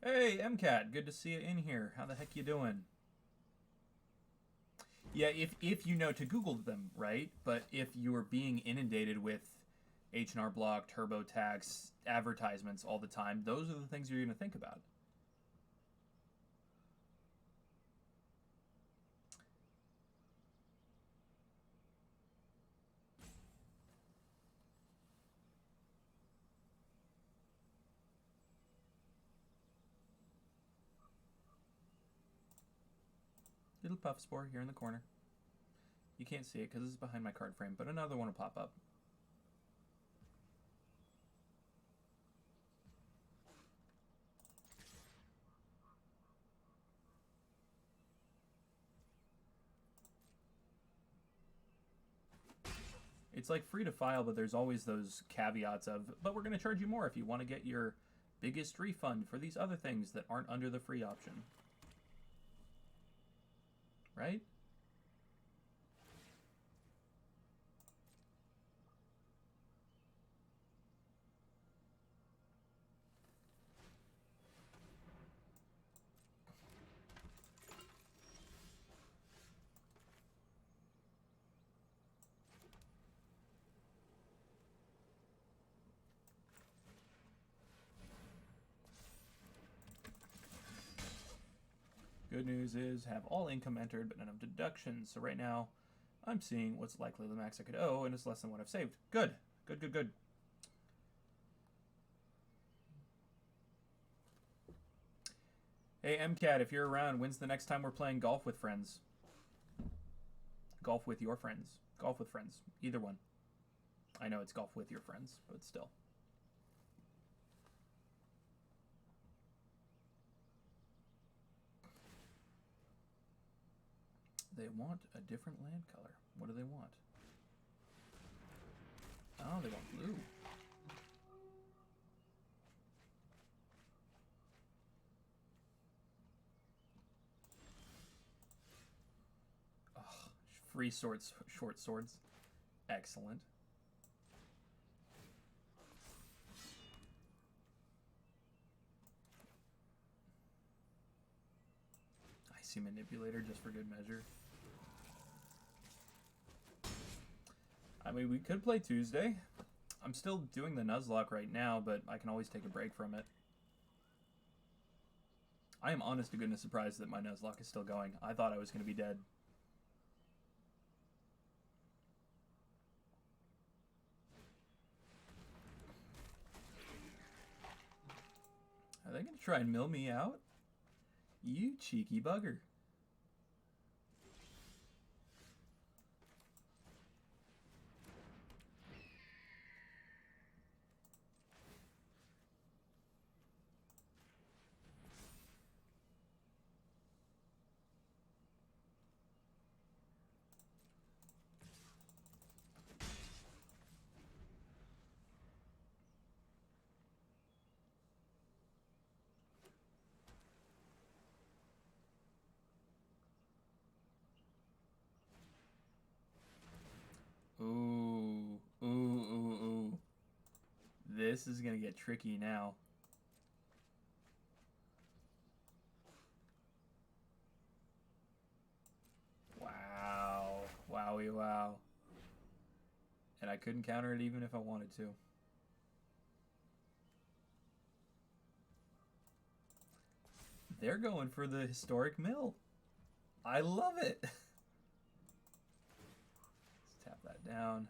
Hey, MCAT, good to see you in here. How the heck you doing? Yeah, if you know to Google them, right? But if you are being inundated with H&R Block, TurboTax, advertisements all the time, those are the things you're going to think about. Little puff spore here in the corner. You can't see it because it's behind my card frame, but another one will pop up. It's like free to file, but there's always those caveats of, but we're going to charge you more if you want to get your biggest refund for these other things that aren't under the free option. Right? Good news is have all income entered but none of deductions. So right now I'm seeing what's likely the max I could owe and it's less than what I've saved. Good. Good, good, good. Hey MCAT, if you're around, when's the next time we're playing golf with friends? Golf with your friends. Golf with friends. Either one. I know it's golf with your friends, but still. They want a different land color. What do they want? Oh, they want blue. Oh, free swords, short swords. Excellent. Icy manipulator just for good measure. I mean, we could play Tuesday. I'm still doing the Nuzlocke right now, but I can always take a break from it. I am honest to goodness surprised that my Nuzlocke is still going. I thought I was going to be dead. Are they going to try and mill me out? You cheeky bugger. Ooh, ooh, ooh, ooh. This is gonna get tricky now. Wow. Wowie wow. And I couldn't counter it even if I wanted to. They're going for the historic mill. I love it. Let's tap that down.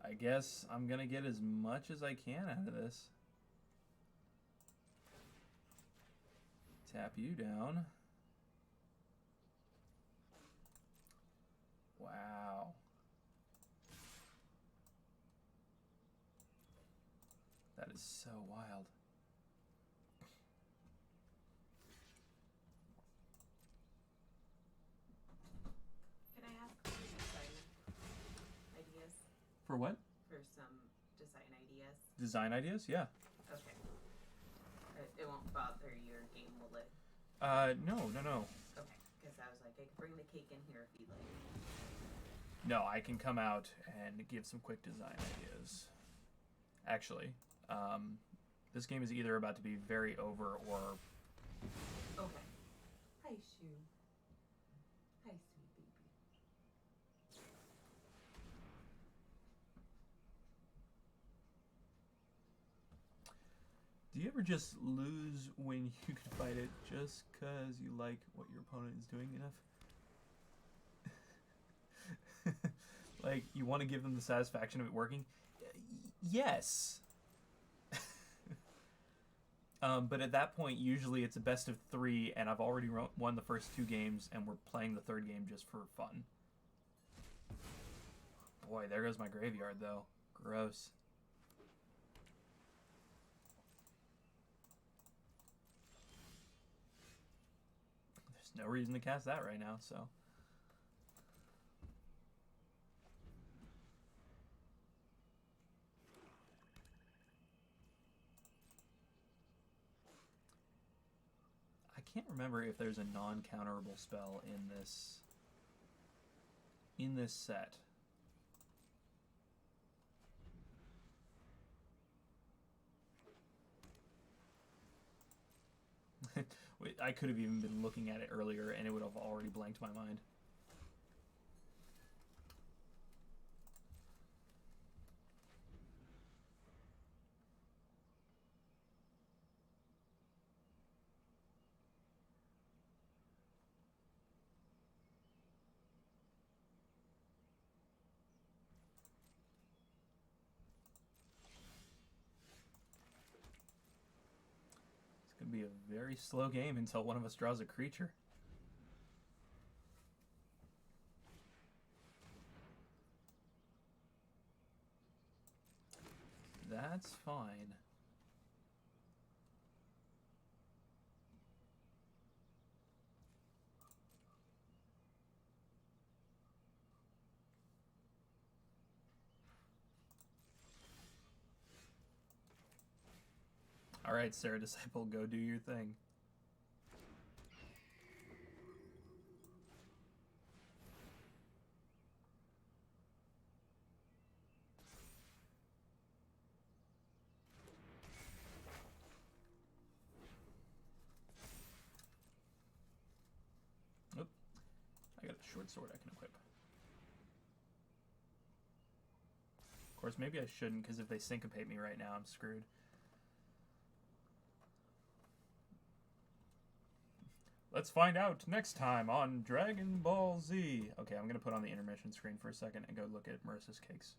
I guess I'm gonna get as much as I can out of this. Tap you down. Wow. That is so wild. Can I ask for design ideas? For what? For some design ideas? Design ideas? Yeah. Okay. It won't bother your game, will it? No. Okay, because I was like, I could bring the cake in here if you'd like. No, I can come out and give some quick design ideas. Actually, this game is either about to be very over or... Okay. Hi, Shoo. Hi, sweet baby. Do you ever just lose when you can fight it just because you like what your opponent is doing enough? Like, you want to give them the satisfaction of it working? Yes. But at that point, usually it's a best of 3, and I've already won the first 2 games, and we're playing the 3rd game just for fun. Boy, there goes my graveyard, though. Gross. There's no reason to cast that right now, so... I can't remember if there's a non-counterable spell in this set. Wait, I could have even been looking at it earlier and it would have already blanked my mind. It's going to be a very slow game until one of us draws a creature. That's fine. All right, Sarah Disciple, go do your thing. short sword I can equip. Of course, maybe I shouldn't, because if they syncopate me right now, I'm screwed. Let's find out next time on Dragon Ball Z. Okay, I'm going to put on the intermission screen for a second and go look at Marissa's cakes.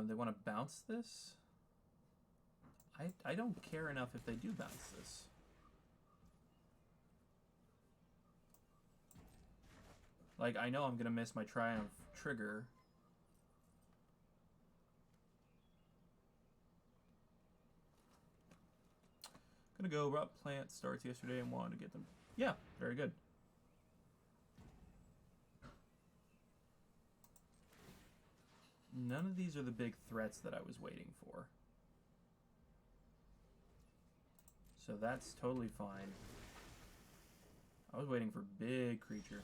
They want to bounce this? I don't care enough if they do bounce this. Like, I know I'm going to miss my Triumph trigger. Gonna go rock plant starts yesterday and wanted to get them. Yeah, very good. None of these are the big threats that I was waiting for. So that's totally fine. I was waiting for big creature.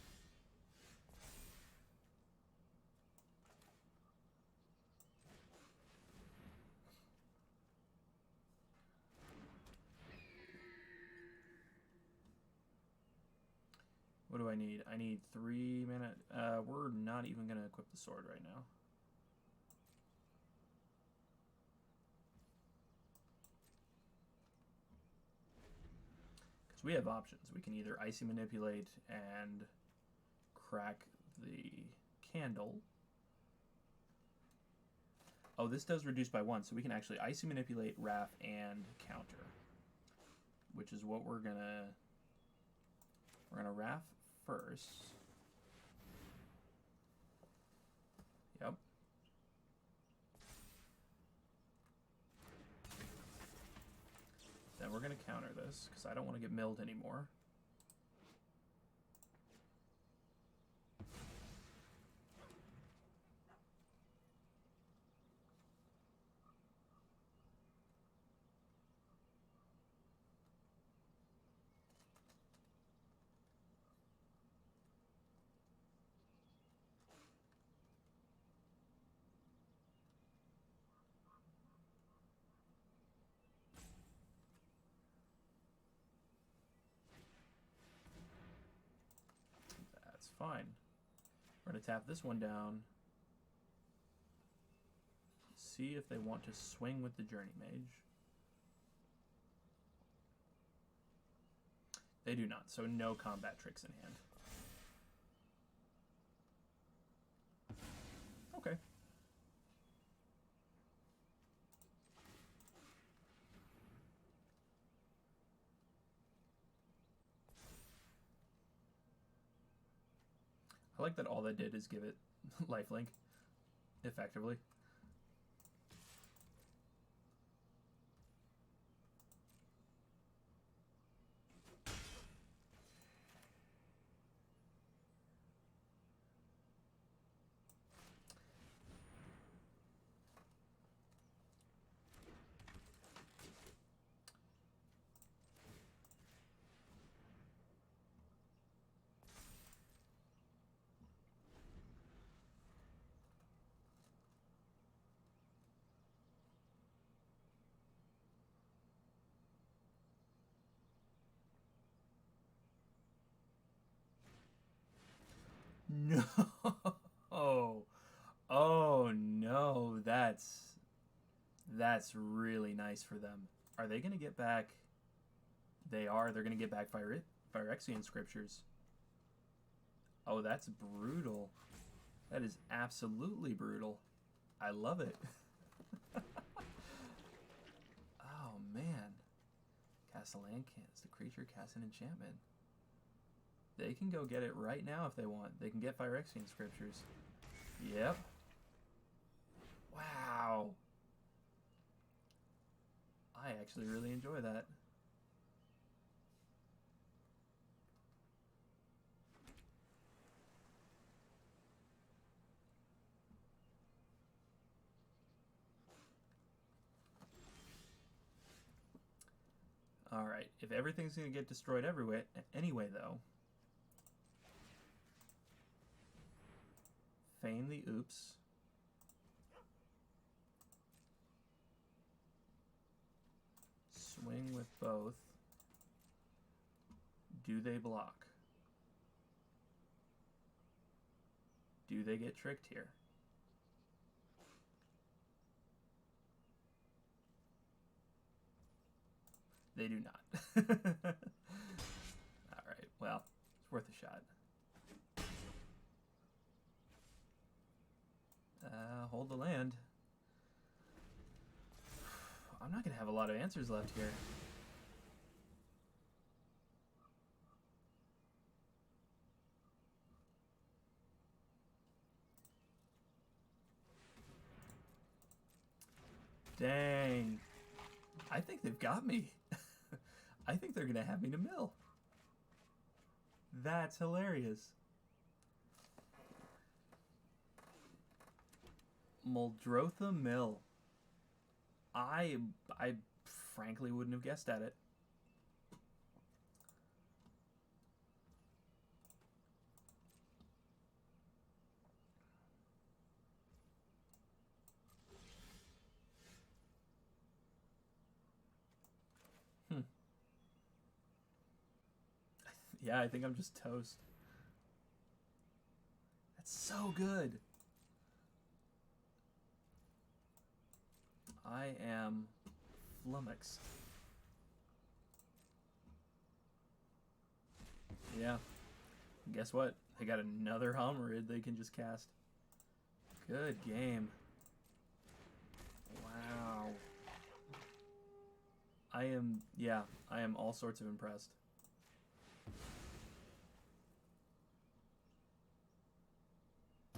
What do I need? I need 3 mana. We're not even going to equip the sword right now. Because we have options. We can either Icy Manipulate and crack the candle. Oh, this does reduce by 1, so we can actually Icy Manipulate, Wrath, and counter. Which is what we're going to... We're going to Wrath first. Yep. Then we're going to counter this, because I don't want to get milled anymore. Fine. We're going to tap this one down. see if they want to swing with the Journey Mage. They do not, so no combat tricks in hand. Okay. I like that all that did is give it lifelink, effectively. No. Oh no, that's really nice for them. Are they gonna get back? They are. They're gonna get back Phyrexian Scriptures. Oh, that's brutal. That is absolutely brutal. I love it. Oh man. Cast a land, cast a creature, cast an enchantment. They can go get it right now if they want. They can get Phyrexian Scriptures. Yep. Wow. I actually really enjoy that. Alright, if everything's going to get destroyed anyway, though, feign the oops. Swing with both. Do they block? Do they get tricked here? They do not. Alright, well, it's worth a shot. Hold the land. I'm not going to have a lot of answers left here. Dang. I think they've got me. I think they're going to have me to mill. That's hilarious. Muldrotha Mill. I frankly wouldn't have guessed at it. Yeah, I think I'm just toast. That's so good. I am flummoxed. Yeah. Guess what? They got another Homerid they can just cast. Good game. Wow. I am all sorts of impressed.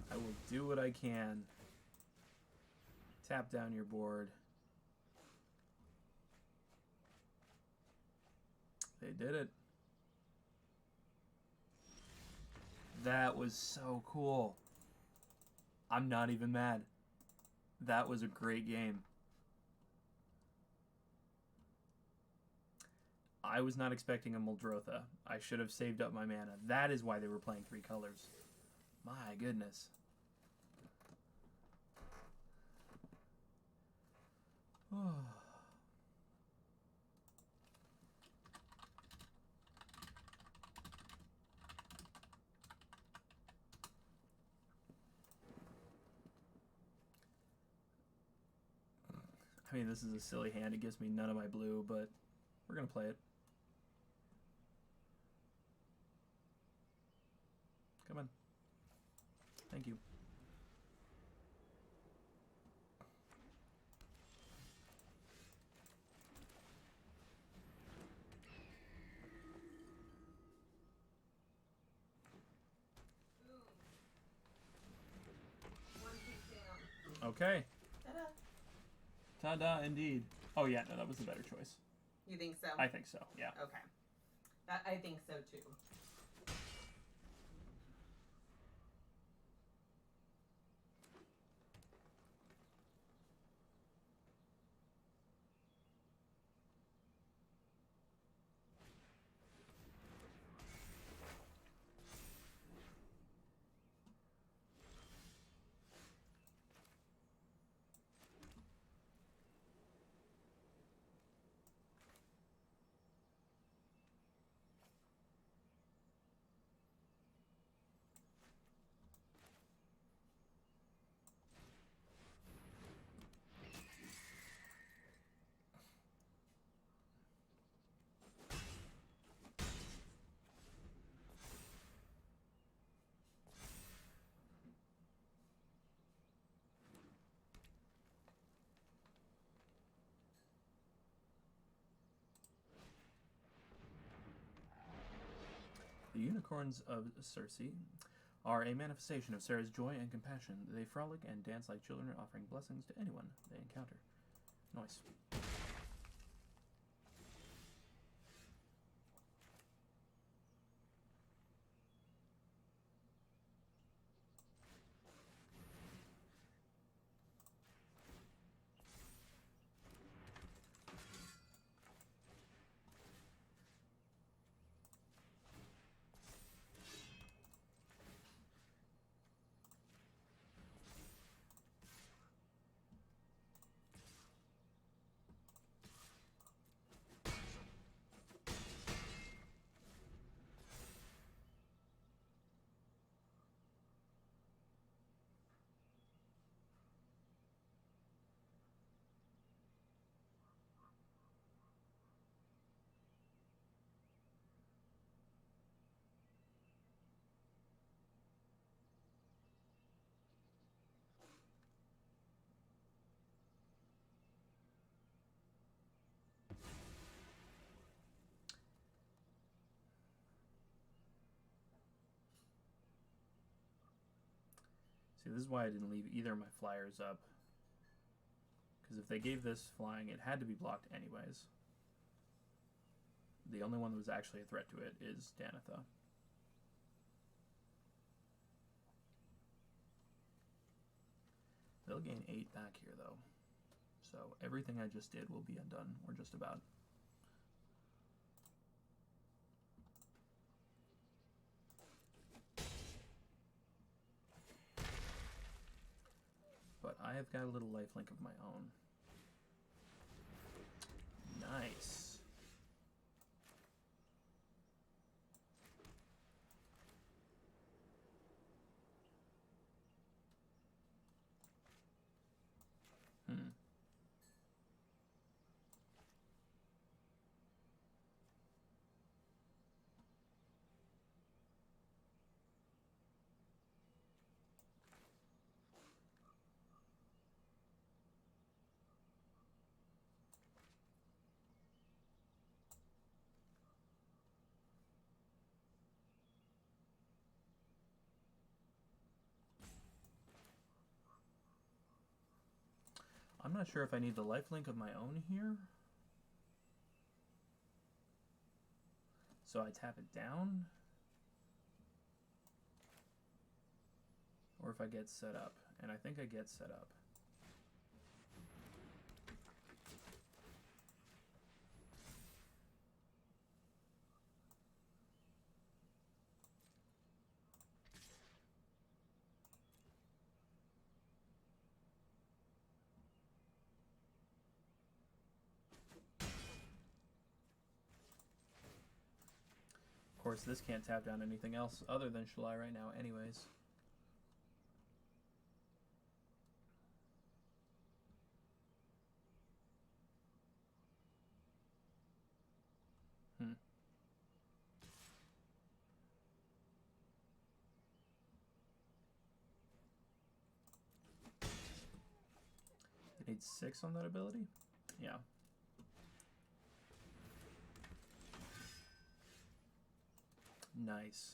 I will do what I can. Tap down your board. They did it. That was so cool. I'm not even mad. That was a great game. I was not expecting a Muldrotha. I should have saved up my mana. That is why they were playing 3 colors. My goodness. Oh. mean, this is a silly hand. It gives me none of my blue, but we're going to play it. Come on. Thank you. One kick down. Okay. Ta-da. Ta-da, indeed. Oh, yeah, no, that was the better choice. You think so? I think so, yeah. Okay. I think so too. The unicorns of Circe are a manifestation of Sarah's joy and compassion. They frolic and dance like children, offering blessings to anyone they encounter. Nice. See, this is why I didn't leave either of my flyers up. Because if they gave this flying, it had to be blocked anyways. The only one that was actually a threat to it is Danitha. They'll gain 8 back here, though. So everything I just did will be undone, or just about. But I have got a little lifelink of my own. Nice. I'm not sure if I need the lifelink of my own here. So I tap it down. Or if I get set up. And I think I get set up. Of course, this can't tap down anything else other than Shalai right now anyways. need 6 on that ability? Yeah. Nice.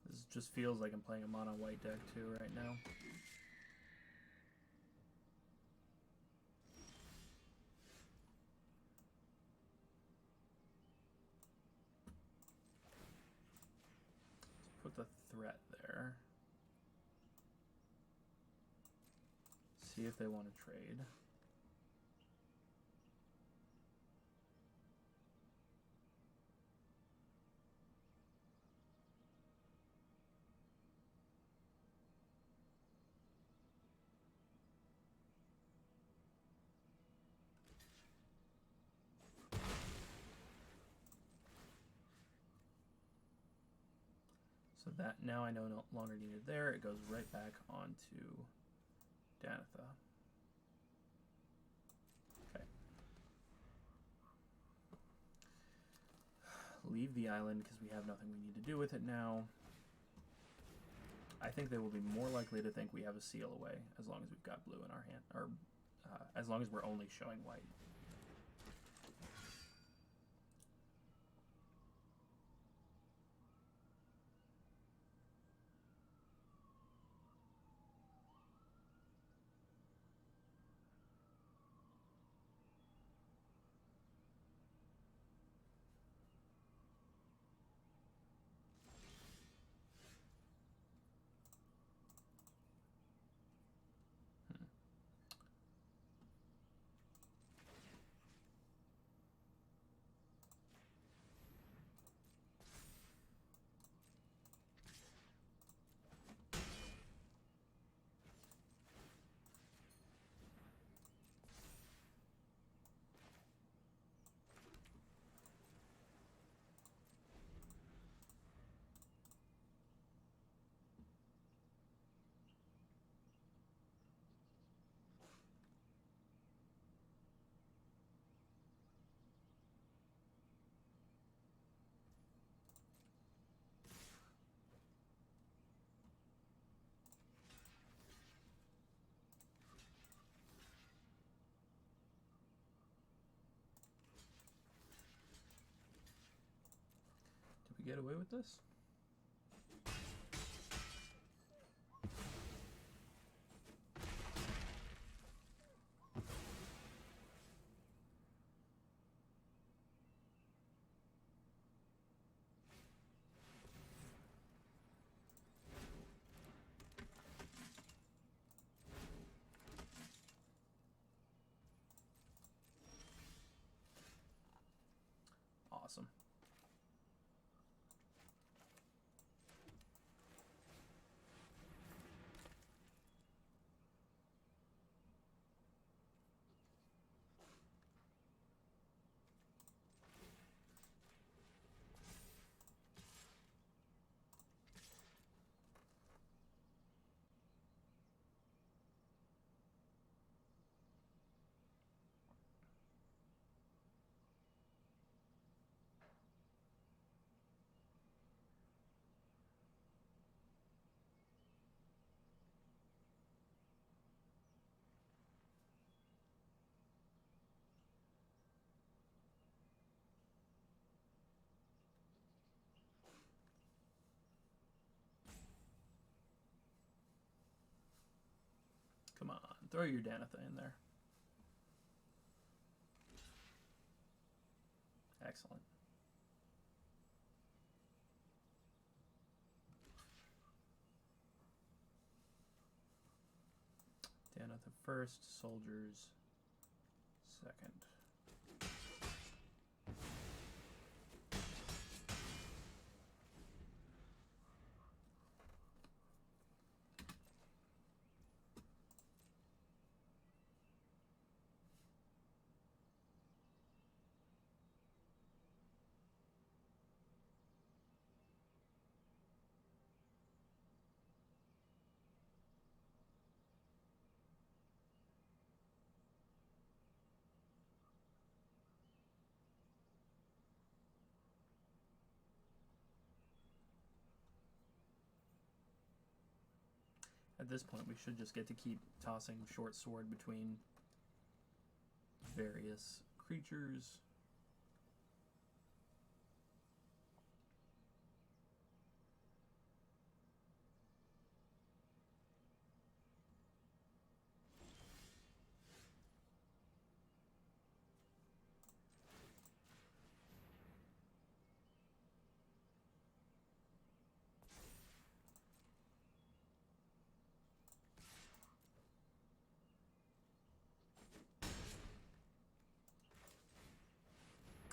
This just feels like I'm playing a mono white deck too right now. Let's put the threat there. See if they want to trade. So that now I know no longer needed there. It goes right back onto Danitha. Okay. Leave the island because we have nothing we need to do with it now. I think they will be more likely to think we have a seal away as long as we've got blue in our hand, or as long as we're only showing white. Did we get away with this? Awesome. Throw your Danitha in there. Excellent. Danitha first, soldiers second. At this point, we should just get to keep tossing short sword between various creatures.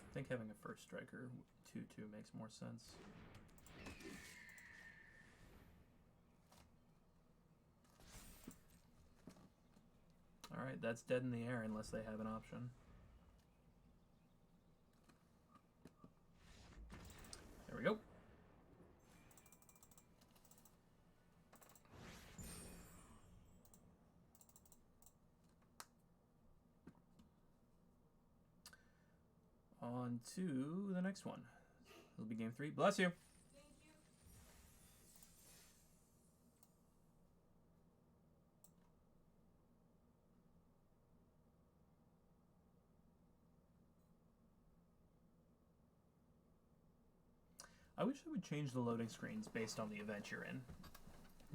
I think having a first striker 2/2 makes more sense. Alright, that's dead in the air unless they have an option. There we go. On to the next one. It'll be game 3. Bless you. Thank you. I wish they would change the loading screens based on the event you're in,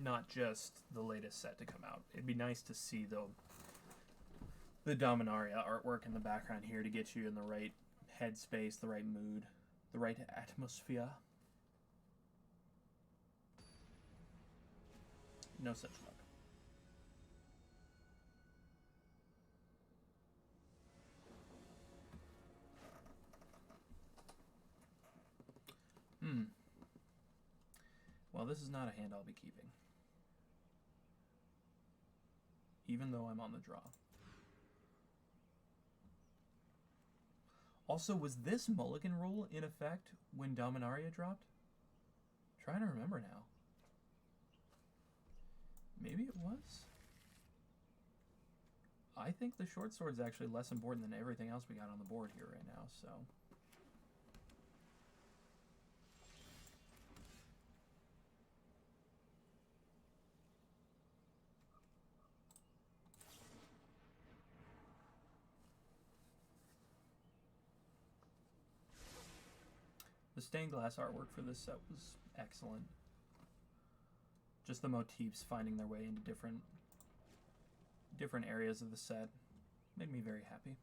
not just the latest set to come out. It'd be nice to see the Dominaria artwork in the background here to get you in the right headspace, the right mood, the right atmosphere. No such luck. Well, this is not a hand I'll be keeping, even though I'm on the draw. Also, was this mulligan rule in effect when Dominaria dropped? Trying to remember now. Maybe it was? I think the short sword's actually less important than everything else we got on the board here right now, so... The stained glass artwork for this set was excellent. Just the motifs finding their way into different areas of the set made me very happy.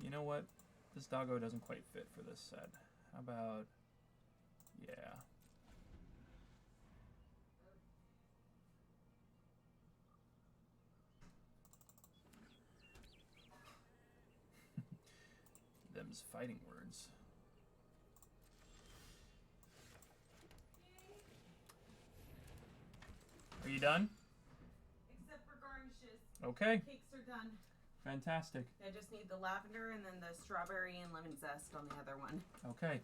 You know what? This doggo doesn't quite fit for this set. How about... yeah. Them's fighting words. Are you done? Except for garnishes. Okay. Cakes are done. Fantastic. I just need the lavender and then the strawberry and lemon zest on the other one. Okay.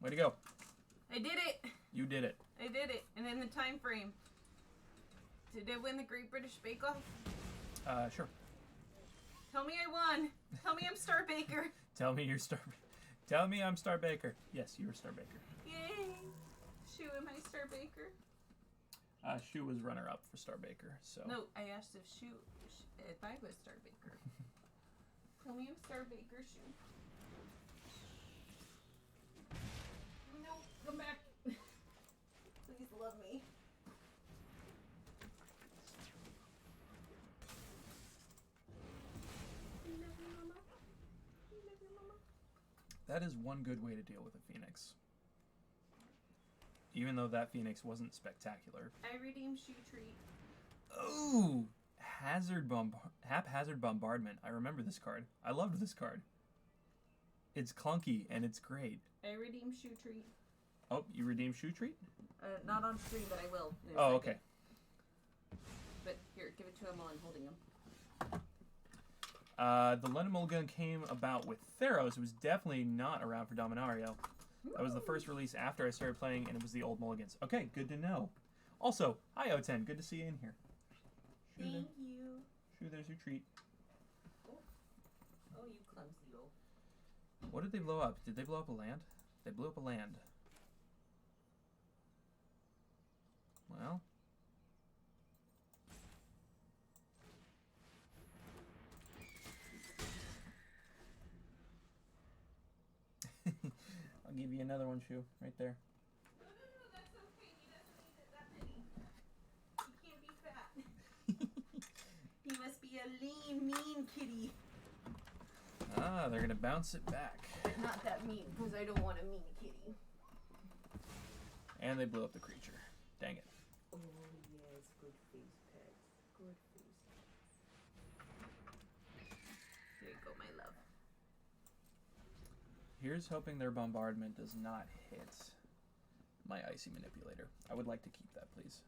Way to go. I did it! You did it. I did it. And in the time frame. Did I win the Great British Bake Off? Sure. Tell me I won. Tell me I'm Star Baker. Tell me you're Star. Tell me I'm Star Baker. Yes, you were Star Baker. Yay! Shoo, am I Star Baker? Shu was runner-up for Star Baker, so... No, I asked if if I was Star Baker. Tell me I'm Star Baker, Shoo. come back. Please love me. Love you, mama. Love you, mama. That is one good way to deal with a Phoenix. Even though that Phoenix wasn't spectacular. I redeem shoe treat. Ooh! Haphazard Bombardment. I remember this card. I loved this card. It's clunky and it's great. I redeem shoe treat. Oh, you redeem Shoe Treat? Not on stream, but I will. in a Oh, second. okay. But here, give it to him while I'm holding him. The London Mulligan came about with Theros. It was definitely not around for Dominaria. That was the first release after I started playing, and it was the old Mulligans. Okay, good to know. Also, hi O10, good to see you in here. Shoo, Thank you. Shoo, there's your treat. Oh, you clumsy old. What did they blow up? Did they blow up a land? They blew up a land. Well. I'll give you another one, Shu, right there. No, that's okay. He doesn't need it that many. He can't be fat. He must be a lean, mean kitty. Ah, they're gonna bounce it back. Not that mean, because I don't want a mean kitty. And they blew up the creature. Dang it. Oh, yes, good face pets. Good face pets. Here you go, my love. Here's hoping their bombardment does not hit my icy manipulator. I would like to keep that, please.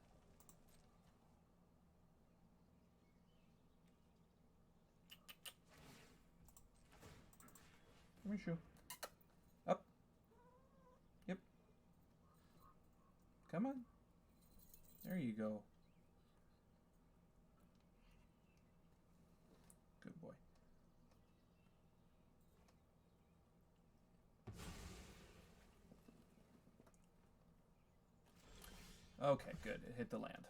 Let me show. Up. Yep. Come on. There you go. Good boy. Okay, good. It hit the land.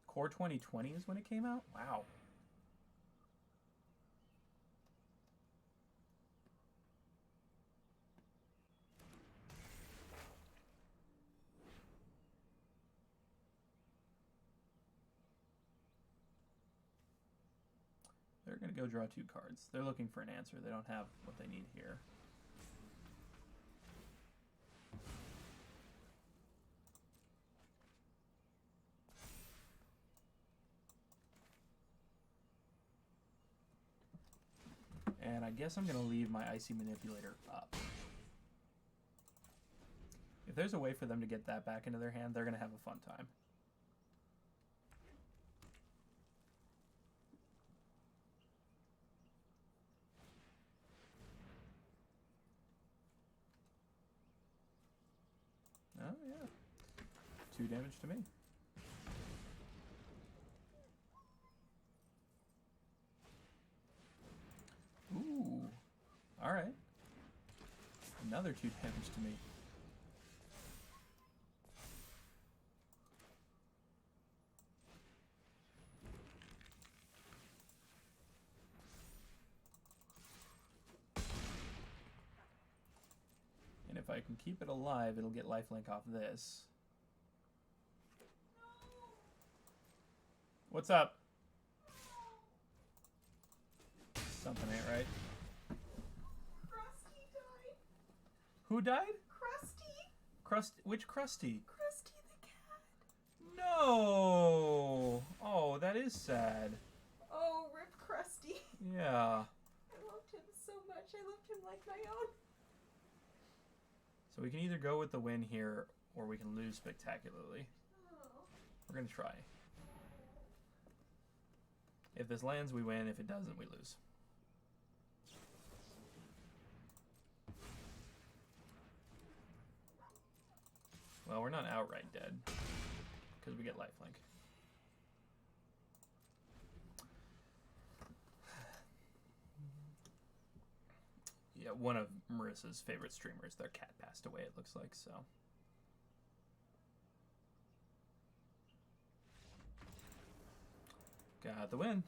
Core 2020 is when it came out? Wow. They're going to go draw 2 cards. They're looking for an answer. They don't have what they need here. And I guess I'm going to leave my Icy Manipulator up. If there's a way for them to get that back into their hand, they're going to have a fun time. Oh, yeah. 2 damage to me. Ooh. Alright. Another 2 damage to me. And if I can keep it alive, it'll get lifelink off this. What's up? Something ain't right. Krusty died. Who died? Krusty. Which Krusty? Krusty the cat. No! Oh, that is sad. Oh, rip Krusty. Yeah. I loved him so much. I loved him like my own. So we can either go with the win here, or we can lose spectacularly. Oh. We're gonna try. If this lands, we win. If it doesn't, we lose. Well, we're not outright dead, because we get lifelink. Yeah, one of Marissa's favorite streamers, their cat passed away, it looks like, so. Got the win.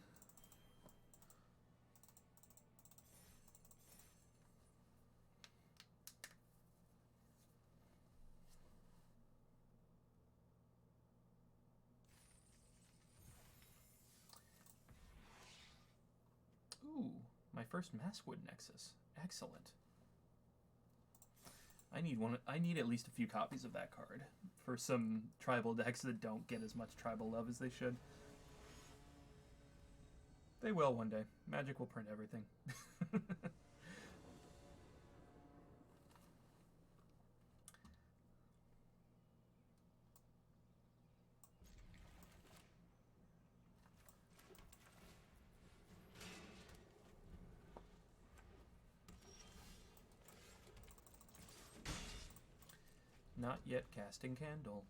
My first Maskwood Nexus. Excellent. I need one. I need at least a few copies of that card for some tribal decks that don't get as much tribal love as they should. They will one day. Magic will print everything. Not yet casting candle.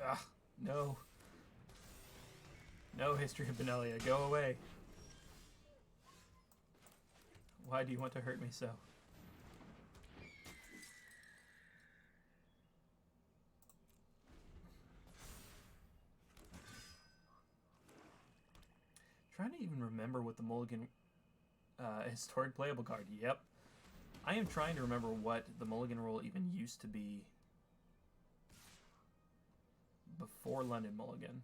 Ah, no. No, History of Benelia, go away. Why do you want to hurt me so? Trying to even remember what the Mulligan historic playable card. Yep. I am trying to remember what the Mulligan rule even used to be before London Mulligan.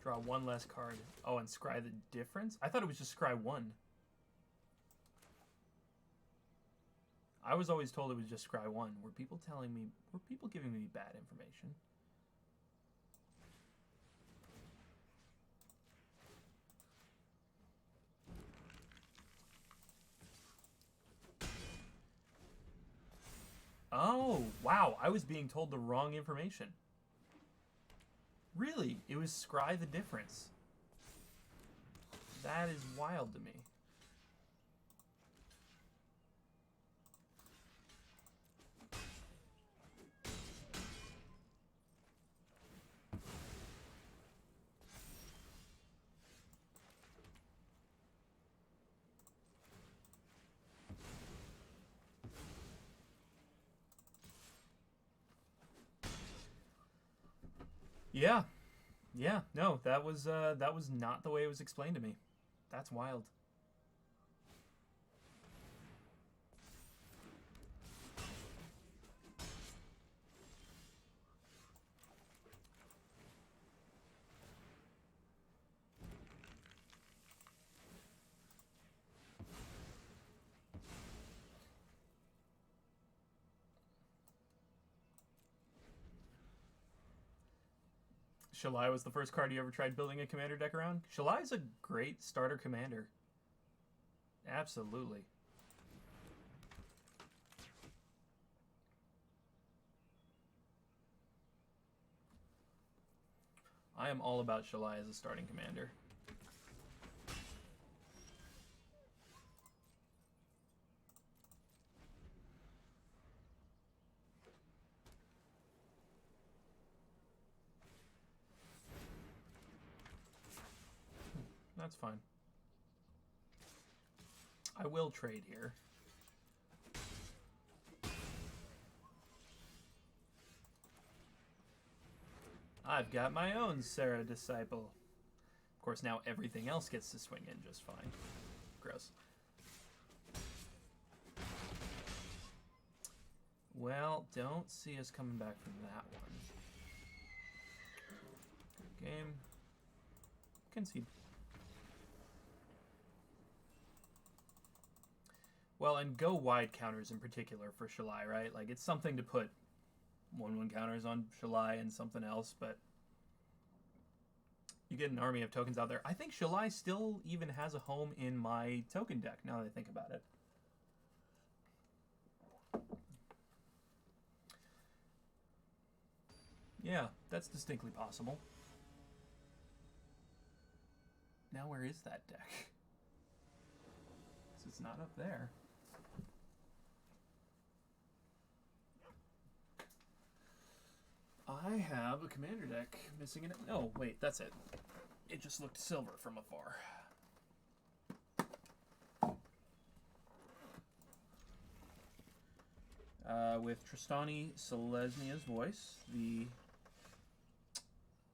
Draw one less card. Oh, and scry the difference? I thought it was just scry one. I was always told it was just scry one. Were people telling me, were people giving me bad information? Oh, wow. I was being told the wrong information. Really? It was scry the difference. That is wild to me. Yeah. Yeah, no, that was not the way it was explained to me. That's wild. Shalai was the first card you ever tried building a commander deck around? Shalai is a great starter commander. Absolutely. I am all about Shalai as a starting commander. That's fine. I will trade here. I've got my own Sarah Disciple. Of course, now everything else gets to swing in just fine. Gross. Well, don't see us coming back from that one. Good game. Concede. Well, and go wide counters in particular for Shalai, right? Like, it's something to put 1/1 counters on Shalai and something else, but you get an army of tokens out there. I think Shalai still even has a home in my token deck, now that I think about it. Yeah, that's distinctly possible. Now where is that deck? Because it's not up there. I have a commander deck missing in it. No, wait, that's it. It just looked silver from afar. With Tristani Selesnia's voice, the...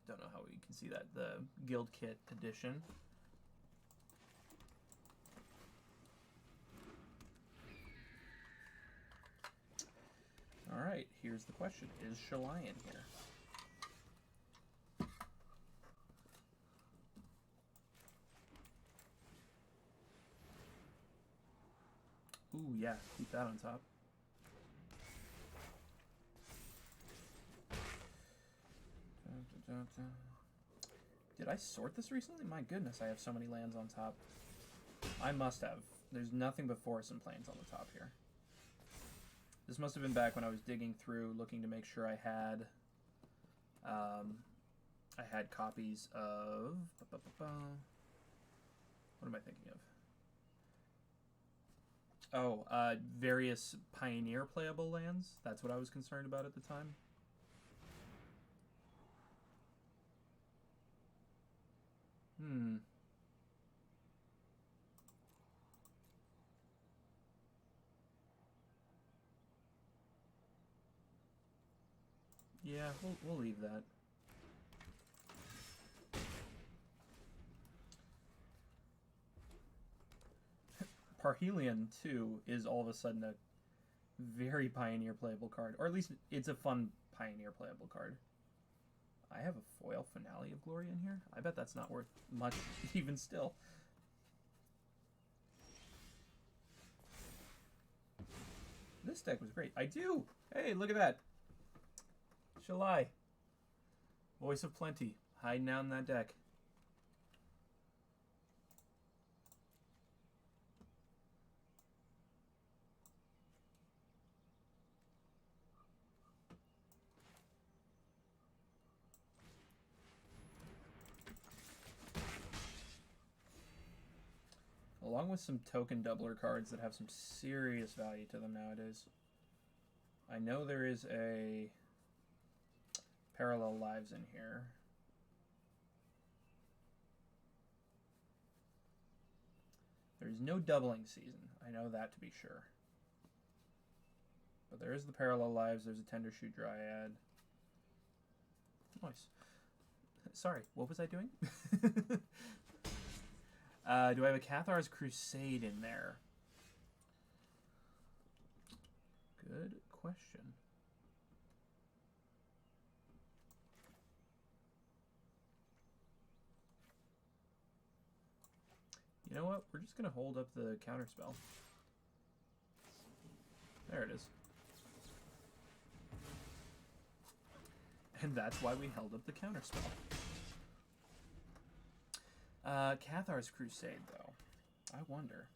Don't know how you can see that. The Guild Kit edition. Alright, here's the question. Is Shalai in here? Ooh, yeah, keep that on top. Did I sort this recently? My goodness, I have so many lands on top. I must have. There's nothing but forests and plains on the top here. This must have been back when I was digging through, looking to make sure I had copies of... What am I thinking of? Oh, various Pioneer playable lands. That's what I was concerned about at the time. Yeah, we'll leave that. Parhelion, too, is all of a sudden a very Pioneer playable card. Or at least it's a fun Pioneer playable card. I have a foil Finale of Glory in here? I bet that's not worth much even still. This deck was great. I do! Hey, look at that! Shalai. Voice of Plenty. Hiding out in that deck. Along with some token doubler cards that have some serious value to them nowadays. I know there is a Parallel Lives in here. There's no doubling season. I know that to be sure. But there is the Parallel Lives. There's a Tender Shoe Dryad. Nice. Sorry, what was I doing? Do I have a Cathar's Crusade in there? Good question. You know what? We're just going to hold up the counterspell. There it is. And that's why we held up the counterspell. Cathar's Crusade, though. I wonder.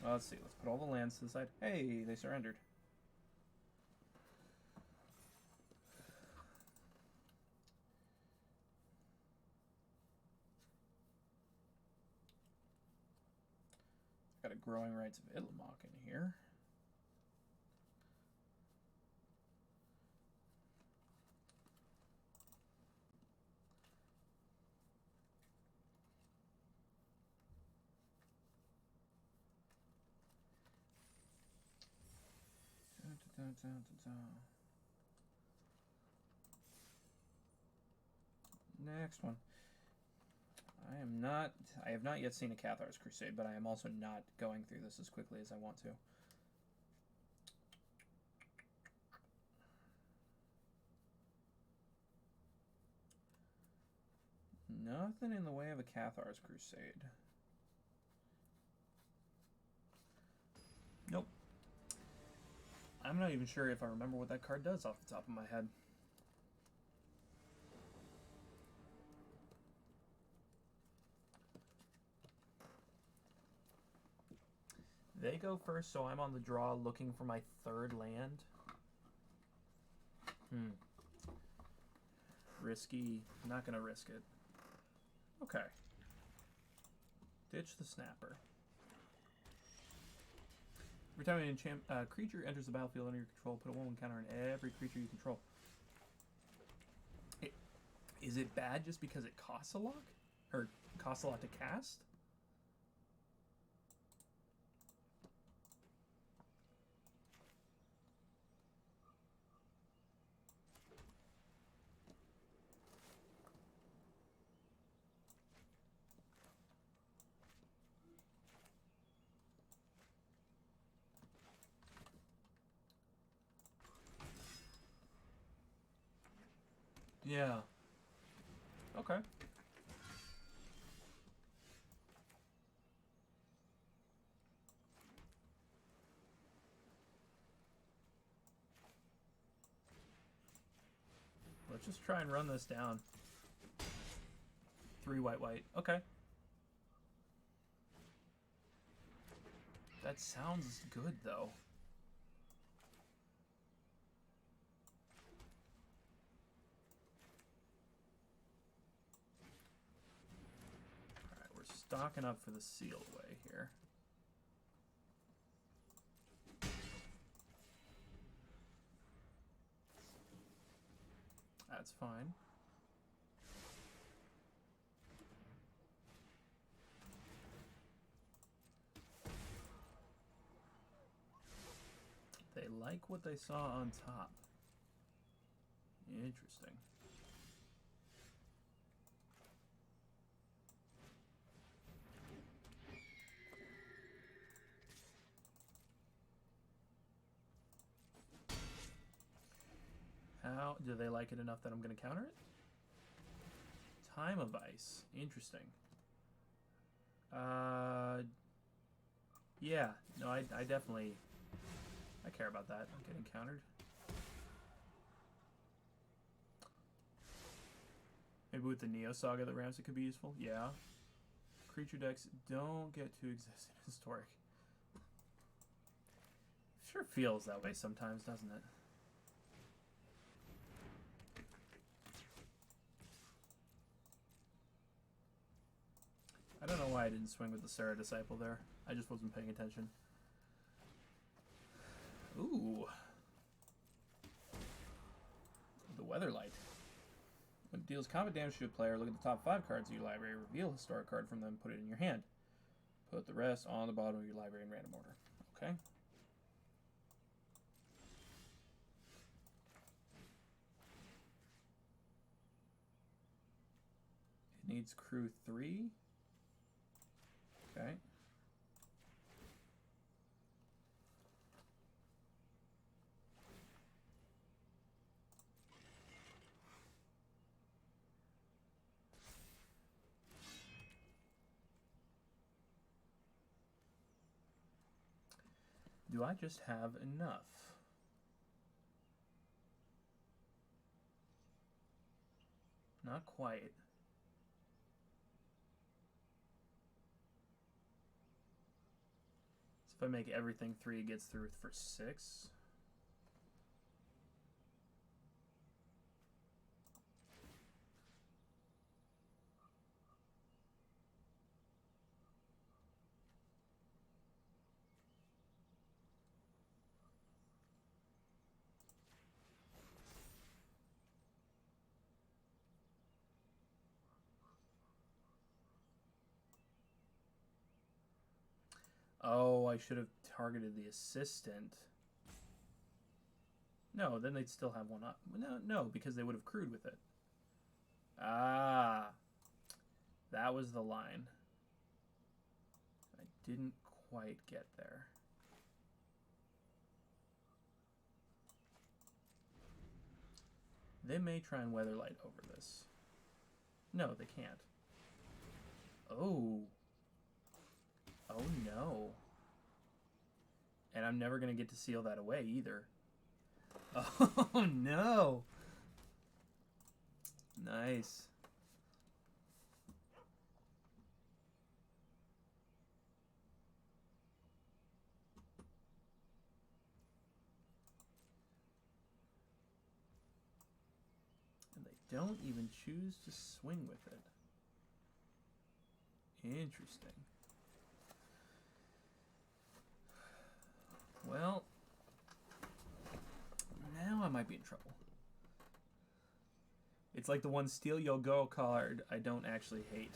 Well, let's see. Let's put all the lands to the side. Hey, they surrendered. Got a Growing Rights of Itlimoc in here. Next one. I have not yet seen a Cathar's Crusade, but I am also not going through this as quickly as I want to. Nothing in the way of a Cathar's Crusade. Nope. I'm not even sure if I remember what that card does off the top of my head. They go first, so I'm on the draw looking for my third land. Risky. Not gonna risk it. Okay. Ditch the Snapper. Every time an enchant creature enters the battlefield under your control, put a 1/1 counter on every creature you control. Is it bad just because it costs a lot? Or costs a lot to cast? Yeah. Okay. Let's just try and run this down. 3 white, white. Okay. That sounds good, though. Alright, we're stocking up for the seal away here. That's fine. They like what they saw on top. Interesting. How do they like it enough that I'm going to counter it? Time of Ice. Interesting. Yeah. No, I definitely... I care about that. I'm getting countered. Maybe with the Neo Saga that ramps it could be useful. Yeah. Creature decks don't get to exist in Historic. Sure feels that way sometimes, doesn't it? I don't know why I didn't swing with the Sarah Disciple there. I just wasn't paying attention. Ooh. The Weatherlight. When it deals combat damage to a player, look at the top 5 cards of your library, reveal a historic card from them, put it in your hand. Put the rest on the bottom of your library in random order. Okay. It needs crew 3. Okay. Do I just have enough? Not quite. So if I make everything 3, it gets through for 6. Oh, I should have targeted the assistant. No, then they'd still have one up. No, because they would have crewed with it. Ah, that was the line. I didn't quite get there. They may try and Weatherlight over this. No, they can't. Oh. Oh no. And I'm never going to get to seal that away either. Oh no. Nice. And they don't even choose to swing with it. Interesting. Well, now I might be in trouble. It's like the one Steal You'll Go card I don't actually hate.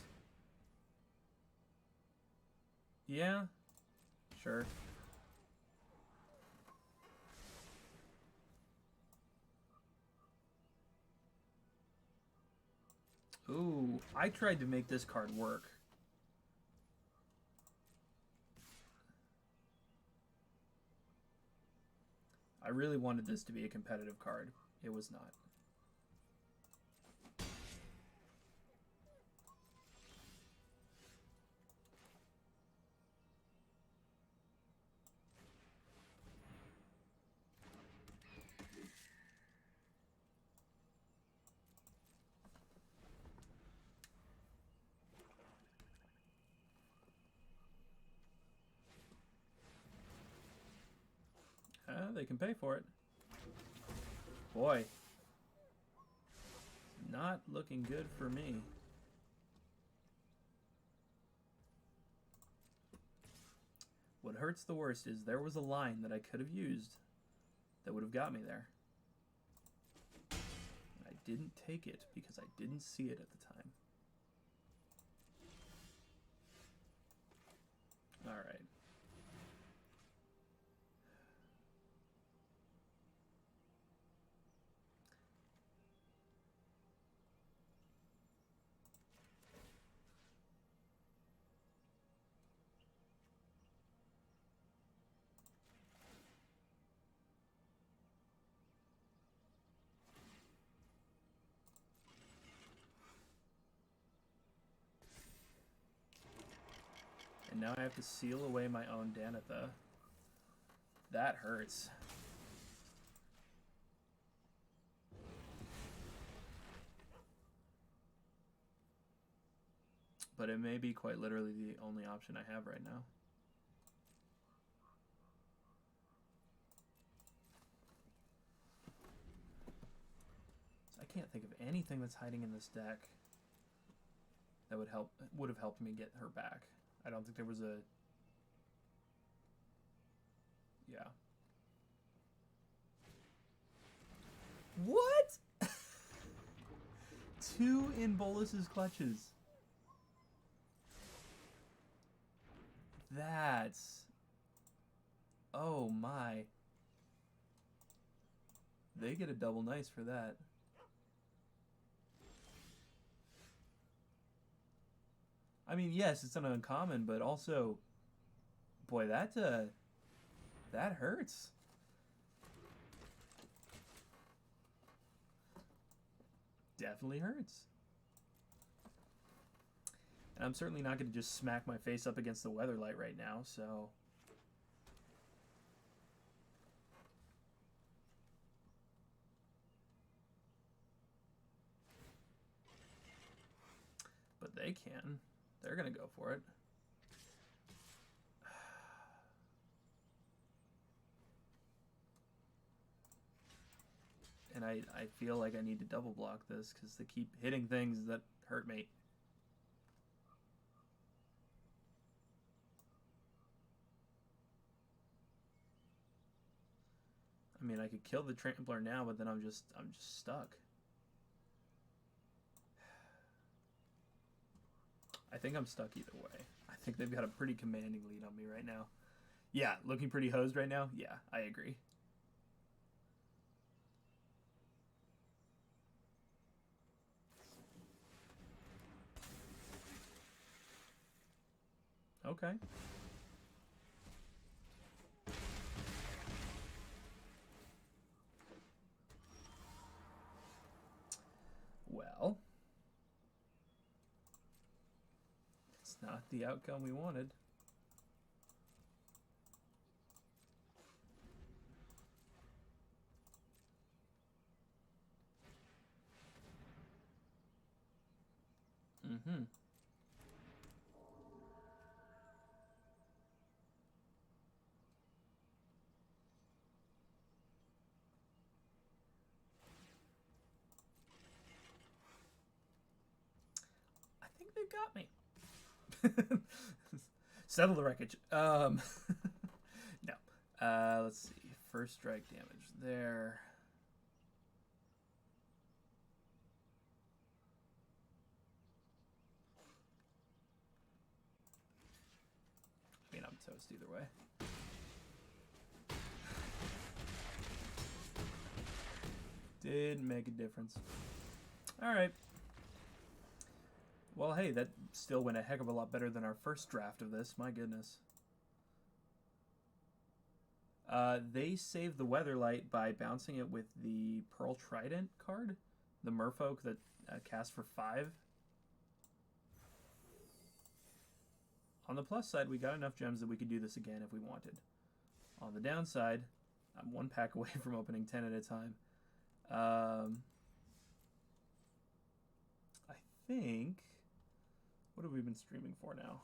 Yeah, sure. Ooh, I tried to make this card work. I really wanted this to be a competitive card. It was not. they can pay for it. Boy. Not looking good for me. What hurts the worst is there was a line that I could have used that would have got me there. I didn't take it because I didn't see it at the time. All right. And now I have to seal away my own Danitha. That hurts. But it may be quite literally the only option I have right now. I can't think of anything that's hiding in this deck that would have helped me get her back. I don't think there was a... Yeah. What? 2 in Bolus's clutches. That's... Oh my. They get a double nice for that. I mean, yes, it's an uncommon, but also, boy, that hurts. Definitely hurts. And I'm certainly not going to just smack my face up against the Weatherlight right now, so... But they can. They're going to go for it. And I feel like I need to double block this because they keep hitting things that hurt me. I mean, I could kill the Trampler now, but then I'm just stuck. I think I'm stuck either way. I think they've got a pretty commanding lead on me right now. Yeah, looking pretty hosed right now? Yeah, I agree. Okay. Well, it's not the outcome we wanted. Mm-hmm. I think they got me. Settle the wreckage. No. Let's see. First strike damage there. I mean, I'm toast either way. Didn't make a difference. All right. Well, hey, that still went a heck of a lot better than our first draft of this. My goodness. They saved the Weatherlight by bouncing it with the Pearl Trident card. The Merfolk that casts for 5. On the plus side, we got enough gems that we could do this again if we wanted. On the downside, I'm 1 pack away from opening 10 at a time. I think... What have we been streaming for now?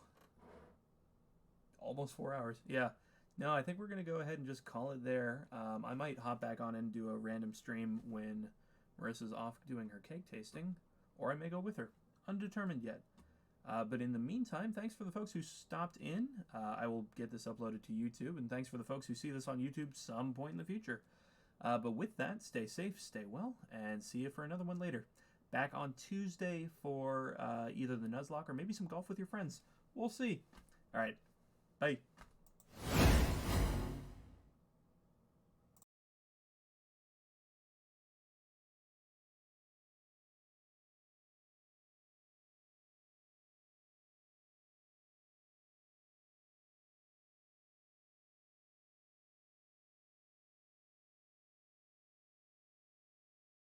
Almost 4 hours. Yeah. No, I think we're going to go ahead and just call it there. I might hop back on and do a random stream when Marissa's off doing her cake tasting, or I may go with her. Undetermined yet. But in the meantime, thanks for the folks who stopped in. I will get this uploaded to YouTube, and thanks for the folks who see this on YouTube some point in the future. But with that, stay safe, stay well, and see you for another one later. Back on Tuesday for either the Nuzlocke or maybe some golf with your friends. We'll see. All right. Bye.